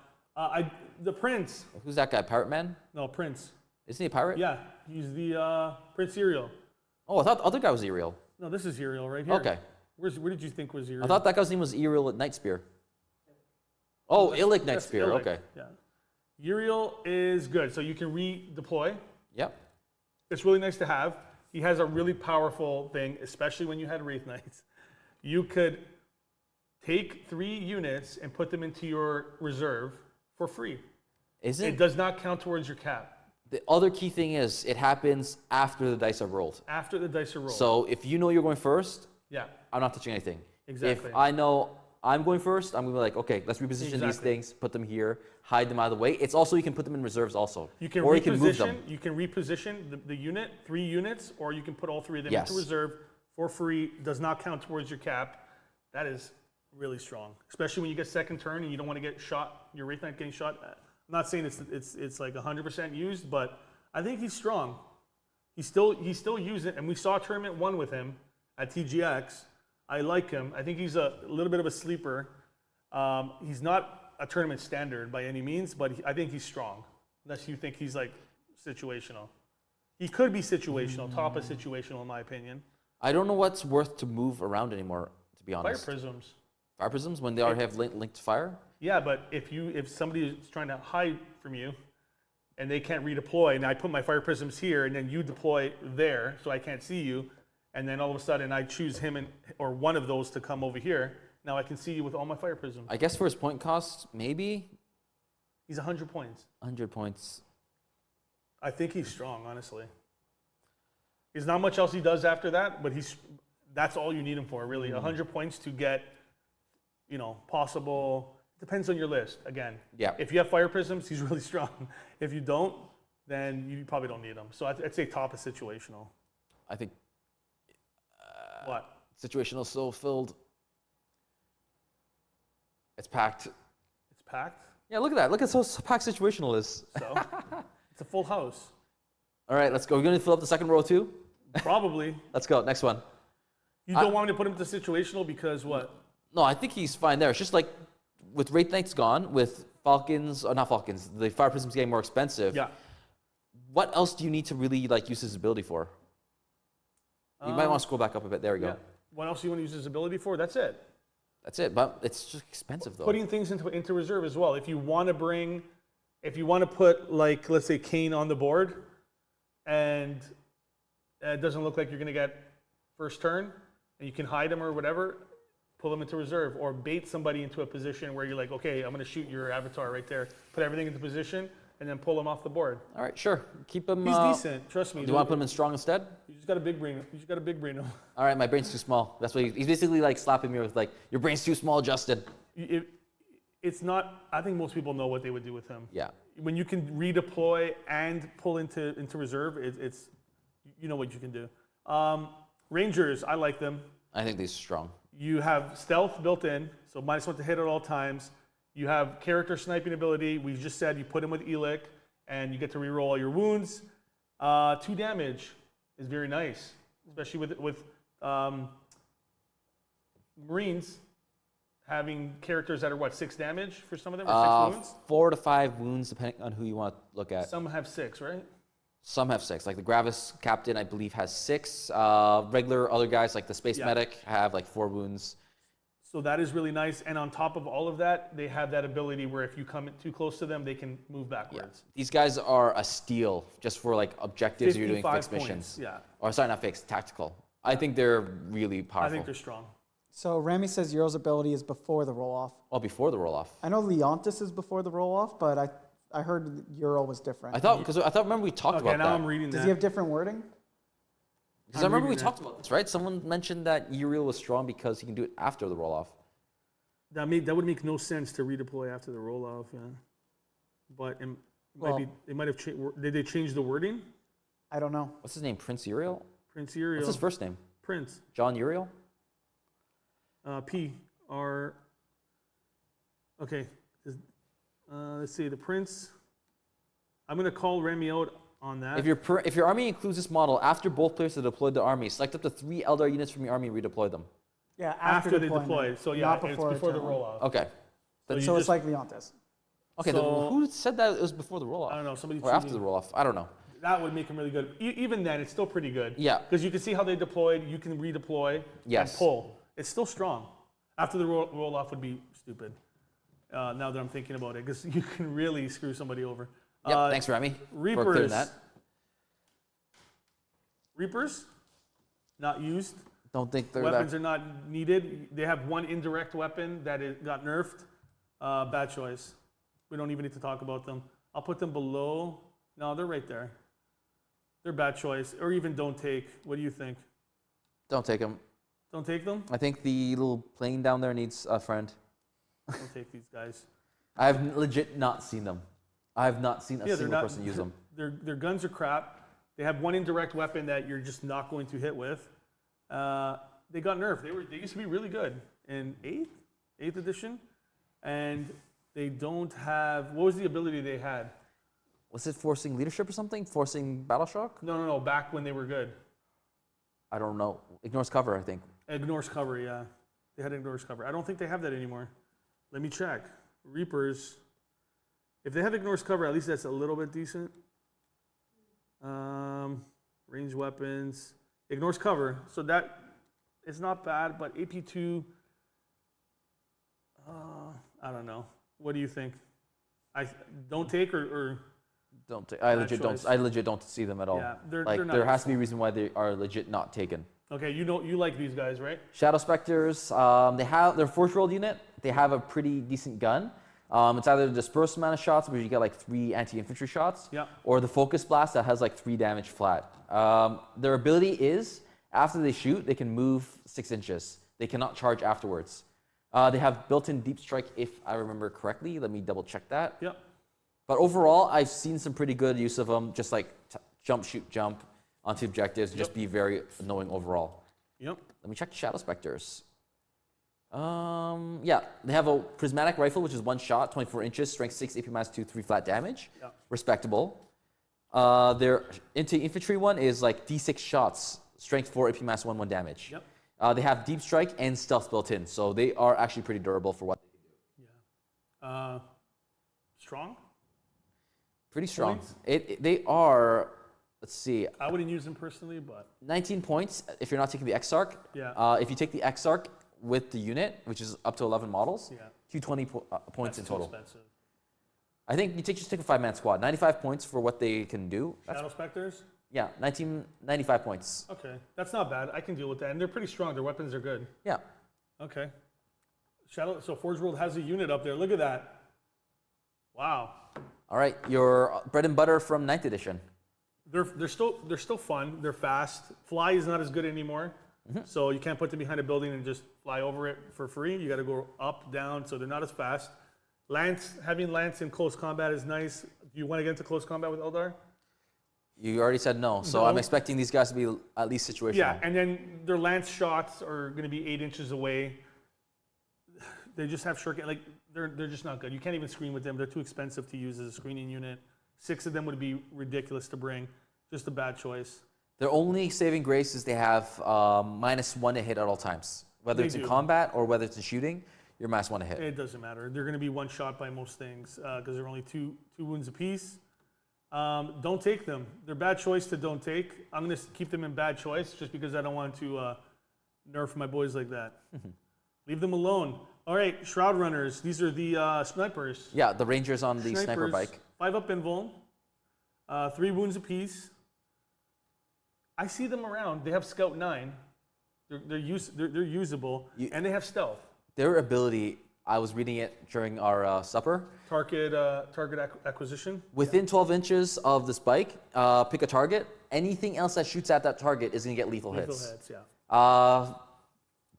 The Prince. Who's that guy? Pirate Man? No, Prince. Isn't he a pirate? Yeah, he's the Prince Yriel. Oh, I thought the other guy was Yriel. No, this is Yriel right here. Okay. Where did you think was Yriel? I thought that guy's name was Yriel Night Spear. Oh, Elik Night That's Spear. Elik, Okay. Yeah. Yriel is good, so you can redeploy. Yep. It's really nice to have. He has a really powerful thing, especially when you had Wraith Knights. You could take 3 units and put them into your reserve for free. Isn't It does not count towards your cap. the other key thing is it happens after the dice are rolled. After the dice are rolled. So if you know you're going first, yeah, I'm not touching anything. Exactly. If I know I'm going first, I'm going to be like, okay, let's reposition these Exactly. things, put them here, hide them out of the way. It's also, you can put them in reserves also. you can or reposition. you can move them. You can reposition the unit, 3 units, or you can put all 3 of them Yes. into reserve for free. Does not count towards your cap. That is really strong, especially when you get second turn and you don't want to get shot. Your Wraith Knight getting shot. I'm not saying it's like 100% used, but I think he's strong. He's still using it, and we saw tournament 1 with him at TGX. I like him. I think he's a little bit of a sleeper. He's not a tournament standard by any means, but I think he's strong. Unless you think he's like situational. He could be situational, top of situational in my opinion. I don't know what's worth to move around anymore, to be Fire honest. prisms. Fire prisms when they already have linked to fire? Yeah, but if somebody is trying to hide from you and they can't redeploy, and I put my fire prisms here, and then you deploy there, so I can't see you, and then all of a sudden I choose him or one of those to come over here. Now I can see you with all my fire prisms. I guess for his point cost, maybe He's 100 points. 100 points. I think he's strong, honestly. There's not much else he does after that, but that's all you need him for, really. 100 points to get, possible. Depends on your list, again. Yeah. If you have fire prisms, he's really strong. If you don't, then you probably don't need him. So I'd say top is situational. I think What? situational is so filled. It's packed. It's packed. Yeah, look at that. Look at how packed situational is. So it's a full house. All right, let's go. We're going to fill up the second row too? Probably. Let's go. Next one. You don't want me to put him to situational because what? No, I think he's fine there. It's just like with Wraith Knights gone, with Falcons, or not Falcons, the Fire Prisms getting more expensive. Yeah. What else do you need to really use his ability for? You might want to scroll back up a bit. There we go. Yeah. What else do you want to use his ability for? That's it. That's it. But it's just expensive though. Putting things into reserve as well. If you want to put like, let's say, Khaine on the board, and it doesn't look like you're going to get first turn, and you can hide him or whatever, pull him into reserve, or bait somebody into a position where you're like, okay, I'm going to shoot your avatar right there, put everything into position, and then pull him off the board. All right, sure. Keep him. He's decent, trust me. Do you want to put him in strong instead? You just got a big brain. You just got a big brain. All right, my brain's too small. That's what he's basically like slapping me with like, your brain's too small, Justin. It's not. I think most people know what they would do with him. Yeah. When you can redeploy and pull into reserve, it's you know what you can do. Rangers, I like them. I think these are strong. You have stealth built in, so -1 to hit at all times. You have character sniping ability. We just said you put him with Elik, and you get to reroll all your wounds. 2 damage is very nice, especially with Marines having characters that are what, 6 damage for some of them, or 6 wounds? 4 to 5 wounds, depending on who you want to look at. Some have 6, right? Some have 6. Like the Gravis Captain, I believe, has 6. Regular other guys, like the Space Medic, have like 4 wounds. So that is really nice. And on top of all of that, they have that ability where if you come too close to them, they can move backwards. Yeah. These guys are a steal just for like objectives you're doing fixed points, missions. yeah. Or sorry, not fixed, tactical. I think they're really powerful. I think they're strong. So Rami says Yriel's ability is before the roll-off. Oh, before the roll-off. I know Leontis is before the roll-off, but I heard Yriel was different. I thought, remember we talked about now that. I'm reading Does that. he have different wording? Because I remember we talked about this, right? Someone mentioned that Yriel was strong because he can do it after the roll-off. That would make no sense to redeploy after the roll-off, yeah. But it might have changed. Did they change the wording? I don't know. What's his name? Prince Yriel? Prince Yriel. What's his first name? Prince. John Yriel? P-R... Okay. Let's see, the Prince. I'm going to call Remy out on that. If your army includes this model, after both players have deployed the army, select up to 3 Eldar units from your army and redeploy them. Yeah, after they deployment, deploy. So yeah, not it's before before the turn. roll-off. Okay. So it's like Leontis. Okay, So- who said that it was before the roll-off? I don't know. Somebody Or after the roll-off? I don't know. That would make him really good. Even then, it's still pretty good. Yeah. Because you can see how they deployed. You can redeploy Yes. and pull. It's still strong. After the roll-off would be stupid. Now that I'm thinking about it, because you can really screw somebody over. Yep, thanks, Remy, for clearing Reapers. that. Reapers, not used. Don't think they're Weapons that... are not needed. They have one indirect weapon that got nerfed. Bad choice. We don't even need to talk about them. I'll put them below. No, they're right there. They're bad choice. Or even don't take. What do you think? Don't take them. Don't take them? I think the little plane down there needs a friend. Don't take these guys. I have legit not seen them. I have not seen a Yeah, single person use them. Their guns are crap. They have one indirect weapon that you're just not going to hit with. They got nerfed. They used to be really good in 8th edition, and they don't have. What was the ability they had? Was it forcing leadership or something? Forcing battle shock? No. Back when they were good, I don't know. Ignores cover, I think. ignores cover. Yeah, they had ignores cover. I don't think they have that anymore. Let me check. Reapers. If they have ignores cover, at least that's a little bit decent. Range weapons. Ignores cover. So that is not bad, but AP2, I don't know. What do you think? I don't take or Don't take. I legit choice. don't. I legit don't see them at all. Yeah, they're like not there has to be a reason why they are legit not taken. Okay, you like these guys, right? Shadow Spectres. They have their force rolled unit. They have a pretty decent gun. It's either the dispersed amount of shots, where you get like 3 anti-infantry shots, Yeah. or the focus blast that has like 3 damage flat. Their ability is after they shoot, they can move 6 inches. They cannot charge afterwards. They have built-in deep strike, if I remember correctly. Let me double check that. Yep. But overall, I've seen some pretty good use of them. Just like jump, shoot, jump onto objectives. Just be very annoying overall. Yep. Let me check Shadow Spectres. Yeah, they have a prismatic rifle, which is 1 shot, 24 inches, strength 6, AP minus 2, 3 flat damage. Yeah. Respectable. Their infantry one is like D6 shots, strength 4, AP minus 1, 1 damage. Yep. They have deep strike and stealth built in, so they are actually pretty durable for what they can do. Yeah. Strong? Pretty strong. Points? They are, let's see, I wouldn't use them personally, but 19 points if you're not taking the Exarch. Yeah. If you take the Exarch with the unit, which is up to 11 models, yeah. 220 points That's in too total. expensive. I think you just take a 5-man squad. 95 points for what they can do. Shadow Spectres? Yeah, 95 points. Okay. That's not bad. I can deal with that. And they're pretty strong. Their weapons are good. Yeah. Okay. So Forge World has a unit up there. Look at that. Wow. All right, your bread and butter from 9th edition. They're still fun. They're fast. Fly is not as good anymore. So you can't put them behind a building and just fly over it for free. You got to go up, down, so they're not as fast. Having Lance in close combat is nice. Do you want to get into close combat with Eldar? You already said no, so I'm expecting these guys to be at least situational. Yeah, and then their Lance shots are going to be 8 inches away. They just have short, like they're just not good. You can't even screen with them. They're too expensive to use as a screening unit. 6 of them would be ridiculous to bring. Just a bad choice. Their only saving grace is they have -1 to hit at all times, whether They it's in do. combat or whether it's in shooting. Your mass 1 to hit. It doesn't matter. They're going to be one shot by most things because they're only two wounds apiece. Don't take them. They're bad choice to don't take. I'm going to keep them in bad choice just because I don't want to nerf my boys like that. Leave them alone. All right, Shroud Runners. These are the snipers. Yeah, the Rangers on the sniper Snipers, bike. 5 up invuln, 3 wounds apiece. I see them around. They have Scout 9. They're usable, and they have stealth. Their ability, I was reading it during our supper. Target acquisition. Within 12 inches of this bike, pick a target. Anything else that shoots at that target is going to get lethal hits. Lethal hits, yeah.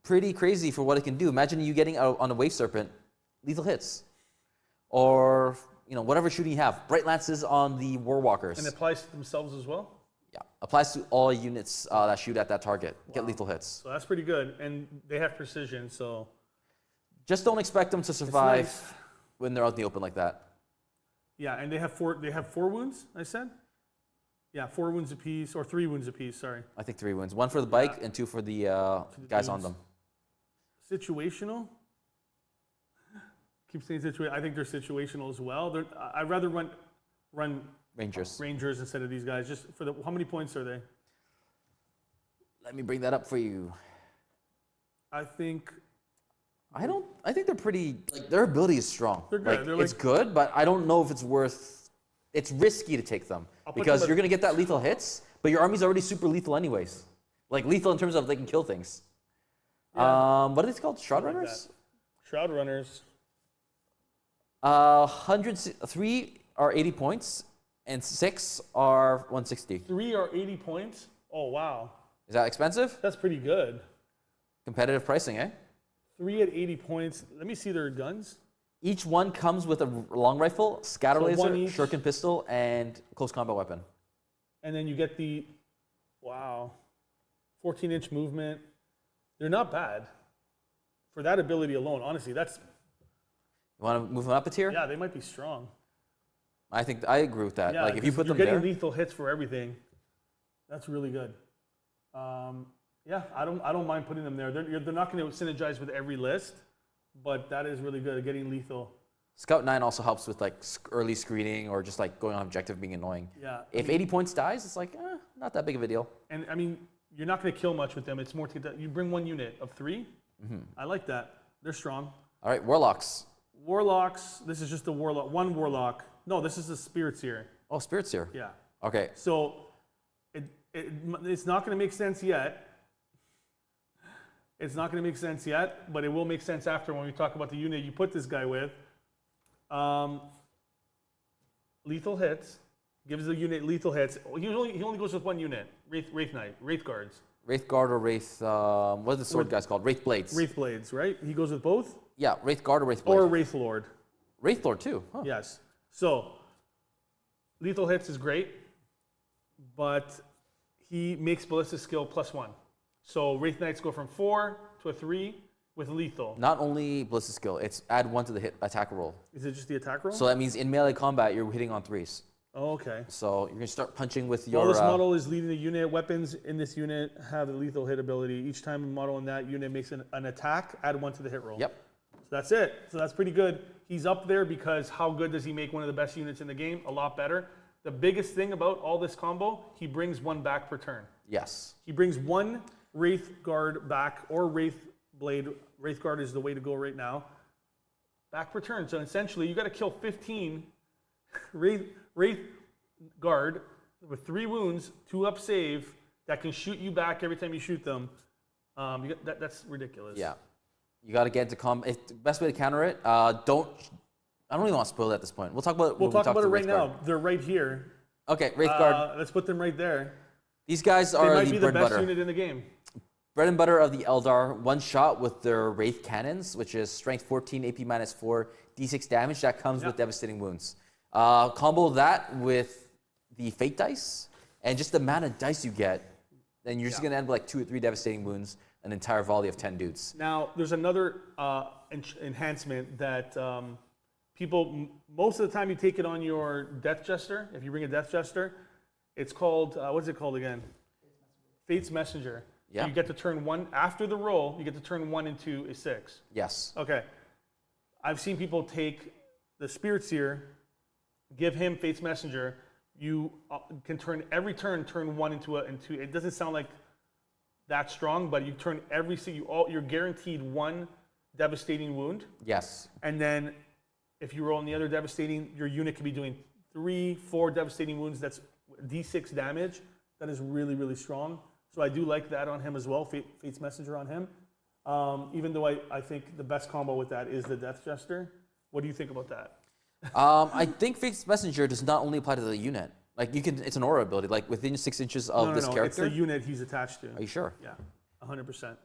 Pretty crazy for what it can do. Imagine you getting out on a Wave Serpent, lethal hits. Or, whatever shooting you have. Bright Lances on the Warwalkers. And it applies to themselves as well? Yeah, applies to all units that shoot at that target. Get lethal hits. So that's pretty good. And they have precision, so... Just don't expect them to survive nice. when they're out in the open like that. Yeah, and they have four wounds, I said? Yeah, 4 wounds apiece, or 3 wounds apiece, sorry. I think 3 wounds. 1 for the bike and 2 for the guys on them. Situational? Keep saying situational. I think they're situational as well. I'd rather run Rangers instead of these guys. Just for how many points are they? Let me bring that up for you. I think they're pretty, their ability is strong. They're good. It's good, but I don't know if it's risky to take them because you're going to get that lethal hits, but your army's already super lethal anyways. Lethal in terms of they can kill things. Yeah. What are these called? Shroud Like Runners? Shroud Runners. 3 are 80 points and 6 are 160. 3 are 80 points? Oh, wow. Is that expensive? That's pretty good. Competitive pricing, eh? 3 at 80 points. Let me see their guns. Each one comes with a long rifle, scatter So laser, one each. shuriken pistol, and close combat weapon. And then you get 14-inch movement. They're not bad. For that ability alone, honestly, You want to move them up a tier? yeah, they might be strong. I think I agree with that. Yeah, If you put them you're getting there, lethal hits for everything. That's really good. Yeah, I don't mind putting them there. They're not going to synergize with every list, but that is really good at getting lethal. Scout 9 also helps with early screening or just going on objective being annoying. Yeah. If 80 points dies, it's not that big of a deal. And I mean, you're not going to kill much with them. It's more to get that. You bring 1 unit of 3. I like that. They're strong. All right, Warlocks. Warlocks. This is just a warlock. 1 warlock. No, this is the Spirits here. Oh, Spirits here. Yeah. Okay. So it's not going to make sense yet. It's not going to make sense yet, but it will make sense after when we talk about the unit you put this guy with. Lethal hits. Gives the unit lethal hits. He only goes with 1 unit. Wraith Knight. Wraith Guards. Wraith Guard or Wraith, what are the sword guys called? Wraith Blades. Wraith Blades, right? He goes with both? Yeah, Wraith Guard or Wraith Blade. Or Wraith Lord. Wraith Lord too. Huh. Yes. So, lethal hits is great, but he makes ballistic skill +1. So Wraith Knights go from 4 to a 3 with lethal. Not only ballistic skill, it's add 1 to the hit attack roll. Is it just the attack roll? So that means in melee combat, you're hitting on 3s. Oh, okay. So you're going to start punching with your... While this model is leading the unit, weapons in this unit have the lethal hit ability. Each time a model in that unit makes an attack, add 1 to the hit roll. Yep. So that's it. So that's pretty good. He's up there because how good does he make one of the best units in the game? A lot better. The biggest thing about all this combo, he brings 1 back per turn. Yes. He brings 1 Wraith Guard back or Wraith Blade. Wraith Guard is the way to go right now. Back per turn. So essentially, you got to kill 15 Wraith Guard with 3 wounds, 2 up save that can shoot you back every time you shoot them. That's ridiculous. Yeah. You got to get to the best way to counter it, I don't really want to spoil it at this point. We'll talk about it. We'll talk about it right Wraith Guard. now. They're right here. Okay, Wraith Guard. Let's put them right there. These guys They are might the be bread the and best butter. unit in the game. Bread and butter of the Eldar, 1 shot with their Wraith Cannons, which is strength 14, AP -4, D6 damage. That comes with devastating wounds. Combo that with the Fate dice, and just the amount of dice you get, then you're just going to end with 2 or 3 devastating wounds, an entire volley of 10 dudes. Now, there's another enhancement that people, most of the time you take it on your Death Jester. If you bring a Death Jester, it's called, what's it called again? Fate's Messenger. Yeah. You get to turn 1, after the roll, you get to turn 1 into a 6. Yes. Okay. I've seen people take the Spirit Seer, give him Fate's Messenger. You can turn every turn one into. It doesn't sound like that strong, but you turn you're guaranteed one devastating wound. Yes. And then if you roll on the other devastating, your unit can be doing 3-4 devastating wounds. That's D6 damage. That is really, really strong. So I do like that on him as well, Fate's Messenger on him. Even though I think the best combo with that is the Death Jester. What do you think about that? I think Fate's Messenger does not only apply to the unit. Like it's an aura ability. Like within 6 inches of this character. It's the unit he's attached to. Are you sure? Yeah, 100%.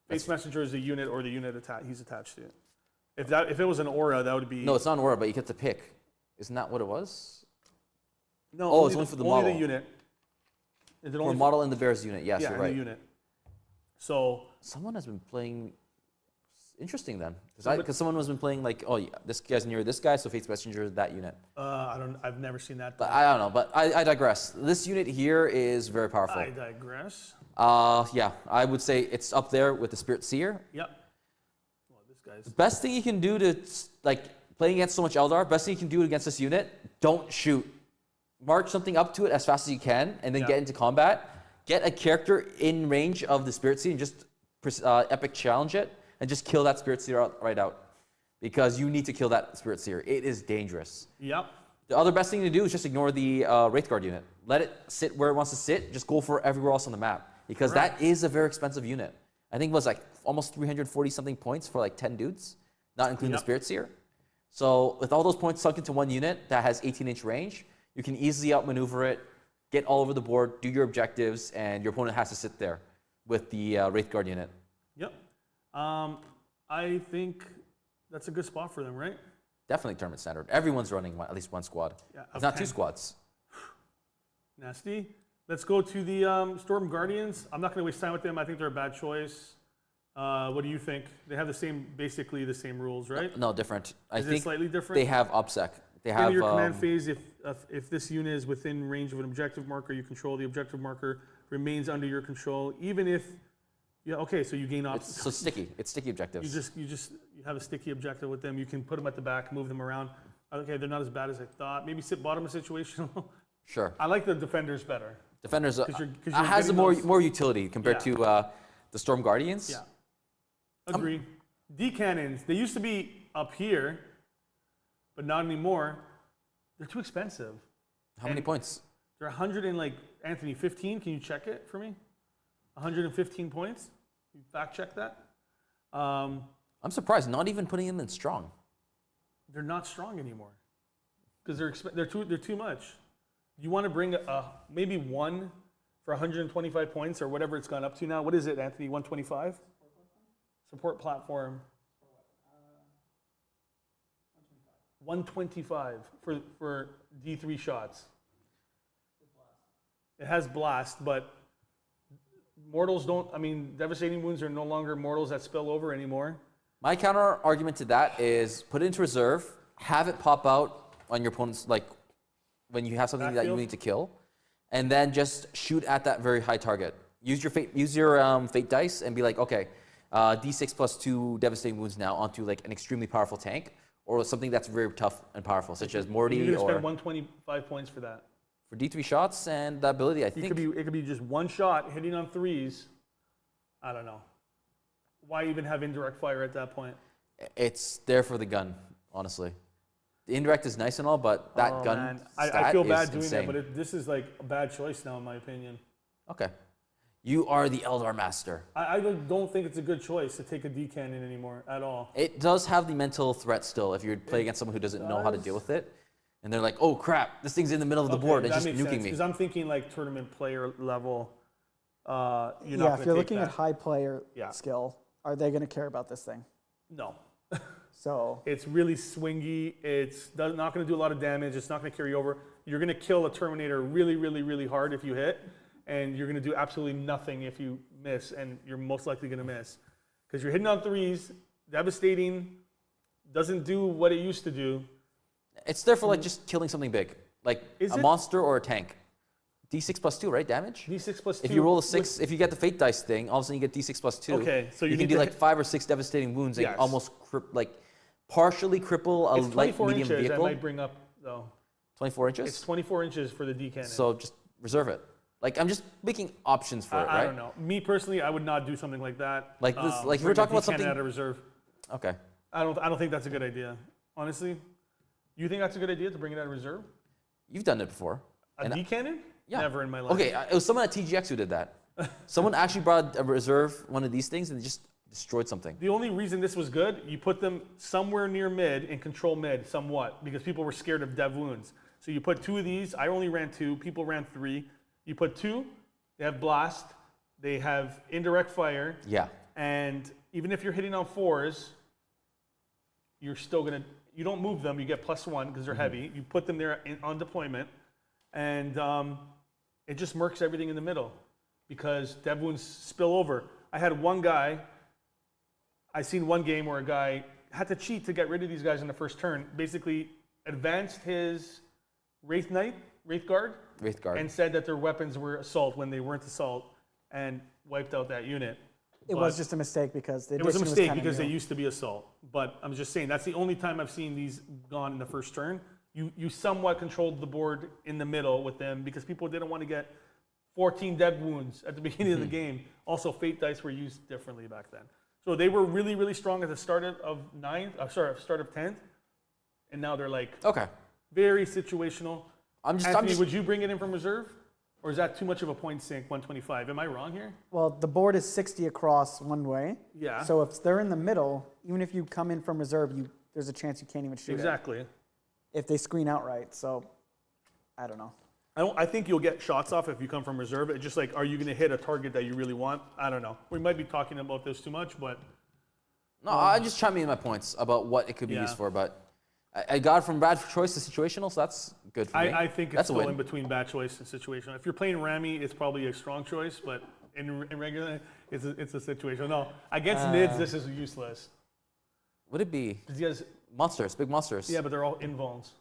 Fate's Messenger is the unit or the unit he's attached to. If it was an aura, that would be. No, it's not an aura, but you get to pick. Isn't that what it was? No. It's only for the model. Only the unit. Is it only for model in the Bears unit? Yes, yeah, you're right. the unit. So someone has been playing. Interesting then, because someone has been playing like, oh yeah, this guy's near this guy, so Fate's Messenger is that unit. I've never seen that. But I don't know, but I digress. This unit here is very powerful. I digress. Yeah, I would say it's up there with the Spirit Seer. Yep. Well, this guy's. The best thing you can do to playing against so much Eldar, best thing you can do against this unit, don't shoot. March something up to it as fast as you can, and then get into combat. Get a character in range of the Spirit Seer and just epic challenge it. And just kill that Spirit Seer right out. Because you need to kill that Spirit Seer. It is dangerous. Yep. The other best thing to do is just ignore the Wraithguard unit. Let it sit where it wants to sit. Just go for everywhere else on the map. Because that is a very expensive unit. I think it was like almost 340 something points for like 10 dudes. Not including the Spirit Seer. So with all those points sunk into one unit that has 18-inch range, you can easily outmaneuver it, get all over the board, do your objectives, and your opponent has to sit there with the Wraithguard unit. Yep. I think that's a good spot for them, right? Definitely tournament standard. Everyone's running at least one squad. Yeah, if not 2 squads. Nasty. Let's go to the Storm Guardians. I'm not going to waste time with them. I think they're a bad choice. What do you think? They have basically the same rules, right? No, different. I Is think it slightly different? they have OBSEC. They have your command phase, if this unit is within range of an objective marker you control, the objective marker remains under your control, even if. Yeah. Okay. So you gain It's so sticky. It's sticky objectives. You have a sticky objective with them. You can put them at the back, move them around. Okay, they're not as bad as I thought. Maybe sit bottom of situational. Sure. I like the defenders better. Defenders you're has getting more utility compared to the Storm Guardians. Yeah. Agree. D-cannons. They used to be up here, but not anymore. They're too expensive. How many points? They're 100 and Anthony, 15. Can you check it for me? 115 points. You fact check that. I'm surprised. Not even putting them in strong. They're not strong anymore because they're too much. You want to bring maybe one for 125 points or whatever it's gone up to now. What is it, Anthony? 125? Support platform. 125 for D3 shots. It has blast, but mortals don't. I mean, devastating wounds are no longer mortals that spill over anymore. My counter argument to that is put it into reserve, have it pop out on your opponent's when you have something that you need to kill, and then just shoot at that very high target. Use your fate dice and be like, okay, D6 plus 2 devastating wounds now onto an extremely powerful tank or something that's very tough and powerful, such as Morty. You're gonna spend 125 points for that. For D3 shots and the ability, I think it could be just one shot hitting on 3s. I don't know. Why even have indirect fire at that point? It's there for the gun, honestly. The indirect is nice and all, but that gun I feel bad doing insane. that, but this is a bad choice now, in my opinion. Okay. You are the Eldar Master. I don't think it's a good choice to take a D-cannon anymore at all. It does have the mental threat still if you're playing against someone who doesn't know how to deal with it. And they're like, oh crap, this thing's in the middle of the board and just nuking me. Because I'm thinking tournament player level. If you're looking at high player skill, are they going to care about this thing? No. So it's really swingy. It's not going to do a lot of damage. It's not going to carry over. You're going to kill a Terminator really, really, really hard if you hit. And you're going to do absolutely nothing if you miss, and you're most likely going to miss. Because you're hitting on 3s, devastating, doesn't do what it used to do. It's there for just killing something big, a monster or a tank. D6 plus 2, right? Damage? D6 plus 2. If you roll a 6, if you get the fate dice thing, all of a sudden you get D6 plus 2. Okay, so you can do 5 or 6 devastating wounds and almost partially cripple a It's light 24 medium inches. vehicle. I might bring up though. 24 inches. It's 24 inches for the D cannon. So just reserve it. Like I'm just making options for it, right? I don't know. Me personally, I would not do something like that. Like this, like if bring we're a talking about D cannon something. out of reserve. Okay. I don't think that's a good idea. Honestly, you think that's a good idea to bring it out of reserve? You've done it before. A D cannon? Yeah. Never in my life. Okay, it was someone at TGX who did that. Someone actually brought a reserve, one of these things, and just destroyed something. The only reason this was good, you put them somewhere near mid and control mid somewhat because people were scared of dev wounds. So you put 2 of these. I only ran 2. People ran 3. You put 2. They have blast. They have indirect fire. Yeah. And even if you're hitting on 4s, you're still gonna. You don't move them. You get +1 because they're heavy. You put them there on deployment, and it just murks everything in the middle because dev wounds spill over. I had one guy. I seen one game where a guy had to cheat to get rid of these guys in the first turn. Basically, advanced his Wraith Guard, and said that their weapons were assault when they weren't assault, and wiped out that unit. It was just a mistake because the It was a addition mistake kinda because they new. used to be assault. But I'm just saying that's the only time I've seen these gone in the first turn. You somewhat controlled the board in the middle with them because people didn't want to get 14 dead wounds at the beginning of the game. Also, fate dice were used differently back then. So they were really, really strong at the start of start of 10th, and now they're like Okay. very situational. I'm Anthony, just would you bring it in from reserve? Or is that too much of a point sink, 125? Am I wrong here? Well, the board is 60 across one way. Yeah. So if they're in the middle, even if you come in from reserve, there's a chance you can't even shoot it Exactly. if they screen outright. So I don't know. I think you'll get shots off if you come from reserve. It's just like, are you going to hit a target that you really want? I don't know. We might be talking about this too much, but no. I'm just chiming in my points about what it could be Yeah. used for, but I got from bad choice to situational, so that's good for me. I think it's that's a still win. in between bad choice and situational. If you're playing Rami, it's probably a strong choice, but in regular, it's a situational. No, against nids, this is useless. Would it be Because monsters, big monsters? yeah, but they're all invulns.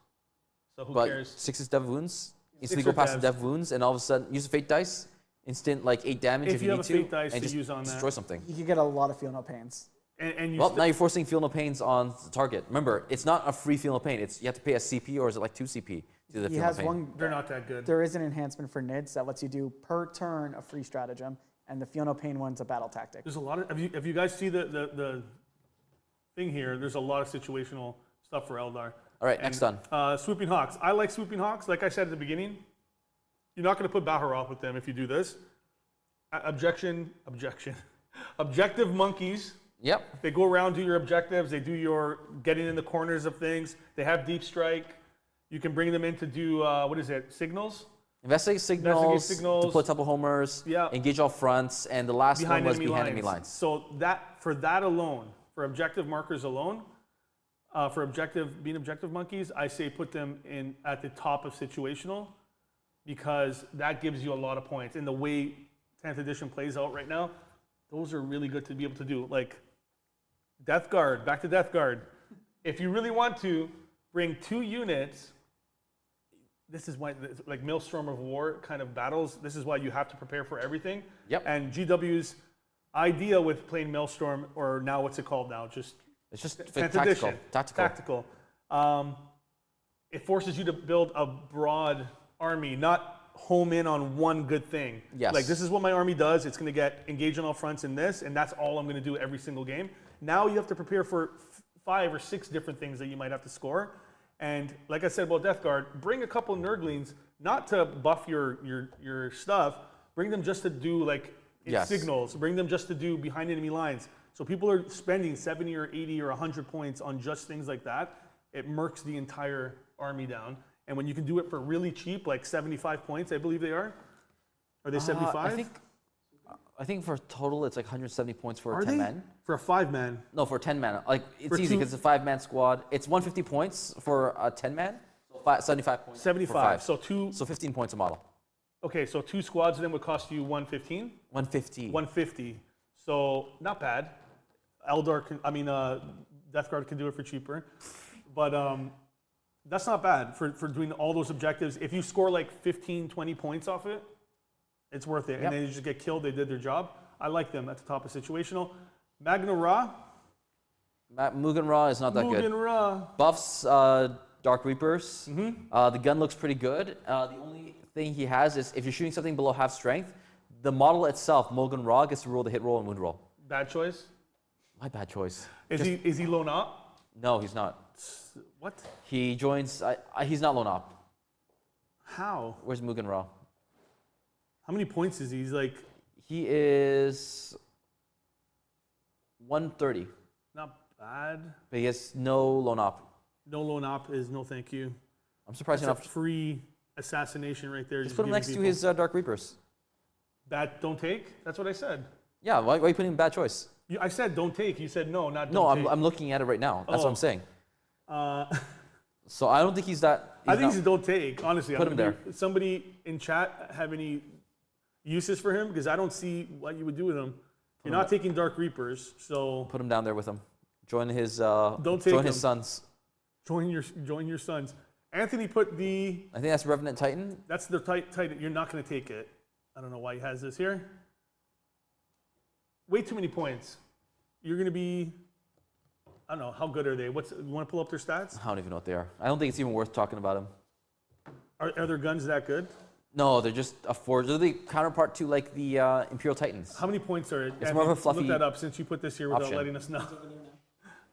So who But cares? 6 dev wounds, instantly Six go past the devs. dev wounds, and all of a sudden use a fate dice, instant like 8 damage If if you you have need a to, fate dice and to just use on that. destroy something. You could get a lot of feel no pains. And you Well, now you're forcing feel no pains on the target. Remember, it's not a free feel no pain. It's you have to pay a CP, or is it like 2 CP to the He feel no has pain? one. they're not that good. There is an enhancement for NIDS that lets you do per turn a free stratagem, and the feel no pain one's a battle tactic. There's a lot of. Have you guys see the thing here? There's a lot of situational stuff for Eldar. All right, next done. Swooping Hawks. I like Swooping Hawks. Like I said at the beginning, you're not going to put Baharroth with them if you do this. Objection. Objective monkeys. Yep. They go around, do your objectives. They do your getting in the corners of things. They have deep strike. You can bring them in to do signals. Investigate signals, signals. deploy double homers, Yeah. engage all fronts, and the last one was behind enemy lines. So that alone, for objective markers alone, for being objective monkeys, I say put them in at the top of situational because that gives you a lot of points. And the way 10th edition plays out right now, those are really good to be able to do. Like Death Guard, back to Death Guard. If you really want to bring 2 units, this is why, like Maelstrom of War kind of battles, this is why you have to prepare for everything. Yep. And GW's idea with playing Maelstrom, or now what's it called now? Just It's just 10th tactical. edition. Tactical. It forces you to build a broad army, not home in on one good thing. Yes. Like, this is what my army does. It's going to get engaged on all fronts in this, and that's all I'm going to do every single game. Now you have to prepare for 5 or 6 different things that you might have to score. And like I said about Death Guard, bring a couple Nurglings, not to buff your stuff, bring them just to do like Yes. signals, bring them just to do behind enemy lines. So people are spending 70 or 80 or 100 points on just things like that. It murks the entire army down. And when you can do it for really cheap, like 75 points, I believe they are. Are they 75? I think for total it's like 170 points for Are 10 they? men. For a 5-man. No, for 10 man. Like it's For easy two- because it's a 5-man squad. It's 150 points for a 10 man. So 75 points. for 75. 5. So 15 points a model. okay, so 2 squads then would cost you 115? 150. 150. So not bad. Death Guard can do it for cheaper. But that's not bad for doing all those objectives. If you score like 15, 20 points off it, it's worth it. Yep. And then you just get killed, they did their job. I like them at the top of situational. Maugan Ra, Maugan Ra is not that good. Maugan Ra. Buffs Dark Reapers. The gun looks pretty good. The only thing he has is if you're shooting something below half strength, the model itself, Maugan Ra, gets to roll the hit roll and wound roll. Bad choice. My bad choice. Is he lone op? No, he's not. What? He joins. He's not lone op. How? Where's Maugan Ra? How many points is he? He's like He is 130, not bad. but he has no lone op. No lone op is no thank you. I'm surprised That's a enough. free assassination right there. Just put him giving next to people- his Dark Reapers. Bad. Don't take. That's what I said. Yeah, why are you putting him bad choice? I said don't take. You said no, not No, don't take. I'm looking at it right now. That's what Oh. I'm saying. Uh, So I don't think he's that. I think not- he's a don't take. Honestly, Put him there. Somebody in chat have any uses for him? Because I don't see what you would do with him. You're not taking Dark Reapers, so Put him down there with him. Join his. Don't take join his him. sons. join your sons. Anthony put the. I think that's Revenant Titan. That's the Titan. You're not going to take it. I don't know why he has this here. Way too many points. You're going to be. I don't know. How good are they? You want to pull up their stats? I don't even know what they are. I don't think it's even worth talking about him. Are their guns that good? No, they're just a forge. They're the counterpart to like the Imperial Titans. How many points are it? It's more of a Anthony, fluffy Look that up since you put this here without option. letting us know.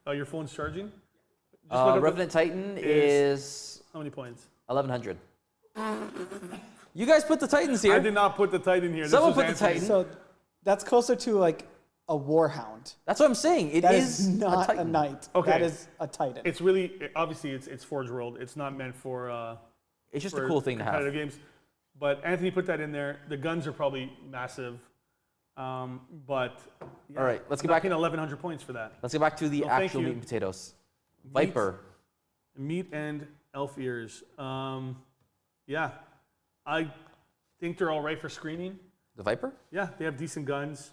Oh, your phone's charging? Just look up Revenant Titan is how many points? 1100. You guys put the Titans here. I did not put the Titan here. Someone This was put the Anthony. Titan. So that's closer to like a warhound. That's what I'm saying. It That is is not a a, Titan. knight. Okay. That is a titan. It's really obviously it's Forge World. It's not meant for. It's just for a cool thing to have. competitive games. But Anthony put that in there. The guns are probably massive. But yeah, All right, let's I'm get not back. paying 1,100 points for that. Let's get back to the No, thank actual you. meat and potatoes. Viper. Meat and elf ears. Yeah, I think they're all right for screening. The Viper? Yeah, they have decent guns.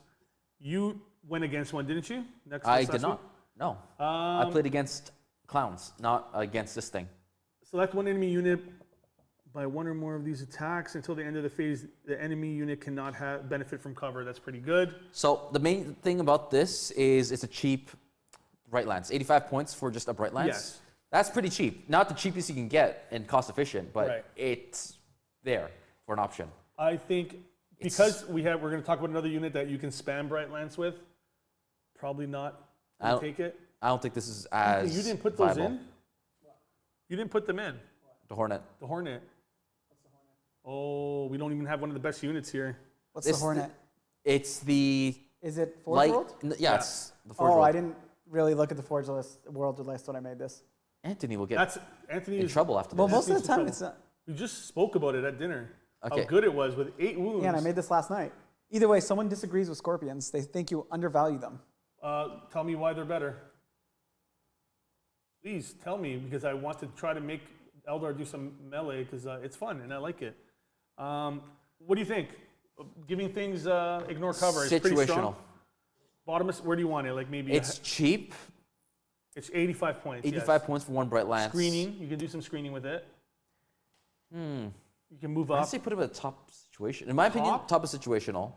You went against one, didn't you? Next I last did not. week? No. I played against clowns, not against this thing. Select one enemy unit by one or more of these attacks until the end of the phase. The enemy unit cannot benefit from cover. That's pretty good. So the main thing about this is it's a cheap Bright Lance. 85 points for just a Bright Lance. Yes. That's pretty cheap. Not the cheapest you can get and cost efficient, but Right. it's there for an option. I think because we're going to talk about another unit that you can spam Bright Lance with. Probably not. I don't- Take it. I don't think this is as You didn't put those viable. in. You didn't put them in. The Hornet. The Hornet. Oh, we don't even have one of the best units here. What's This- the hornet? It's the Is it Forge light. World? Yeah, it's the Forge Oh, World. I didn't really look at the Forge World list when I made this. Anthony will get That's Anthony in is trouble after Well, this. most of the Anthony's time in it's not. We just spoke about it at dinner. Okay. How good it was with 8 wounds. Yeah, and I made this last night. Either way, someone disagrees with Scorpions. They think you undervalue them. Tell me why they're better. Please tell me, because I want to try to make Eldar do some melee because it's fun and I like it. What do you think? Giving things ignore cover is pretty strong. Situational. Bottom, where do you want it? Like maybe It's cheap. it's 85 points. 85 yes. points for one Bright Lance. Screening, you can do some screening with it. You can move I'd up. say put him at the top situation. In my opinion, Top? top is situational.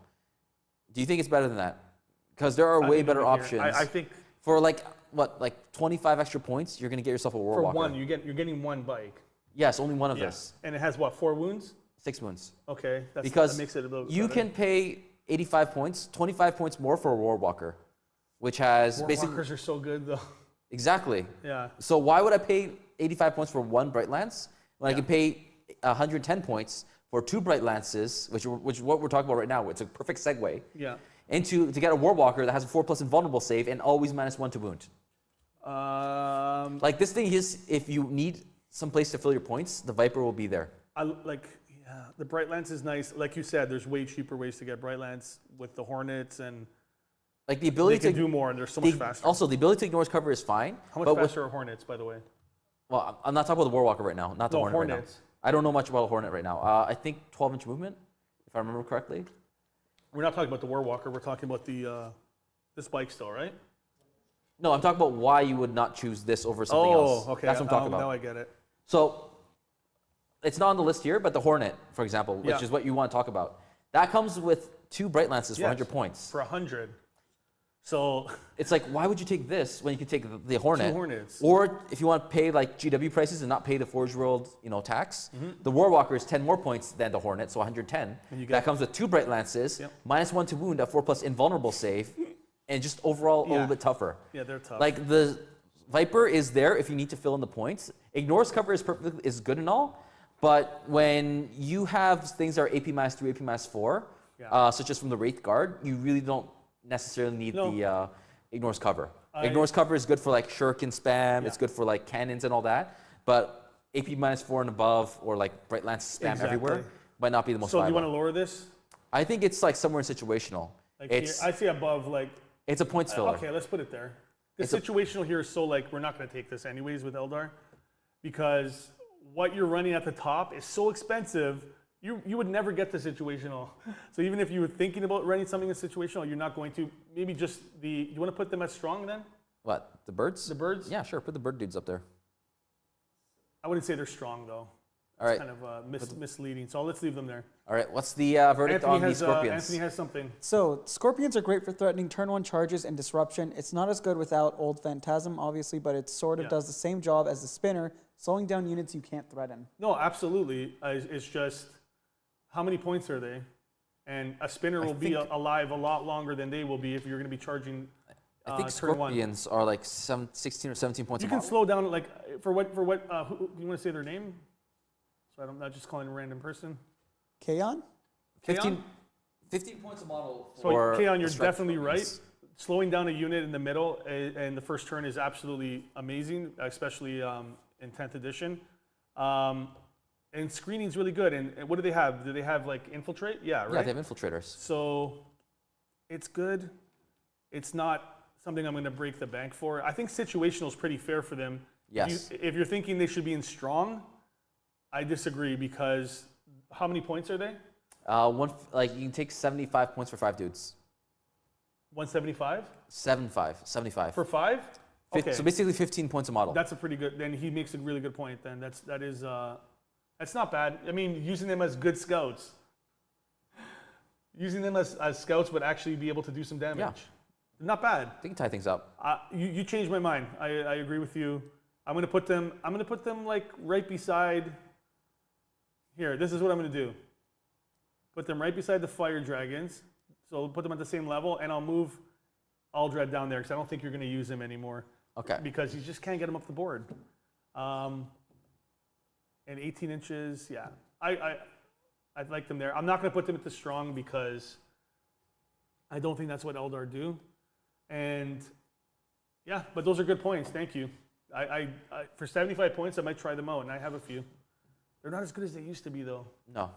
Do you think it's better than that? Because there are I way think better over here. options. I think For like 25 extra points, you're gonna get yourself a War for Walker. one, you're getting one bike. Yes, only one of Yeah. this. And it has what, 4 wounds? 6 wounds. Okay, that Because makes it a little you better. can pay 85 points, 25 points more for a War Walker, which has War basically walkers are so good though. exactly. Yeah. So why would I pay 85 points for one Bright Lance when I Yeah. can pay 110 points for 2 Bright Lances, which is what we're talking about right now. It's a perfect segue Yeah. into to get a War Walker that has a 4+ invulnerable save and always -1 to wound. Like this thing is, if you need some place to fill your points, the Viper will be there. Yeah, the Bright Lance is nice. Like you said, there's way cheaper ways to get Bright Lance with the Hornets, and Like the they ability can to do more, and they're so much faster. Also, the ability to ignore cover is fine. How much but with- faster are Hornets, by the way? well, I'm not talking about the War Walker right now. Not the No, Hornet right Hornets. now. I don't know much about a Hornet right now. I think 12-inch movement, if I remember correctly. We're not talking about the War Walker. We're talking about the spike still, right? No, I'm talking about why you would not choose this over something else. okay. That's what I'm talking about. Now I get it. So it's not on the list here, but the Hornet, for example, which Yeah. is what you want to talk about, that comes with 2 Bright Lances for Yes. 100 points. For 100. So It's like, why would you take this when you could take the Hornet? 2 Hornets. Or if you want to pay like GW prices and not pay the Forge World, tax, the Warwalker is 10 more points than the Hornet, so 110. That comes with 2 Bright Lances, -1 to wound, a 4+ invulnerable save, and just overall a little bit tougher. Yeah, they're tough. Like the Viper is there if you need to fill in the points. Ignores cover is good and all, but when you have things that are AP -3, AP -4, such as from the Wraith Guard, you really don't necessarily need the ignores cover. Ignores cover is good for like shuriken spam. It's good for like cannons and all that. But AP -4 and above, or like Bright Lance spam everywhere, might not be the most So do you viable. want to lower this? I think it's like somewhere in situational. Like here, I see above like. It's a points filler. Okay, let's put it there. The situational here is so like we're not going to take this anyways with Eldar, because what you're running at the top is so expensive. You would never get the situational. So even if you were thinking about running something in situational, you're not going to. Maybe just you want to put them as strong then? What, the birds? The birds? Yeah, sure. Put the bird dudes up there. I wouldn't say they're strong though. All right. It's kind of misleading. So let's leave them there. All right. What's the verdict on these Scorpions? Anthony has something. So Scorpions are great for threatening turn 1 charges and disruption. It's not as good without Old Phantasm, obviously, but it sort of does the same job as the Spinner, slowing down units you can't threaten. No, absolutely. It's just how many points are they? And a Spinner will be alive a lot longer than they will be if you're going to be charging. I think turn 1. Scorpions are like 16 or 17 points. You can slow down like for what? Who, you want to say their name? So I'm not just calling a random person. Kaon? 15 points a model. So Kaon, you're definitely right. Slowing down a unit in the middle and the first turn is absolutely amazing, especially in 10th edition. And screening's really good. And what do they have? Do they have like infiltrate? Yeah, right. Yeah, they have infiltrators. So it's good. It's not something I'm going to break the bank for. I think situational is pretty fair for them. Yes. If you're thinking they should be in strong, I disagree, because how many points are they? You can take 75 points for 5 dudes. 175? 75. For 5? Okay. So basically 15 points a model. That's a pretty good. Then he makes a really good point. Then that's not bad. I mean, using them as good scouts. Using them as scouts would actually be able to do some damage. Yeah. Not bad. They can tie things up. You changed my mind. I agree with you. I'm gonna put them like right beside. Here, this is what I'm gonna do. Put them right beside the fire dragons. So I'll put them at the same level, and I'll move Eldrad down there because I don't think you're gonna use him anymore. Okay. Because you just can't get him up the board. And 18 inches, yeah. I'd like them there. I'm not gonna put them at the strong because I don't think that's what Eldar do. And yeah, but those are good points. Thank you. I for 75 points, I might try them out, and I have a few. They're not as good as they used to be, though. No.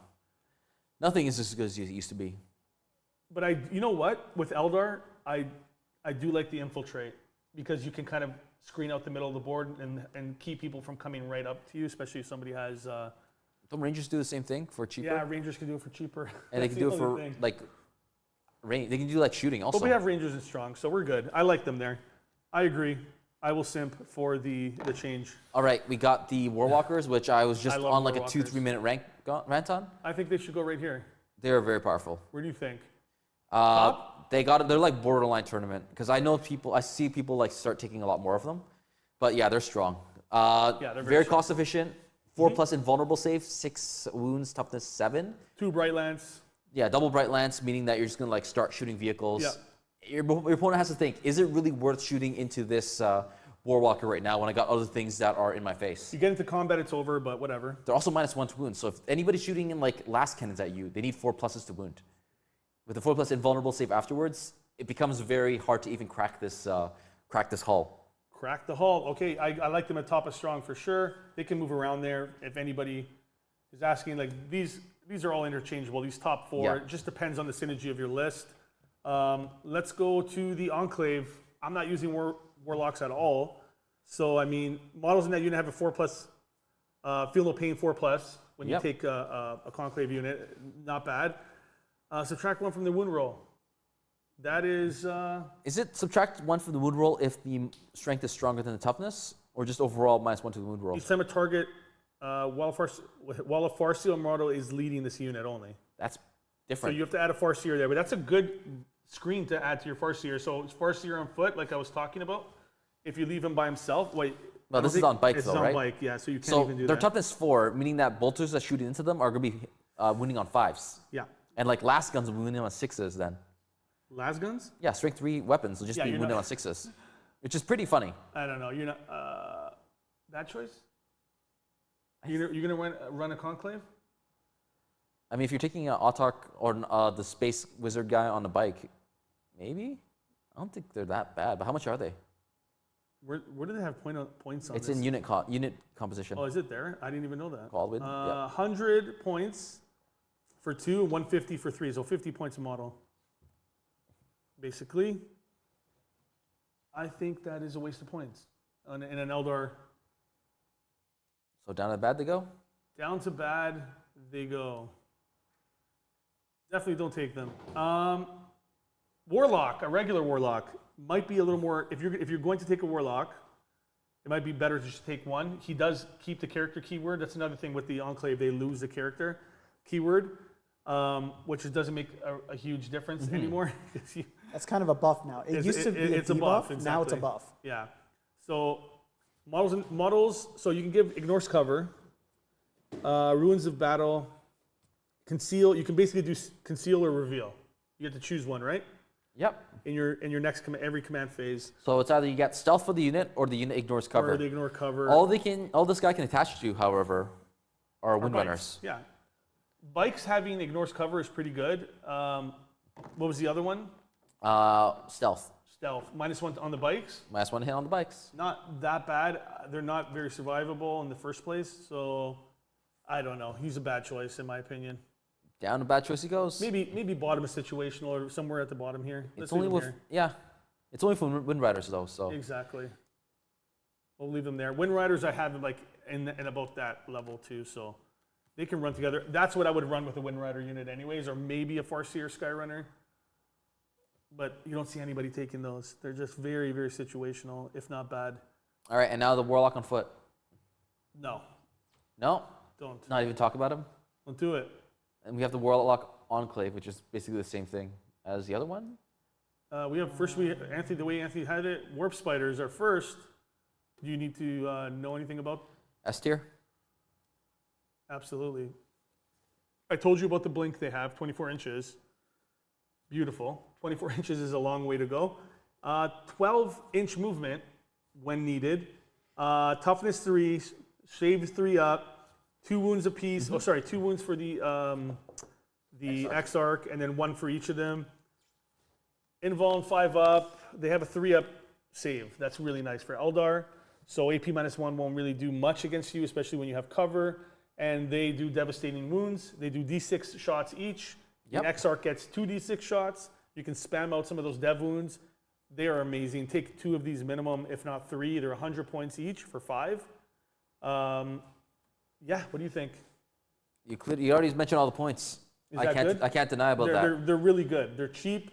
Nothing is as good as it used to be. But you know what? With Eldar, I do like the infiltrate because you can kind of screen out the middle of the board and keep people from coming right up to you, especially if somebody has. Don't Rangers do the same thing for cheaper? Yeah, Rangers can do it for cheaper. And they can do it for like. They can do like shooting also. But we have Rangers in strong, so we're good. I like them there. I agree. I will simp for the change. All right, we got the Warwalkers, which I was just on like a Warwalkers. 2-3 minute rant on. I think they should go right here. They're very powerful. Where do you think? They're like borderline tournament because I see people like start taking a lot more of them. But yeah, they're strong. They're very strong. cost efficient. 4+ invulnerable save, 6 wounds, toughness 7. 2 Bright Lance. Yeah, double Bright Lance, meaning that you're just gonna like start shooting vehicles. Yeah. Your opponent has to think: is it really worth shooting into this Warwalker right now when I got other things that are in my face? You get into combat, it's over, but whatever. They're also -1 to wound. So if anybody's shooting in like last cannons at you, they need 4+ to wound. With the 4+ invulnerable save afterwards, it becomes very hard to even crack this hull. Crack the hull. Okay, I like them at top of strong for sure. They can move around there. If anybody is asking, like these are all interchangeable. These top 4. Yeah. It just depends on the synergy of your list. Let's go to the Enclave. I'm not using Warlocks at all. So, I mean, models in that unit have a 4+, feel no pain 4+. When you take a Conclave unit, not bad. Subtract 1 from the wound roll. That is... Is it subtract 1 from the wound roll if the strength is stronger than the toughness? Or just overall -1 to the wound roll? Each time a target while a Farseer model is leading this unit only. That's So different. you have to add a Farseer there, but that's a good screen to add to your Farseer. So it's Farseer on foot, like I was talking about. If you leave him by himself, wait. No, this is on bike it's though, on right? bike, yeah. So you can't So even do they're that. toughness 4, meaning that bolters that shoot into them are gonna be winning on 5s. Yeah. And like last guns will be winning on 6s then. Las guns? Yeah, strength 3 weapons will just be you're winning not- on 6s, which is pretty funny. I don't know. You're not. Bad choice. You're gonna run a conclave? I mean, if you're taking an Autarch or the space wizard guy on a bike, maybe. I don't think they're that bad. But how much are they? Where do they have points on It's this? in unit composition. Oh, is it there? I didn't even know that. Called with, yeah. 100 points for 2, 150 for 3. So 50 points a model. Basically, I think that is a waste of points in an Eldar. So down to bad they go. Down to bad they go. Definitely don't take them. Warlock, a regular Warlock, might be a little more. If you're going to take a Warlock, it might be better to just take one. He does keep the character keyword. That's another thing with the Enclave. They lose the character keyword, which doesn't make a huge difference anymore. That's kind of a buff now. It used to be it's a a buff. debuff. Now it's a Exactly. buff. Yeah. So models. So you can give ignores cover, ruins of battle, conceal. You can basically do conceal or reveal. You get to choose one, right? Yep. In your next every command phase, So it's either you get stealth for the unit or the unit ignores cover. or they ignore cover. All this guy can attach to, however, are wind bikes. runners. Yeah. Bikes having ignores cover is pretty good. What was the other one? Stealth. Stealth. -1 on the bikes. Last one hit on the bikes. Not that bad. They're not very survivable in the first place. So I don't know. He's a bad choice in my opinion. Down to bad choice he goes. Maybe bottom of situational or somewhere at the bottom here. It's Let's only leave with him here. It's only for wind riders though. So Exactly. We'll leave them there. Wind Riders I have like in about that level too, so they can run together. That's what I would run with a Wind Rider unit anyways, or maybe a Farseer Skyrunner. But you don't see anybody taking those. They're just very, very situational, if not bad. all right, and now the warlock on foot. No, No, don't. not even talk about him. Don't do it. And we have the warlock enclave, which is basically the same thing as the other one. We have Anthony, the way Anthony had it, Warp Spiders are first. Do you need to know anything about? S tier. Absolutely. I told you about the blink they have, 24 inches. Beautiful. 24 inches is a long way to go. 12-inch movement when needed. Toughness 3, save 3 up, 2 wounds apiece. Oh, sorry, 2 wounds for the Exarch, and then 1 for each of them. Invuln 5 up. They have a 3 up save. That's really nice for Eldar. So AP -1 won't really do much against you, especially when you have cover. And they do devastating wounds. They do D6 shots each. Yep. The Exarch gets 2 D6 shots. You can spam out some of those dev wounds. They are amazing. Take 2 of these minimum, if not 3. They're 100 points each for 5. Yeah, what do you think? You already mentioned all the points. Is that good? I can't deny about that. They're really good. They're cheap.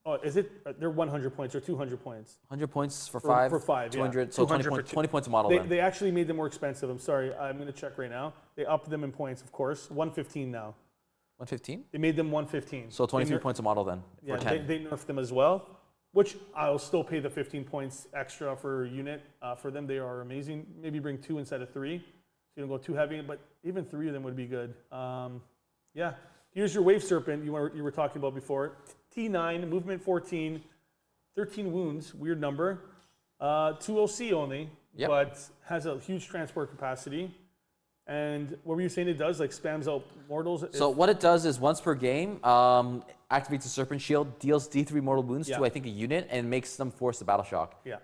Oh, is it? They're 100 points or 200 points. 100 points for 5. For 5, yeah. 200. So 200 20 for points. two. 20 points a model. They, then. they actually made them more expensive. I'm sorry. I'm going to check right now. They upped them in points, of course. 115 now. 115. They made them 115. So 23 They points a model then. Yeah, for 10. they nerfed them as well, which I'll still pay the 15 points extra for unit for them. They are amazing. Maybe bring 2 instead of 3, so you don't go too heavy. But even 3 of them would be good. Yeah. Here's your Wave Serpent you were talking about before. T9, movement 14, 13 wounds, weird number. 2 OC only, Yep. but has a huge transport capacity. And what were you saying it does? Like spams out mortals? So what it does is once per game, activates the Serpent Shield, deals D3 mortal wounds Yeah. to I think a unit, and makes them force the battle shock. Yeah.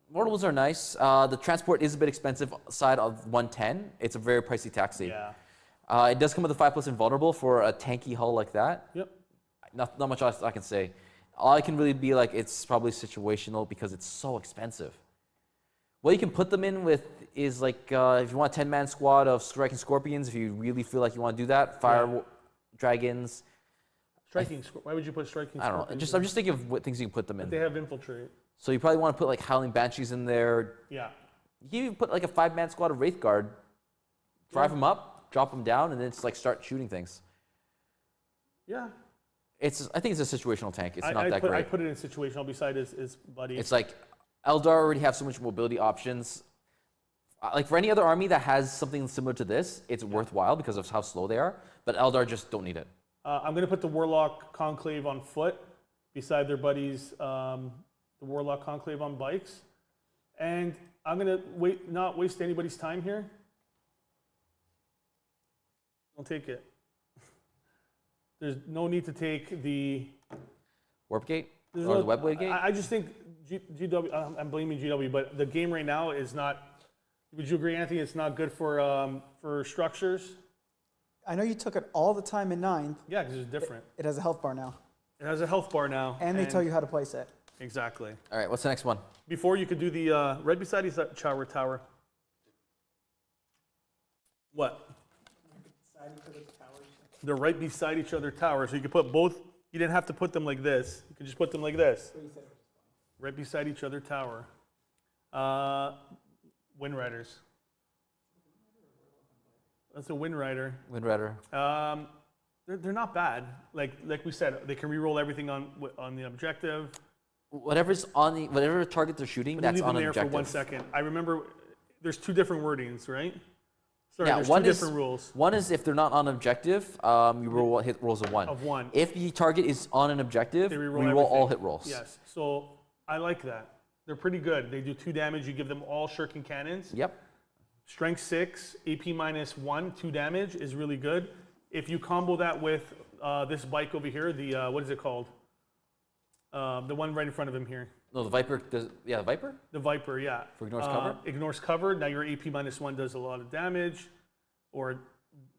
Mortal wounds are nice. The transport is a bit expensive side of 110. It's a very pricey taxi. Yeah. It does come with a 5+ invulnerable for a tanky hull like that. Yep. Not much else I can say. All I can really be like, it's probably situational because it's so expensive. What you can put them in with is like, if you want a 10-man squad of Striking Scorpions, if you really feel like you want to do that, Fire Dragons. Striking. Why would you put striking? I don't know. Scorpions I'm just thinking of what things you can put them in. They have infiltrate. So you probably want to put like Howling Banshees in there. Yeah. You can even put like a 5-man squad of Wraith Guard, drive them up, drop them down, and then just like start shooting things. Yeah. I think it's a situational tank. It's not that I great. put it in situational beside his buddy. It's like Eldar already have so much mobility options. Like for any other army that has something similar to this, it's worthwhile because of how slow they are. But Eldar just don't need it. I'm going to put the Warlock Conclave on foot beside their buddies, the Warlock Conclave on bikes. And I'm going to not waste anybody's time here. Don't take it. There's no need to take the Warp Gate? There's Or no- the Webblade Gate? I just think GW. I'm blaming GW, but the game right now is not. Would you agree, Anthony? It's not good for structures. I know you took it all the time in 9th. Yeah, because it's different. It has a health bar now. It has a health bar now. And they tell you how to place it. Exactly. All right, what's the next one? Before you could do the right beside each tower. What? They're right beside each other towers. So you could put both. You didn't have to put them like this. You could just put them like this. Right beside each other tower. Wind Riders. That's a Wind Rider. Wind Rider. They're not bad. Like we said, they can reroll everything on the objective. Whatever target they're shooting, Let me that's leave them on there objective. for 1 second. I remember there's 2 different wordings, right? Sorry, Yeah, there's one 2 is different rules. one is if they're not on objective, you roll hit rolls of 1. Of 1. If the target is on an objective, They reroll reroll all everything. hit rolls. Yes. So I like that. They're pretty good. They do 2 damage. You give them all shuriken cannons. Yep. Strength 6, AP -1, 2 damage is really good. If you combo that with this bike over here, the what is it called? The one right in front of him here. No, the Viper does. Yeah, the Viper. The Viper, yeah. For ignores cover? Ignores cover. Now your AP -1 does a lot of damage, or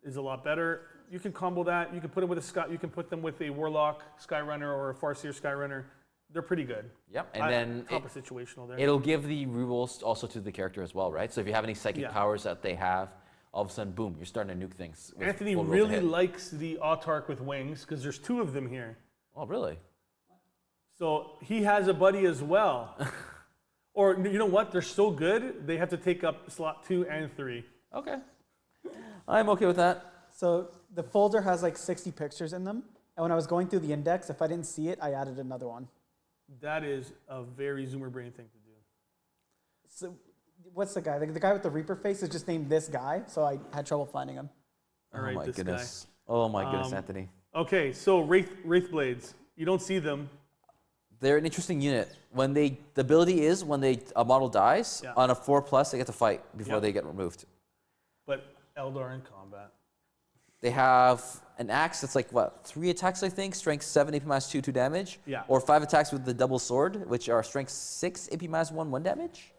is a lot better. You can combo that. You can put it with a Sky. You can put them with a Warlock Skyrunner or a Farseer Skyrunner. They're pretty good. Yep. And then proper situational there. it'll give the rerolls also to the character as well, right? So if you have any psychic Yeah. powers that they have, all of a sudden, boom, you're starting to nuke things. with Anthony full roll to really hit. likes the Autarch with wings because there's 2 of them here. Oh, really? So he has a buddy as well. Or you know what? They're so good, they have to take up slot 2 and 3. Okay. I'm okay with that. So the folder has like 60 pictures in them. And when I was going through the index, if I didn't see it, I added another one. That is a very Zoomer brain thing to do. So what's the guy? The guy with the Reaper face is just named this guy, so I had trouble finding him. All right, oh my this goodness. Oh my goodness, Anthony. Okay, so Wraith Blades. You don't see them. They're an interesting unit. When the ability is when a model dies Yeah. on a 4+, they get to fight before Yep. they get removed. But Eldar in combat. They have an axe that's like what, 3 attacks I think, strength 7, AP -2, 2 damage. Yeah. Or 5 attacks with the double sword, which are strength 6, AP -1, 1 damage.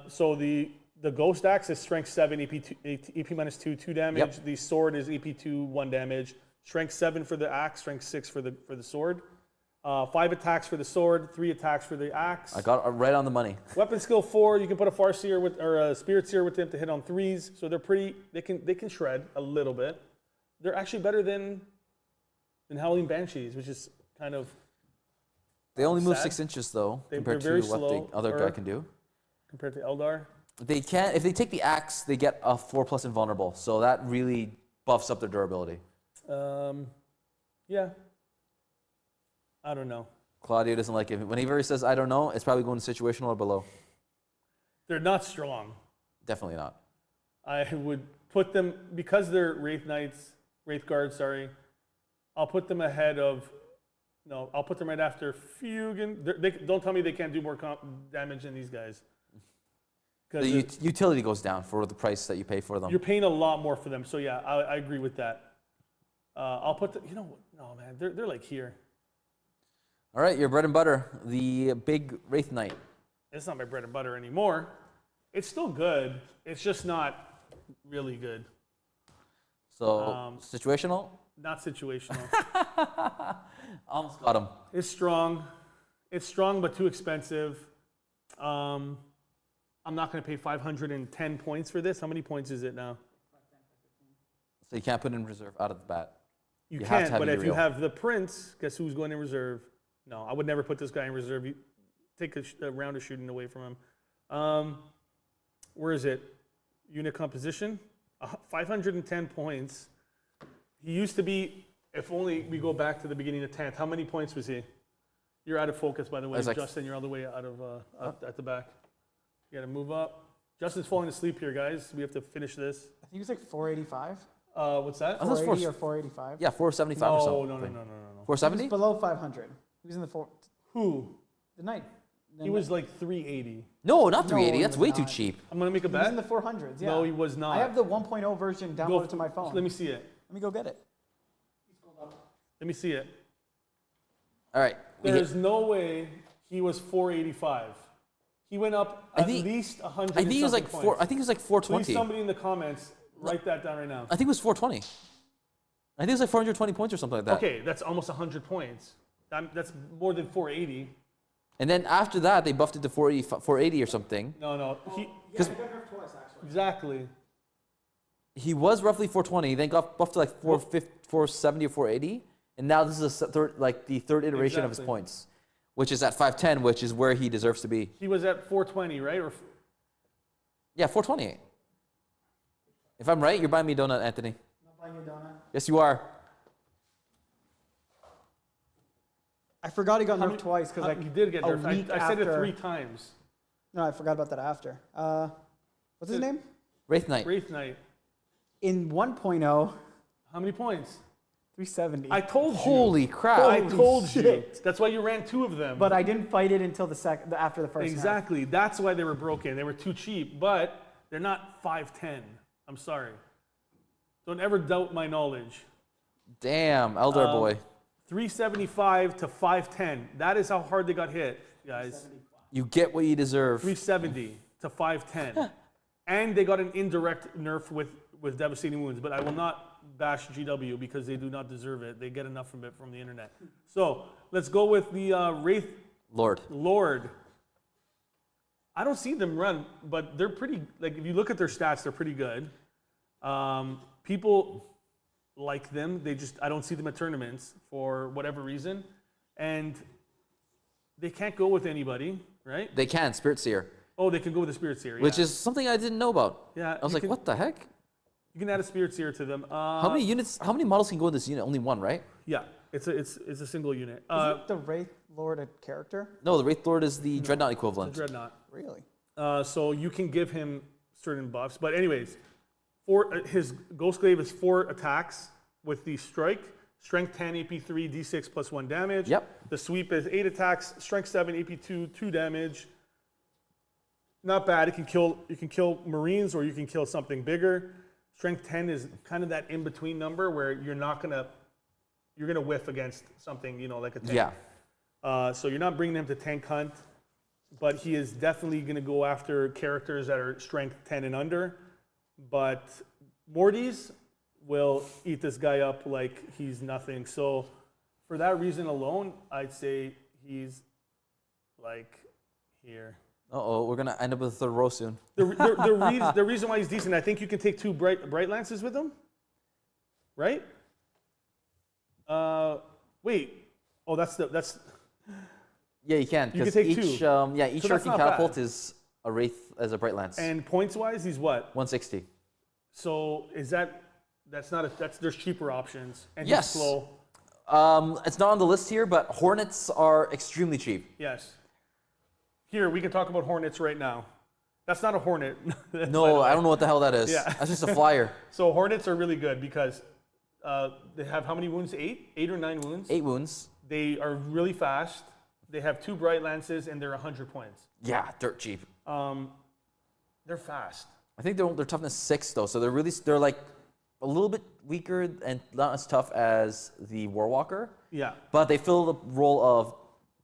So the Ghost Axe is strength 7, AP -2, 2 damage. Yep. The sword is AP2, 1 damage. Strength 7 for the axe, strength 6 for the sword. 5 attacks for the sword, 3 attacks for the axe. I got it right on the money. Weapon skill 4, you can put a Farseer or a Spirit Seer with them to hit on 3s. So they're pretty. They can shred a little bit. They're actually better than Howling Banshees, which is kind of They only move sad. 6 inches though, They're compared to very what slow, the other or- guy can do. compared to Eldar. They can't. If they take the axe, they get a 4+ invulnerable. So that really buffs up their durability. Yeah. I don't know. Claudio doesn't like it. Whenever he says "I don't know," it's probably going situational or below. They're not strong. Definitely not. I would put them because they're Wraith Guards. Sorry, I'll put them ahead of. No, I'll put them right after Fuegan. They don't tell me they can't do more damage than these guys. The Because utility goes down for the price that you pay for them. you're paying a lot more for them. So yeah, I agree with that. I'll put the. You know what? No man, they're like here. All right, your bread and butter, the big Wraith Knight. It's not my bread and butter anymore. It's still good. It's just not really good. So situational. Not situational. Almost got him. It's strong. It's strong, but too expensive. I'm not going to pay 510 points for this. How many points is it now? So you can't put in reserve out of the bat. You have to can't, have but if you Yriel. have the Prince, guess who's going in reserve? No, I would never put this guy in reserve. You take a round of shooting away from him. Where is it? Unit composition? 510 points. He used to be If only we go back to the beginning of 10th. How many points was he? You're out of focus, by the way, was like- Justin. You're all the way out of at the back. You got to move up. Justin's falling asleep here, guys. We have to finish this. I think it was like 485. What's that? I thought it was 480 or 485. Yeah, 475 or something. No. He was 470? below 500. He was in the Who? the night. He was like 380. No, not 380. he That's was way too not. cheap. I'm gonna make a He was bet. in the 400s. Yeah. No, he was not. I have the 1.0 version downloaded to my phone. Let me see it. Let me go get it. Let me see it. All right. There's no way he was 485. He went up I at think- least 100. I think he was like points. I think he was like Please, 420. somebody in the comments write that down right now. I think it was 420. I think it was like 420 points or something like that. Okay, that's almost 100 points. That's more than 480. And then after that, they buffed it to 480 or something. No. He Because exactly. he was roughly 420, then got buffed to like 470 or 480, and now this is the third iteration of his Exactly. points, which is at 510, which is where he deserves to be. He was at 420, right? Or Yeah, 428. If I'm right, you're buying me a donut, Anthony. I'm not buying you a donut. Yes, you are. I forgot he got How nerfed many- twice because like he did get a nerfed. week I said it after- 3 times. No, I forgot about that after. What's his name? Wraith Knight. Wraith Knight. In 1.0, How many points? 370. I told you. Holy crap. I told you. shit. That's why you ran 2 of them. But I didn't fight it until after the first. Exactly. That's why they were broken. They were too cheap, but they're not 510. I'm sorry. Don't ever doubt my knowledge. Damn, Eldar boy. 375 to 510. That is how hard they got hit, guys. You get what you deserve. 370 to 510. And they got an indirect nerf with devastating wounds, but I will not bash GW because they do not deserve it. They get enough from it from the internet. So let's go with the Wraith Lord. I don't see them run, but they're pretty, like if you look at their stats, they're pretty good. People like them. I don't see them at tournaments for whatever reason. And they can't go with anybody, right? They can, Spirit Seer, Oh, they can go with the Spirit Seer. which yeah. is something I didn't know about. Yeah, I was you like, can- what the heck? You can add a Spirit Seer to them. How many units, how many models can go in this unit? Only one, right? Yeah, it's a single unit. Isn't the Wraith Lord a character? No, the Wraith Lord is the Dreadnought equivalent. Dreadnought. Really? So you can give him certain buffs. But anyways, his Ghost Glaive is 4 attacks with the strike, strength 10, AP 3, D6 plus 1 damage. Yep. The sweep is 8 attacks, strength 7, AP 2, 2 damage. Not bad. You can kill Marines or you can kill something bigger. Strength 10 is kind of that in-between number where you're gonna whiff against something, like a tank. Yeah. So you're not bringing him to tank hunt, but he is definitely going to go after characters that are strength 10 and under. But Mortys will eat this guy up like he's nothing. So for that reason alone, I'd say he's like here. Uh-oh, we're going to end up with a third row soon. The reason why he's decent, I think you can take 2 bright lances with him, right? Wait. Oh, that's. Yeah, you can. You can Because take each, 2. each So that's Sharking not Catapult bad. is a Wraith as a Bright Lance. And points wise, he's what? 160. So is there's cheaper options and Yes. he's slow. It's not on the list here, but Hornets are extremely cheap. Yes. Here we can talk about Hornets right now. That's not a Hornet. That's No, by I the don't know what the hell that is. Yeah. That's just a flyer. So Hornets are really good because they have how many wounds? 8 or 9 wounds. 8 wounds. They are really fast. They have 2 bright lances and they're 100 points. Yeah, dirt cheap. They're fast. I think they're toughness 6 though, so they're like a little bit weaker and not as tough as the Warwalker. Yeah. But they fill the role of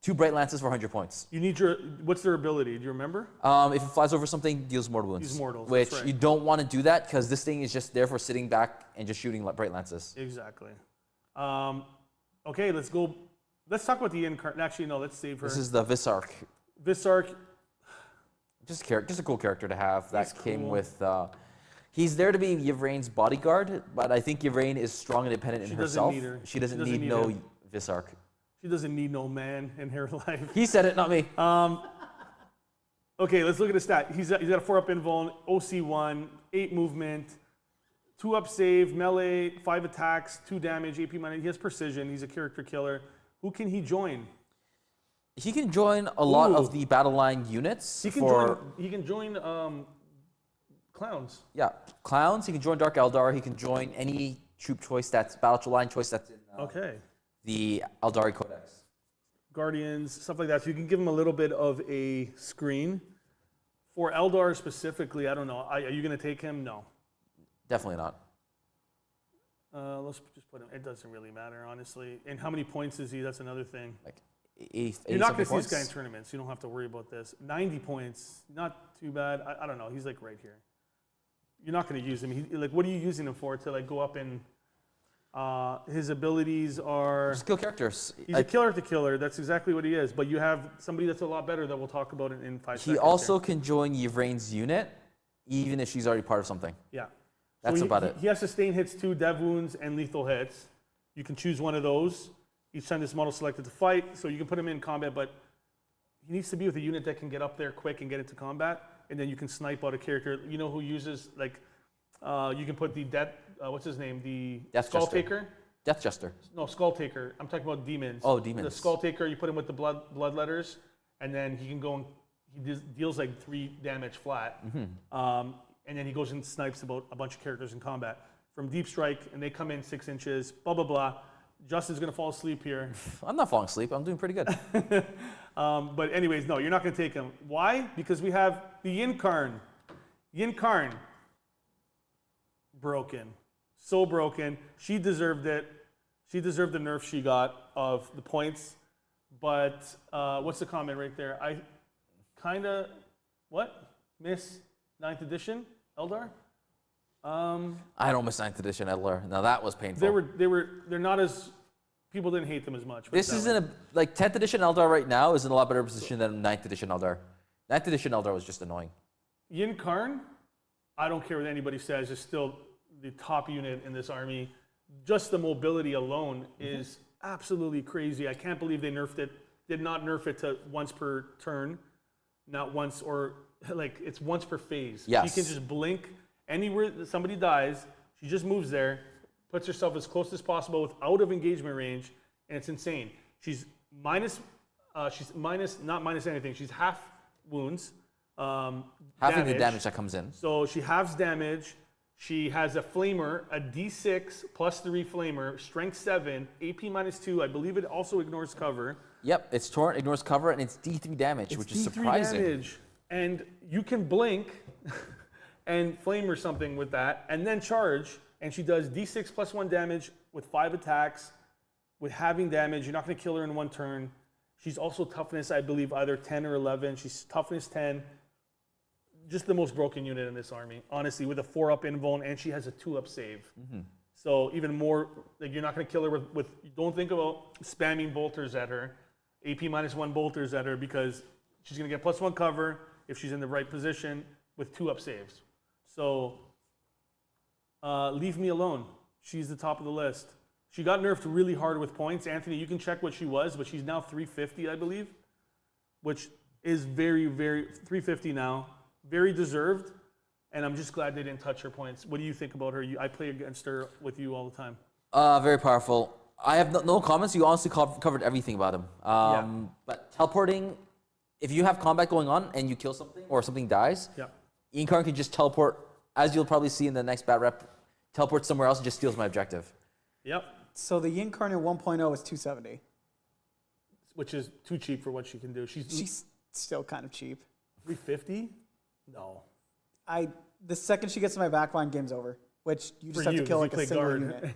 2 Bright Lances for 100 points. You need what's their ability? Do you remember? If it flies over something, deals mortal wounds. Deals mortals, Which that's right. you don't want to do that because this thing is just there for sitting back and just shooting Bright Lances. Exactly. Okay, let's go. Let's talk about the incarnate. Actually, no. Let's save her. This is the Visarch. Visarch. Just a cool character to have that He's came cool. with. He's there to be Yvrain's bodyguard, but I think Yvrain is strong and independent in She doesn't herself. need her. She doesn't She doesn't need need no him. Visarch. She doesn't need no man in her life. He said it, not me. Okay, let's look at his stat. He's got a 4-up invuln, OC1, 8 movement, 2 up save, melee, 5 attacks, 2 damage, AP minus. He has precision. He's a character killer. Who can he join? He can join a lot Ooh. of the battle line units. He can join clowns. Yeah, clowns. He can join Dark Eldar. He can join any troop choice that's battle line choice that's in Okay. the Aeldari Codex. Guardians, stuff like that. So you can give him a little bit of a screen. For Eldar specifically, I don't know. Are you going to take him? No. Definitely not. Let's just put him. It doesn't really matter, honestly. And how many points is he? That's another thing. Like 80, You're not going to 80 see this guy in points. tournaments. You don't have to worry about this. 90 points, not too bad. I don't know. He's like right here. You're not going to use him. Like, what are you using him for? To like go up and his abilities are. Just kill characters. He's a killer to killer. That's exactly what he is. But you have somebody that's a lot better that we'll talk about in 5 seconds. He also here. can join Yvraine's unit, even if she's already part of something. Yeah. That's about it. He has sustain hits 2, dev wounds, and lethal hits. You can choose one of those. Each time this model selected to fight, so you can put him in combat, but he needs to be with a unit that can get up there quick and get into combat, and then you can snipe out a character. You know who uses, like, you can put the what's his name? The Death Skull Jester. Taker? Death Jester. No, Skull Taker. I'm talking about demons. Oh, demons. The Skull Taker, you put him with the bloodletters, and then he can go and he deals like 3 damage flat. And then he goes and snipes about a bunch of characters in combat. From deep strike, and they come in 6 inches, blah, blah, blah. Justin's gonna fall asleep here. I'm not falling asleep. I'm doing pretty good. But anyways, no, you're not gonna take him. Why? Because we have the Yin Karn. Yin Karn. Broken. So broken. She deserved it. She deserved the nerf she got of the points. But what's the comment right there? I kinda, miss 9th edition Eldar? I don't miss 9th edition Eldar. Now that was painful. They're not as, people didn't hate them as much. This isn't like 10th edition Eldar right now is in a lot better position than 9th edition Eldar. 9th edition Eldar was just annoying. Yin Karn, I don't care what anybody says, is still the top unit in this army. Just the mobility alone is absolutely crazy. I can't believe they nerfed it, did not nerf it to once per turn, not once, or like it's once per phase. Yes. You can just blink anywhere that somebody dies, she just moves there, puts herself as close as possible with out of engagement range, and it's insane. She's not minus anything. She's half wounds. Halving the damage that comes in. So she halves damage. She has a flamer, a D6 plus 3 flamer, strength 7, AP minus 2. I believe it also ignores cover. Yep, it's torrent, ignores cover, and it's D3 damage, which is surprising. Damage. And you can blink and flame or something with that, and then charge. And she does D6 plus 1 damage with 5 attacks, with halving damage. You're not going to kill her in 1 turn. She's also toughness, I believe, either 10 or 11. She's toughness 10. Just the most broken unit in this army, honestly, with a 4-up invuln, and she has a 2-up save. So even more, like you're not going to kill her with. Don't think about spamming bolters at her, AP minus 1 bolters at her, because she's going to get plus 1 cover if she's in the right position with 2-up saves. So leave me alone. She's the top of the list. She got nerfed really hard with points. Anthony, you can check what she was, but she's now 350, I believe, which is very, very 350 now. Very deserved, and I'm just glad they didn't touch her points. What do you think about her? I play against her with you all the time. Very powerful. I have no comments. You honestly covered everything about him. But teleporting, if you have combat going on and you kill something or something dies, Yin Karn can just teleport, as you'll probably see in the next bat rep, teleport somewhere else and just steals my objective. Yep. So the Yin Karn in 1.0 is 270. Which is too cheap for what she can do. She's still kind of cheap. 350? No. The second she gets in my backline, game's over. Which you just have to kill like a single unit.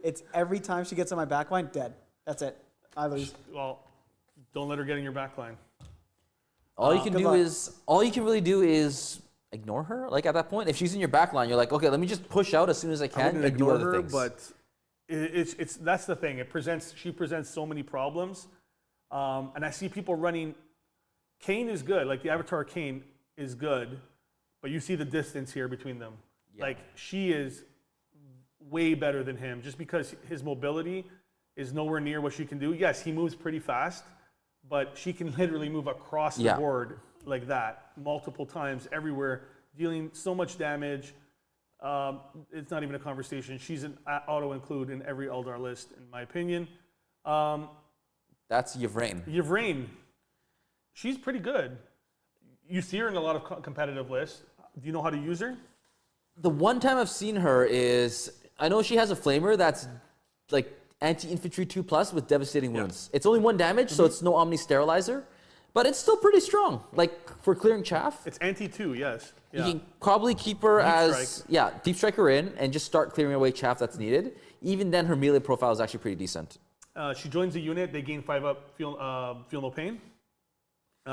It's every time she gets in my backline, dead. That's it. I lose. Well, don't let her get in your backline. All you can really do is ignore her. Like at that point, if she's in your backline, you're like, okay, let me just push out as soon as I can and do other things. But that's the thing. She presents so many problems, and I see people running. Khaine is good. Like the Avatar Khaine is good, but you see the distance here between them. Yeah. Like she is way better than him, just because his mobility is nowhere near what she can do. Yes, he moves pretty fast, but she can literally move across the board like that multiple times everywhere, dealing so much damage. It's not even a conversation. She's an auto-include in every Eldar list, in my opinion. That's Yvraine. Yvraine, she's pretty good. You see her in a lot of competitive lists. Do you know how to use her? The one time I've seen her is, I know she has a flamer that's like anti-infantry 2+ with devastating wounds. It's only 1 damage, so it's no Omni Sterilizer, but it's still pretty strong. Like for clearing chaff. It's anti-2, yes. You Yeah. can probably keep her Strike. deep strike her in and just start clearing away chaff that's needed. Even then, her melee profile is actually pretty decent. She joins the unit. They gain 5 up, feel no pain,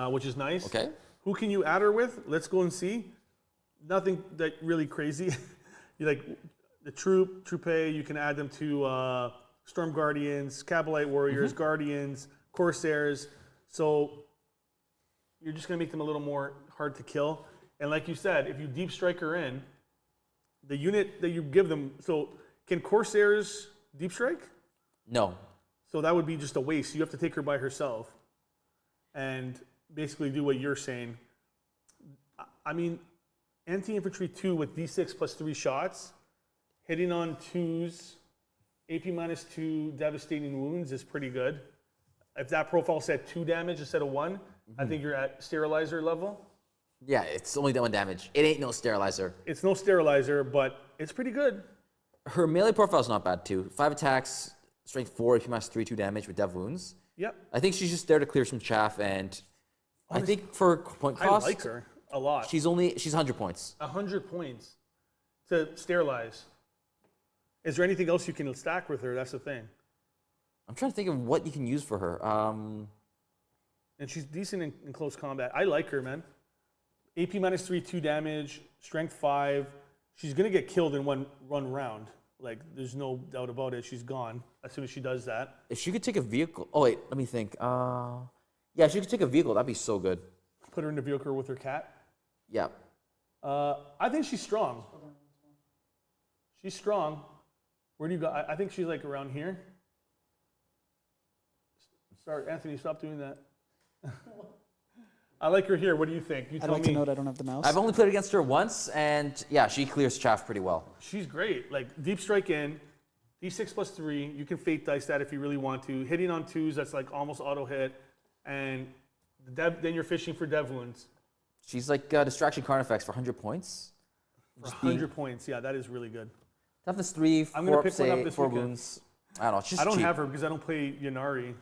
which is nice. Okay. Who can you add her with? Let's go and see. Nothing that really crazy. You like the Troupe, you can add them to Storm Guardians, Cabalite Warriors, Guardians, Corsairs. So you're just going to make them a little more hard to kill. And like you said, if you deep strike her in, the unit that you give them, so can Corsairs deep strike? No. So that would be just a waste. You have to take her by herself and basically do what you're saying. I mean, anti-infantry 2 with D6 plus 3 shots, hitting on 2s, AP -2, devastating wounds is pretty good. If that profile said 2 damage instead of 1, I think you're at sterilizer level. Yeah, it's only that 1 damage. It ain't no Sterilizer. It's no sterilizer, but it's pretty good. Her melee profile is not bad too. 5 attacks, strength 4, AP -3, 2 damage with dev wounds. Yep. I think she's just there to clear some chaff, and I think for point cost, I like her a lot. she's 100 points. 100 points to sterilize. Is there anything else you can stack with her? That's the thing. I'm trying to think of what you can use for her. And she's decent in close combat. I like her, man. AP -3, 2 damage, strength 5. She's going to get killed in one round. Like, there's no doubt about it. She's gone as soon as she does that. If she could take a vehicle, oh wait, let me think. Yeah, if she could take a vehicle, that'd be so good. Put her in the vehicle with her cat. Yeah. I think she's strong. She's strong. Where do you go? I think she's like around here. Sorry, Anthony, stop doing that. I like her here. What do you think? You I'd tell like me. to note I don't have the mouse. I've only played against her once, and yeah, she clears chaff pretty well. She's great. Like deep strike in, D6 plus 3. You can fate dice that if you really want to. Hitting on 2s, that's like almost auto hit, and then you're fishing for dev wounds. She's like distraction card effects for 100 points. For 100 points, yeah, that is really good. Toughness 3, I'm 4 gonna up pick one up save, this 4 weekend. wounds. I don't know. She's I don't cheap. have her because I don't play Ynnari.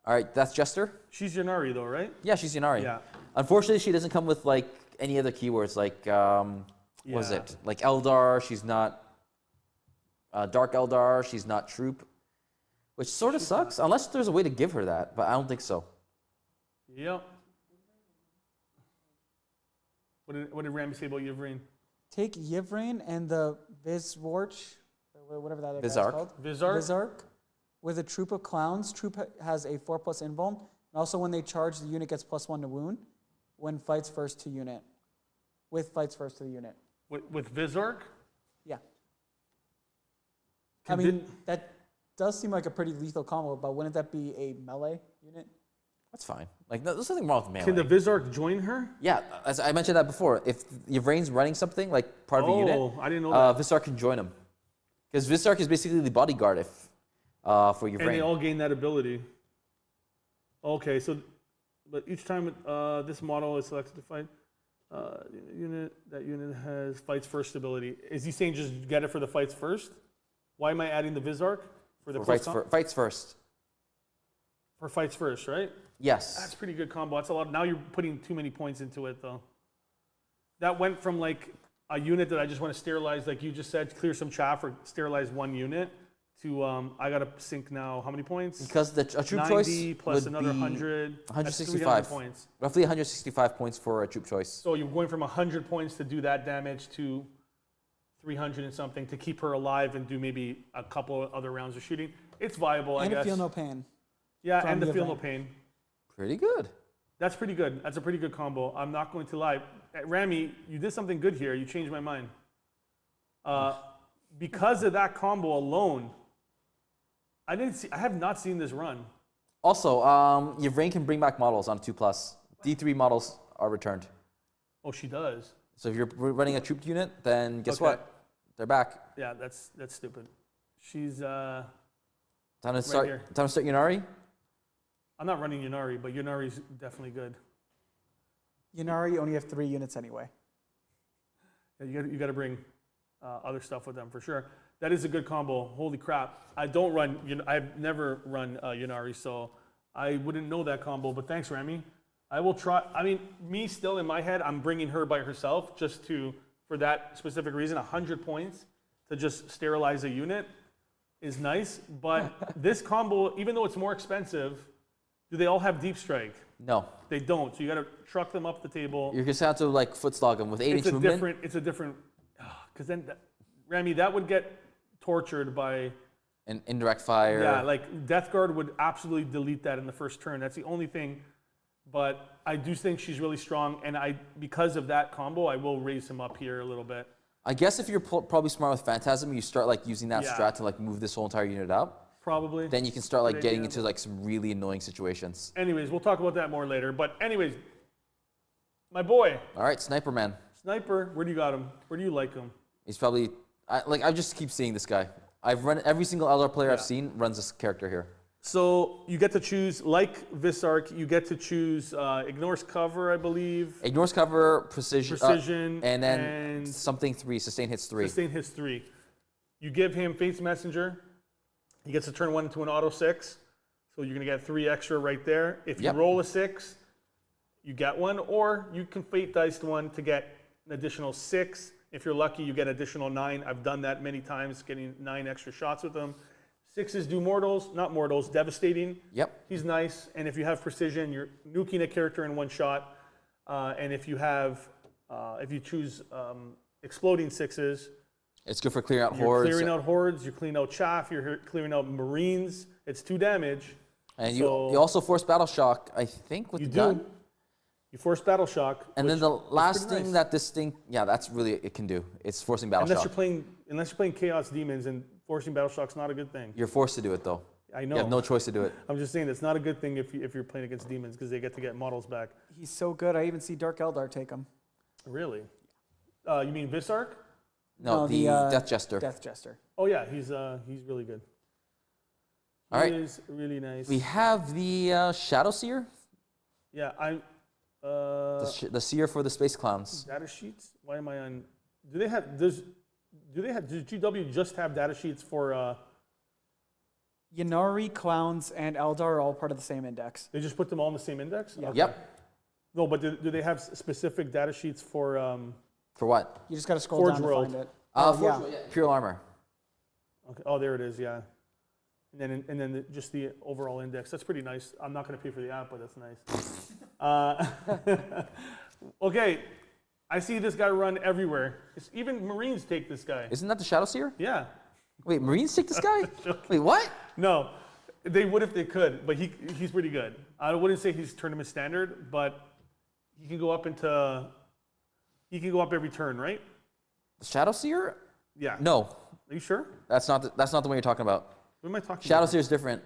All right, that's Jester. She's Ynnari though, right? Yeah, she's Ynnari. Yeah. Unfortunately, she doesn't come with like any other keywords like what is Yeah. it? Like Eldar. She's not Dark Eldar. She's not Troupe, which sort of sucks. Unless there's a way to give her that, but I don't think so. Yep. What did Rami say about Yvraine? Take Yvraine and the Vizwarch, or whatever that guy's Vizark. called. Vizark? Vizark. With a Troop of Clowns. Troop has a 4+ invuln. And also when they charge, the unit gets +1 to wound when fights first to unit. With fights first to the unit. With Vizark? Yeah. I Can mean, that does seem like a pretty lethal combo, but wouldn't that be a melee unit? That's fine. Like there's nothing wrong with melee. Can the Vizark join her? Yeah, as I mentioned that before. If Yvraine's running something like part of a unit, I didn't know that. Vizark can join him. Because Vizark is basically the bodyguard for Yvraine. And they all gain that ability. Okay, so but each time this model is selected to fight, that unit has fights first ability. Is he saying just get it for the fights first? Why am I adding the Vizark for the fights first. For fights first, right? Yes. That's a pretty good combo. That's a lot. Now you're putting too many points into it, though. That went from like a unit that I just want to sterilize, like you just said, clear some chaff or sterilize one unit, to I got to sink now. How many points? Because a troop 90 choice plus would another be 100. That's 165 300 points. Roughly 165 points for a troop choice. So you're going from 100 points to do that damage to 300 and something to keep her alive and do maybe a couple of other rounds of shooting. It's viable, I And guess. feel no pain. Yeah, from and the the feel no event. pain. Pretty good. That's pretty good. That's a pretty good combo. I'm not going to lie. Rami, you did something good here. You changed my mind. Because of that combo alone, I have not seen this run. Also, Yvraine can bring back models on 2+. D3 models are returned. Oh, she does. So if you're running a troop unit, then guess Okay. what? They're back. Yeah, that's stupid. She's Time to start. here. Time to start Ynnari. I'm not running Ynnari, but Ynnari's definitely good. Ynnari, you only have 3 units anyway. Yeah, you got to bring other stuff with them for sure. That is a good combo. Holy crap! I've never run Ynnari, so I wouldn't know that combo. But thanks, Remy. I will try. I mean, me still in my head, I'm bringing her by herself just for that specific reason. 100 points to just sterilize a unit is nice. But this combo, even though it's more expensive, do they all have deep strike? No. They don't. So you got to truck them up the table. You're just have to like foot slog them with 8-inch movement. It's a different. Because then, Remy, that would get tortured by. And indirect fire. Yeah, like Death Guard would absolutely delete that in the first turn. That's the only thing. But I do think she's really strong, and because of that combo, I will raise him up here a little bit. I guess if you're probably smart with Phantasm, you start like using that Yeah. strat to like move this whole entire unit up. Probably. Then you can start like Good getting idea. into like some really annoying situations. Anyways, we'll talk about that more later. But anyways, my boy, All right, Sniper Man. Sniper, where do you got him? Where do you like him? He's probably I just keep seeing this guy. I've run every single Eldar player I've Yeah. seen runs this character here. So you get to choose, like Visarch, you get to choose ignores cover, I believe. Ignores cover, precision, Precision, and then and something 3, sustain hits 3. Sustain his 3. You give him Fate's Messenger. He gets to turn 1 into an auto 6. So you're going to get 3 extra right there. If you Yep. roll a 6, you get 1. Or you can Fate Dice 1 to get an additional 6. If you're lucky, you get an additional 9. I've done that many times, getting 9 extra shots with them. 6s do not mortals, devastating. Yep. He's nice. And if you have precision, you're nuking a character in 1 shot. And if you choose exploding 6s, It's good for clearing out you're hordes. clearing out hordes, you're clearing out chaff, you're clearing out marines. It's 2 damage. And So- you also force Battle Shock, I think, with You the do. gun. You force Battle Shock. And then which the is last pretty thing nice. that this thing, yeah, that's really it can do. It's forcing Battle unless Shock. you're playing Chaos Demons, and forcing Battle Shock's not a good thing. You're forced to do it though. I know. You have no choice to do it. I'm just saying it's not a good thing if you're playing against demons because they get to get models back. He's so good, I even see Dark Eldar take him. Really? You mean Visarch? No, the Death Jester. Death Jester. Oh yeah, he's really good. All right. He is really nice. We have the Shadow Seer, Yeah, I'm. the Seer for the Space Clowns. Data sheets. Why am I on? Does GW just have data sheets for? Ynnari, Clowns, and Eldar are all part of the same index. They just put them all in the same index. Yeah. Okay. Yep. No, but do they have specific data sheets for? For what? You just got to scroll Forge down World. to find it. Forge World, Imperial Armor. Okay. Oh, there it is. Yeah. And then just the overall index. That's pretty nice. I'm not going to pay for the app, but that's nice. Okay, I see this guy run everywhere. Even Marines take this guy. Isn't that the Shadow Seer? Yeah. Wait, Marines take this guy? Wait, what? No, they would if they could, but he's pretty good. I wouldn't say he's tournament standard, but he can go up every turn, right? The Shadow Seer? Yeah. No, Are you sure? that's not the one you're talking about. What am I talking Shadow about? Seer is different.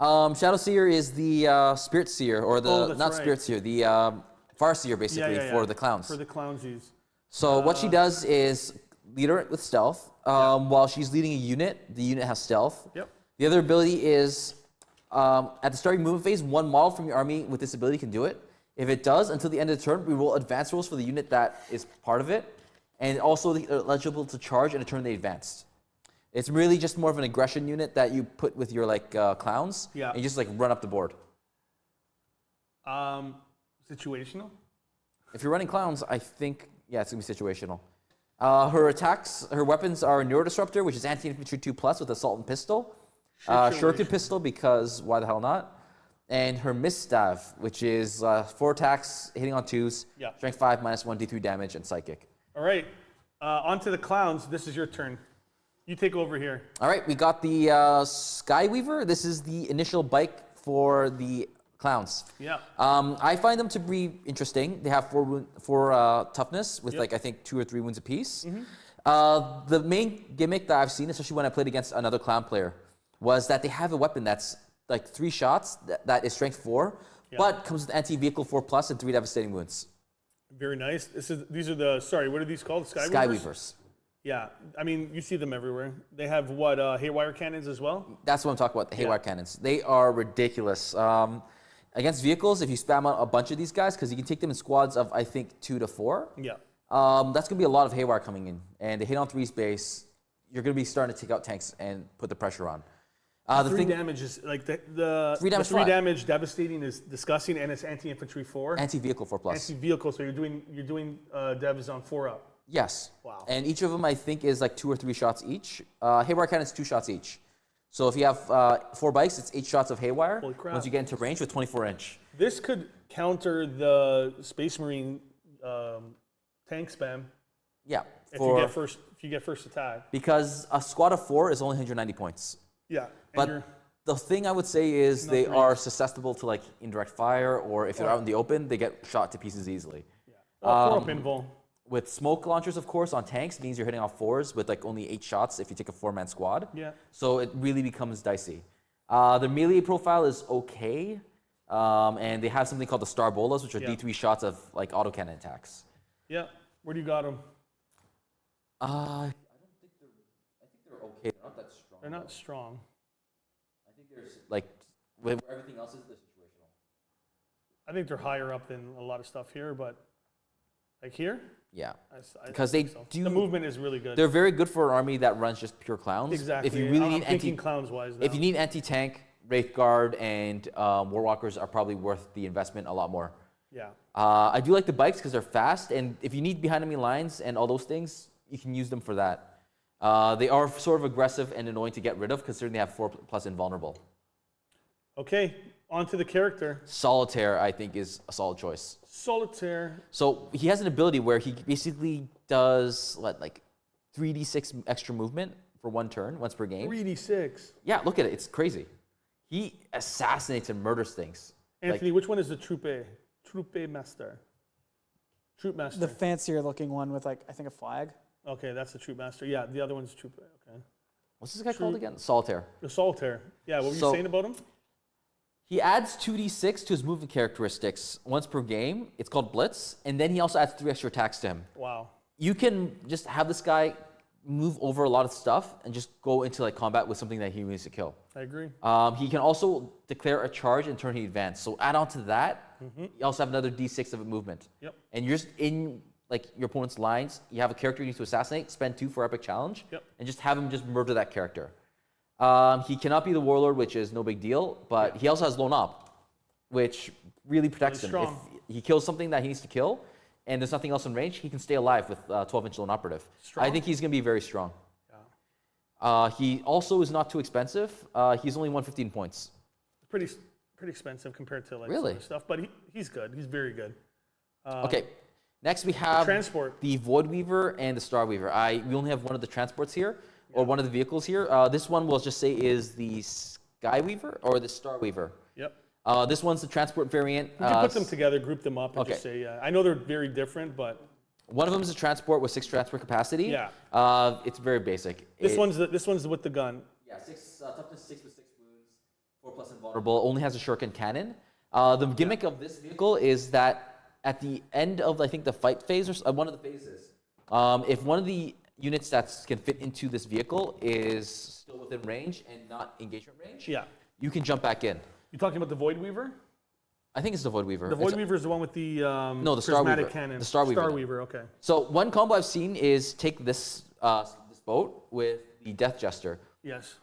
Shadow Seer is the Spirit Seer, or Oh, that's not right. Spirit Seer, the Farseer basically for the clowns. For the clownsies. So what she does is lead her with stealth. While she's leading a unit, the unit has stealth. Yep. The other ability is at the starting movement phase, one model from your army with this ability can do it. If it does, until the end of the turn, we roll advance rolls for the unit that is part of it, and also they're eligible to charge in a turn they advanced. It's really just more of an aggression unit that you put with your clowns, Yeah. and you just run up the board. Situational. If you're running clowns, I think, yeah, it's going to be situational. Her weapons are Neurodisruptor, which is anti-infantry 2+ with assault and pistol. Shuriken pistol, because why the hell not? And her Mist Staff, which is 4 attacks, hitting on 2s, Yeah. strength 5, -1, D3 damage, and psychic. All right. On to the clowns. This is your turn. You take over here. All right, we got the Skyweaver. This is the initial bike for the clowns. Yeah. I find them to be interesting. They have 4 toughness with Yep. I think 2 or 3 wounds apiece. Mm-hmm. The main gimmick that I've seen, especially when I played against another clown player, was that they have a weapon that's 3 shots that is strength 4, Yeah. but comes with anti-vehicle 4+ and 3 devastating wounds. Very nice. These are the, sorry, what are these called? Skyweavers. Yeah, I mean, you see them everywhere. They have what, haywire cannons as well? That's what I'm talking about, the haywire cannons. They are ridiculous. Against vehicles, if you spam out a bunch of these guys, because you can take them in squads of, I think, 2 to 4. Yeah. That's going to be a lot of haywire coming in. And they hit on 3 space. You're going to be starting to take out tanks and put the pressure on. The 3 damage is, like, the 3 damage devastating is disgusting, and it's anti-infantry 4. Anti-vehicle 4+. Anti-vehicle, so you're doing devs on 4 up. Yes. Wow. And each of them, I think, is like 2 or 3 shots each. Haywire cannons, 2 shots each. So if you have 4 bikes, it's 8 shots of haywire. Holy crap. Once you get into range with 24-inch. This could counter the Space Marine tank spam. Yeah. If you get first attack. Because a squad of 4 is only 190 points. Yeah. But the thing I would say is they are susceptible to like indirect fire, or if they're out in the open, they get shot to pieces easily. Yeah. 4 up invul. With smoke launchers, of course, on tanks means you're hitting off 4s with like only 8 shots if you take a 4-man squad. Yeah. So it really becomes dicey. The melee profile is okay, and they have something called the Star Bolas, which are D3 shots of like autocannon attacks. Yeah. Where do you got them? I think they're okay. They're not that strong. They're not strong. I think there's like where everything else is, they're situational. I think they're higher up than a lot of stuff here, but like here. Yeah, I because they so. do. The movement is really good. They're very good for an army that runs just pure clowns. Exactly. If you really I'm need thinking clowns wise. if you need anti-tank, Wraithguard and Warwalkers are probably worth the investment a lot more. Yeah. I do like the bikes because they're fast, and if you need behind enemy lines and all those things, you can use them for that. They are sort of aggressive and annoying to get rid of, considering they have 4+ invulnerable. Okay, on to the character. Solitaire, I think, is a solid choice. Solitaire. So he has an ability where he basically does like 3d6 extra movement for 1 turn, once per game. 3d6. Yeah, look at it. It's crazy. He assassinates and murders things. Anthony, which one is the Troupe? Troupe Master. Troupe Master. The fancier looking one with like, I think a flag. Okay, that's the Troupe Master. Yeah, the other one's Troupe. Okay. What's this guy called again? Solitaire. The Solitaire. Yeah, what were you saying about him? He adds 2d6 to his movement characteristics once per game. It's called Blitz. And then he also adds 3 extra attacks to him. Wow. You can just have this guy move over a lot of stuff and just go into like combat with something that he needs to kill. I agree. He can also declare a charge and turn he advance. So add on to that, you also have another d6 of movement. Yep. And you're just in like your opponent's lines. You have a character you need to assassinate, spend 2 for epic challenge, and just have him just murder that character. He cannot be the warlord, which is no big deal, but he also has lone op, which really protects him. If he kills something that he needs to kill, and there's nothing else in range, he can stay alive with 12-inch lone operative. I think he's going to be very strong. Yeah. He also is not too expensive. He's only 115 points. Pretty expensive compared to like really? Some other stuff, but he's good. He's very good. Okay. Next we have transport. The Void Weaver and the Star Weaver. We only have one of the transports here, or one of the vehicles here. This one we'll just say is the Sky Weaver or the Star Weaver. Yep. This one's the transport variant. You can put them together, group them up, and just say, yeah. I know they're very different, but one of them is a transport with 6 transport capacity. Yeah. It's very basic. This one's with the gun. Yeah, toughness 6 with 6 wounds, 4+ invulnerable. Only has a shuriken cannon. The gimmick of this vehicle is that at the end of I think the fight phase or one of the phases, if one of the units that can fit into this vehicle is still within range and not engagement range, you can jump back in. You talking about the Void Weaver? I think it's the Void Weaver. The Void Weaver is the one with the the Star Weaver cannon. The Star Weaver. Star Weaver, okay. So one combo I've seen is take this this boat with the Death Jester. Yes.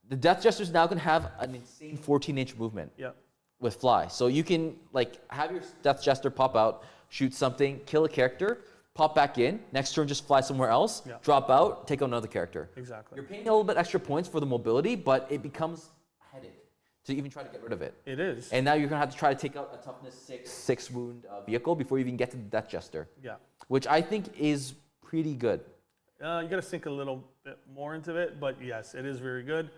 The Death Jester's now going to have an insane 14-inch movement. Yep. With fly. So you can like have your Death Jester pop out, shoot something, kill a character, pop back in, next turn just fly somewhere else, drop out, take out another character. Exactly. You're paying a little bit extra points for the mobility, but it becomes a headache to even try to get rid of it. It is. And now you're going to have to try to take out a toughness 6 wound vehicle before you even get to the Death Jester. Yeah. Which I think is pretty good. You got to sink a little bit more into it, but yes, it is very good.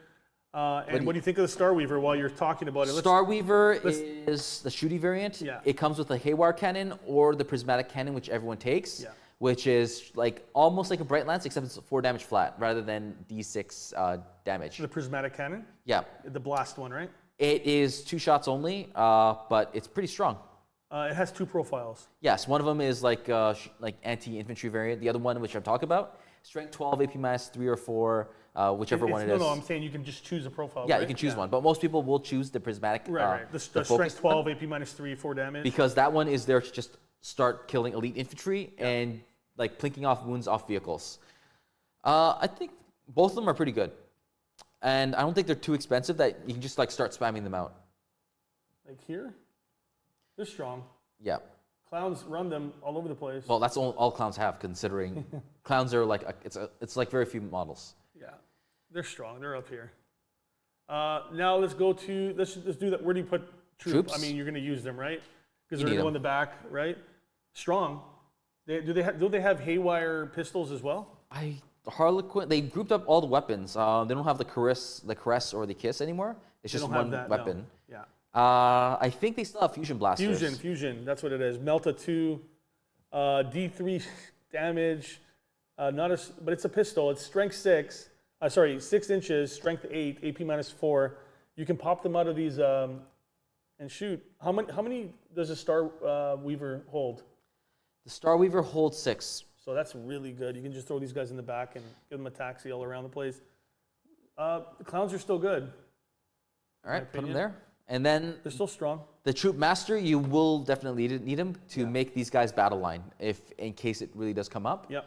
And what do you think of the Star Weaver while you're talking about it? Star Weaver is the shooty variant. Yeah. It comes with a haywire cannon or the prismatic cannon, which everyone takes, which is like almost like a Bright Lance, except it's 4 damage flat rather than D6 damage. The prismatic cannon? Yeah. The blast one, right? It is 2 shots only, but it's pretty strong. It has 2 profiles. Yes, one of them is like anti-infantry variant. The other one, which I'm talking about, strength 12, AP minus 3 or 4, whichever one it is. No, I'm saying you can just choose a profile. Yeah, right? you can choose one, but most people will choose the prismatic. Right. The strength 12, AP minus 3, 4 damage. Because that one is there to just start killing elite infantry and like plinking off wounds off vehicles. I think both of them are pretty good, and I don't think they're too expensive that you can just like start spamming them out. Like here, they're strong. Yeah. Clowns run them all over the place. Well, that's all clowns have, considering clowns are like it's like very few models. Yeah, they're strong. They're up here. Now let's go to let's do that. Where do you put troops? I mean, you're going to use them, right? Because they're going to go in the back, right? Strong. Do they have haywire pistols as well? Harlequin. They grouped up all the weapons. They don't have the caress or the kiss anymore. It's just one weapon. No. Yeah. I think they still have fusion blasters. Fusion. That's what it is. Melta 2, D3 damage. But it's a pistol. It's strength 6. 6 inches, strength 8, AP minus 4. You can pop them out of these and shoot. How many does a Star Weaver hold? The Star Weaver holds 6. So that's really good. You can just throw these guys in the back and give them a taxi all around the place. The clowns are still good. All right, put them there. And then they're still strong. The Troupe Master, you will definitely need him to make these guys battle line in case it really does come up. Yep.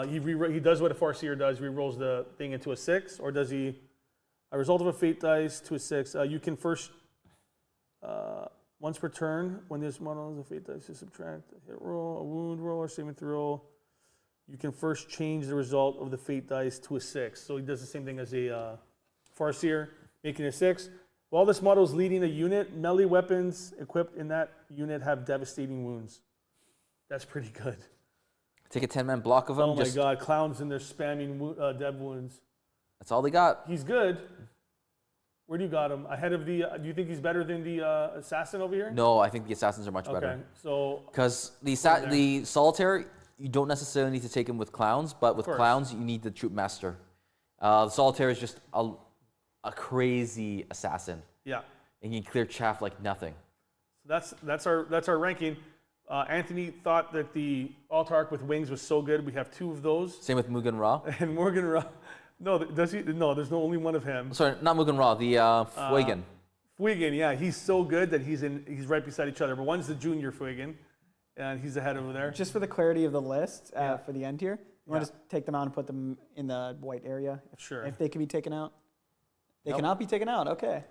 He does what a Farseer does. He rolls the thing into a 6, or does he? A result of a fate dice to a 6. You can first once per turn when this model is a fate dice to subtract a hit roll, a wound roll, or saving throw roll. You can first change the result of the fate dice to a 6. So he does the same thing as a Farseer, making a 6. While this model is leading a unit, melee weapons equipped in that unit have devastating wounds. That's pretty good. Take a 10-man block of them. Oh my God, clowns and they're spamming dev wounds. That's all they got. He's good. Where do you got him? Ahead of the, do you think he's better than the assassin over here? No, I think the assassins are much better. Okay, so. Because the solitaire, you don't necessarily need to take him with clowns, but with clowns, you need the Troupe Master. The solitaire is just a crazy assassin. Yeah. And you can clear chaff like nothing. So that's our ranking. Anthony thought that the Autarch with wings was so good. We have 2 of those. Same with Maugan Ra. And Maugan Ra. No, does he? No, there's only one of him. Sorry, not Maugan Ra. The Fuegan. Fuegan, yeah, he's so good that he's right beside each other. But one's the junior Fuegan, and he's ahead over there. Just for the clarity of the list for the end here, you want to take them out and put them in the white area? Sure. If they can be taken out? They cannot be taken out, okay.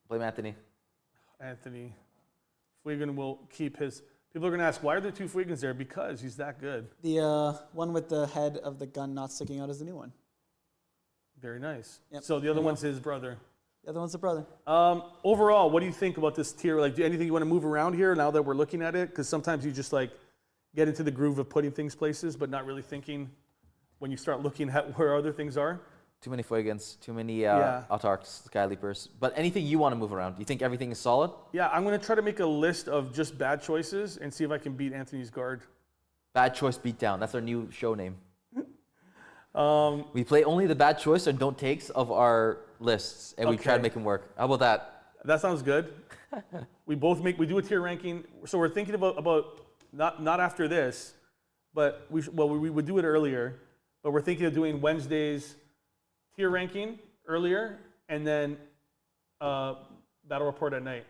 Blame Anthony. Fuegan will keep his... People are going to ask, why are there 2 Fuegans there? Because he's that good. The one with the head of the gun not sticking out is the new one. Very nice. Yep. So the other one's his brother. The other one's the brother. Overall, what do you think about this tier? Like, anything you want to move around here now that we're looking at it? Because sometimes you just like get into the groove of putting things places, but not really thinking when you start looking at where other things are. Too many Fuegans, too many Autarch Skyleapers. But anything you want to move around? Do you think everything is solid? Yeah, I'm going to try to make a list of just bad choices and see if I can beat Anthony's guard. Bad choice beatdown. That's our new show name. We play only the bad choice and don't takes of our lists, and we try to make them work. How about that? That sounds good. We do a tier ranking. So we're thinking about not after this, but we would do it earlier. But we're thinking of doing Wednesday's tier ranking earlier, and then battle report at night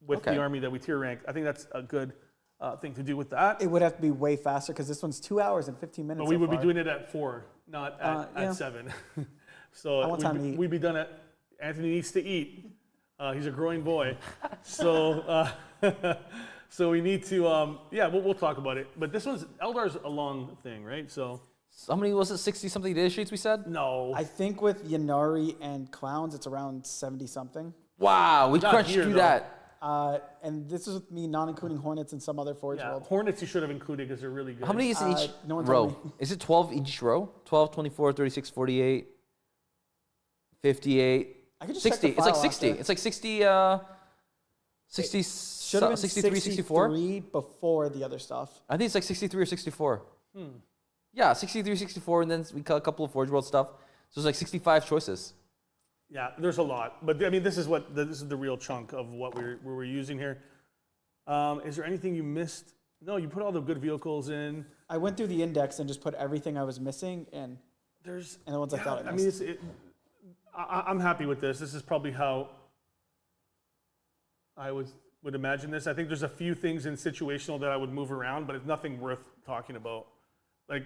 with the army that we tier rank. I think that's a good thing to do with that. It would have to be way faster because this one's 2 hours and 15 minutes. But we would be doing it at 4, not at 7. So we'd be done at. Anthony needs to eat. He's a growing boy, so so we need to. We'll talk about it. But this one's Eldar's a long thing, right? So. How many was it? 60-something data sheets we said? No. I think with Ynnari and clowns, it's around 70-something. Wow, we crunched through that. And this is with me not including Hornets and some other Forge World. Hornets you should have included because they're really good. How many is each no one row? told me. Is it 12 each row? 12, 24, 36, 48, 58, I could just 60. check the It's like file 60. after. It's like 60, 60, Should have been 63, 64? 63 before the other stuff. I think it's like 63 or 64. Yeah, 63, 64, and then we cut a couple of Forge World stuff. So it's like 65 choices. Yeah, there's a lot, but I mean, this is the real chunk of what we're using here. Is there anything you missed? No, you put all the good vehicles in. I went through the index and just put everything I was missing and the ones I thought I missed. I'm happy with this. This is probably how I would imagine this. I think there's a few things in situational that I would move around, but it's nothing worth talking about. Like,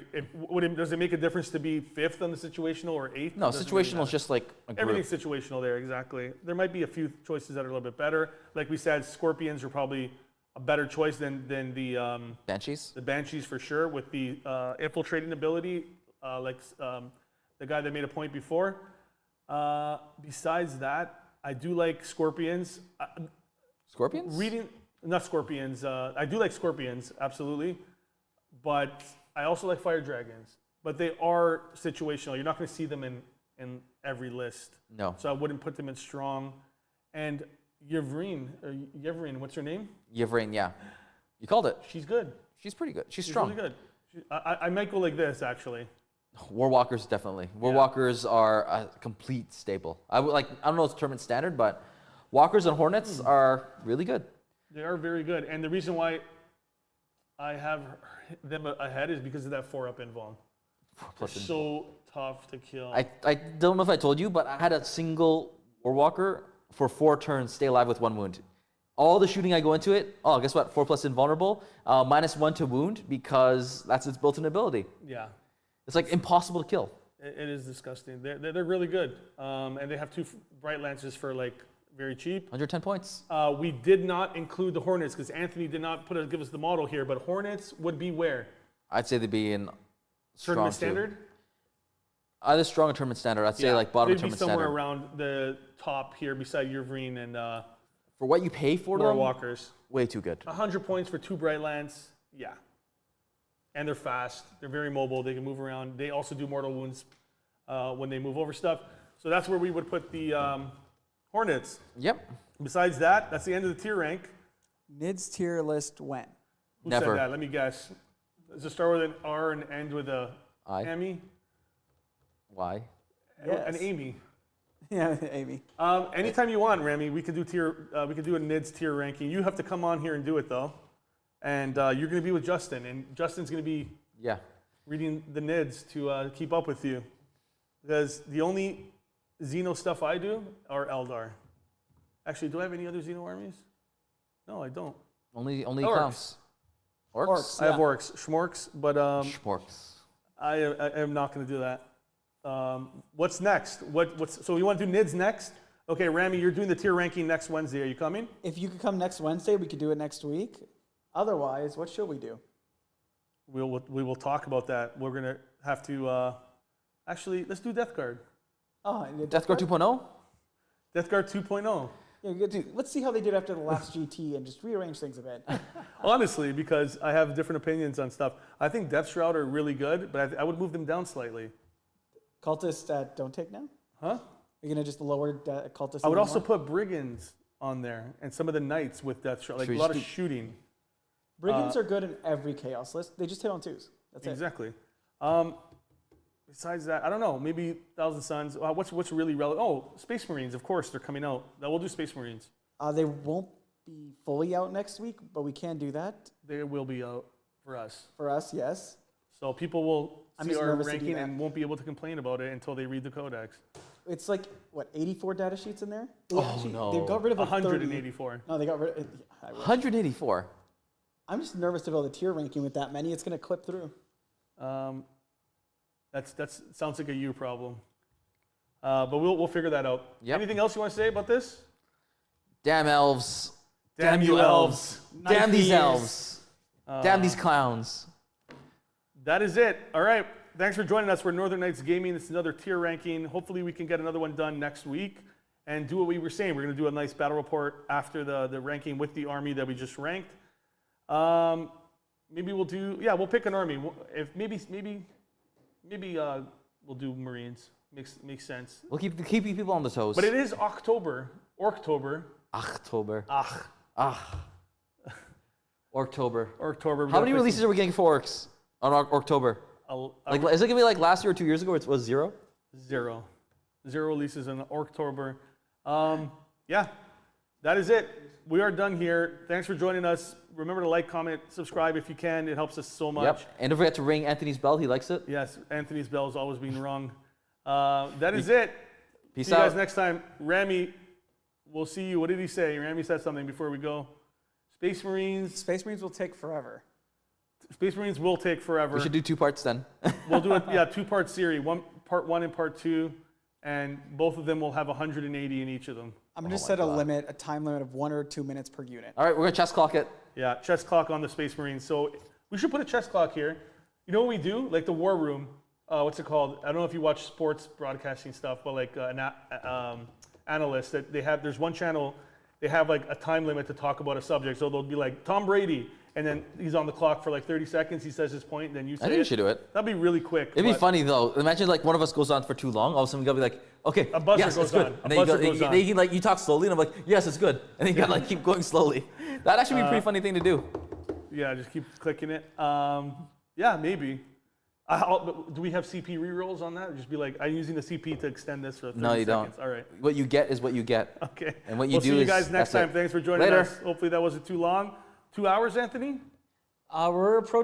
does it make a difference to be 5th on the situational or 8th? No, situational is just like a group. Everything's situational there, exactly. There might be a few choices that are a little bit better. Like we said, Scorpions are probably a better choice than the Banshees. The Banshees for sure, with the infiltrating ability, the guy that made a point before. Besides that, I do like Scorpions. Scorpions? Not Scorpions. I do like Scorpions, absolutely, but I also like Fire Dragons. But they are situational. You're not going to see them in every list. No. So I wouldn't put them in strong. And Yvrine, what's her name? Yvrine, yeah. You called it. She's good. She's pretty good. She's strong. Really good. I might go like this, actually. Warwalkers, definitely. Warwalkers are a complete staple. I don't know if it's tournament standard, but Walkers and Hornets are really good. They are very good. And the reason why I have them ahead is because of that 4-up invuln. It's so tough to kill. I don't know if I told you, but I had a single Warwalker for 4 turns stay alive with 1 wound. All the shooting I go into it, guess what? 4+ invulnerable, -1 to wound because that's its built-in ability. Yeah. It's like impossible to kill. It is disgusting. They're really good. And they have 2 Bright Lances for like very cheap. 110 points. We did not include the Hornets because Anthony did not give us the model here, but Hornets would be where? I'd say they'd be in Tournament standard? Either strong or tournament standard. I'd say like bottom of tournament standard. They'd be somewhere around the top here beside Yvrine and for what you pay for them, Warwalkers. Way too good. 100 points for 2 Bright Lands. Yeah. And they're fast. They're very mobile. They can move around. They also do mortal wounds when they move over stuff. So that's where we would put the Hornets. Yep. Besides that, that's the end of the tier rank. Nid's tier list when? Who Never. said that? Let me guess. Does it start with an R and end with a I. Amy? Why? Yes. An Amy. Yeah, Amy. Anytime you want, Remy, we could do a Nid's tier ranking. You have to come on here and do it though, and you're going to be with Justin, and Justin's going to be reading the Nids to keep up with you, because the only Xeno stuff I do are Eldar. Actually, do I have any other Xeno armies? No, I don't. Only Orcs. clowns. Orcs? I have orcs, schmorks, but Schmorks. I am not going to do that. What's next? So you want to do Nids next? Okay, Rami, you're doing the tier ranking next Wednesday. Are you coming? If you could come next Wednesday, we could do it next week. Otherwise, what should we do? We will talk about that. We're gonna have to actually let's do Death Guard. Oh, and Death Guard 2.0? Death Guard 2.0. Yeah, let's see how they did after the last GT and just rearrange things a bit. Honestly, because I have different opinions on stuff. I think Death Shroud are really good, but I would move them down slightly. Cultists that don't take now? Huh? You're gonna just lower cultists? I would even also more? put Brigands on there and some of the Knights with Death Shroud, like Should a we lot of just shooting. Brigands are good in every Chaos list. They just hit on 2s. That's it. Exactly. Besides that, I don't know. Maybe Thousand Suns. What's really relevant? Oh, Space Marines. Of course, they're coming out. We'll do Space Marines. They won't be fully out next week, but we can do that. They will be out for us. For us, yes. So people will I'm see just our nervous to do ranking that. and won't be able to complain about it until they read the codex. It's like, what, 84 data sheets in there? no. They got rid of like 30. 184. No, they got rid of 184. I'm just nervous to build a tier ranking with that many. It's going to clip through. That's sounds like a you problem. But we'll figure that out. Yep. Anything else you want to say about this? Damn elves. Damn you elves. Damn these Knife elves. Damn these clowns. That is it. All right. Thanks for joining us for Northern Knights Gaming. This is another tier ranking. Hopefully we can get another one done next week and do what we were saying. We're going to do a nice battle report after the ranking with the army that we just ranked. Maybe we'll do, we'll pick an army. If maybe we'll do Marines. Makes sense. We'll keep people on the toes. But it is October. October. October. October. How many releases are we getting for Orcs on October? Like, is it gonna be like last year or 2 years ago? It was 0. 0. 0 releases in October. Yeah, that is it. We are done here. Thanks for joining us. Remember to like, comment, subscribe if you can. It helps us so much. Yep. And don't forget to ring Anthony's bell. He likes it. Yes, Anthony's bell is always being rung. That is it. Peace See out. you guys next time. Rami, we'll see you. What did he say? Rami said something before we go. Space Marines. Space Marines will take forever. Space Marines will take forever. We should do 2 parts then. We'll do it, 2-part series. Part 1 and part 2. And both of them will have 180 in each of them. I'm going to set a time limit of 1 or 2 minutes per unit. All right, we're going to chess clock it. Yeah, chess clock on the Space Marines. So we should put a chess clock here. You know what we do? Like the War Room. What's it called? I don't know if you watch sports broadcasting stuff, but like analysts, there's one channel, they have like a time limit to talk about a subject. So they'll be like, Tom Brady, and then he's on the clock for like 30 seconds. He says his point, and then you say I think we should do it. That'd be really quick. It'd be funny though. Imagine like one of us goes on for too long. All of a sudden we gotta be like, okay, A buzzer yes, goes it's good. on. And A then buzzer goes on. you like you talk slowly, and I'm like, yes, it's good. And then you gotta like keep going slowly. That'd actually be a pretty funny thing to do. Yeah, just keep clicking it. Yeah, maybe. Do we have CP rerolls on that? Or just be like, I'm using the CP to extend this for 30 No, you seconds. don't. All right. What you get is what you get. Okay. And what you we'll do see you is guys next that's time. it. Thanks for joining Later. us. Hopefully that wasn't too long. 2 hours, Anthony? We're approaching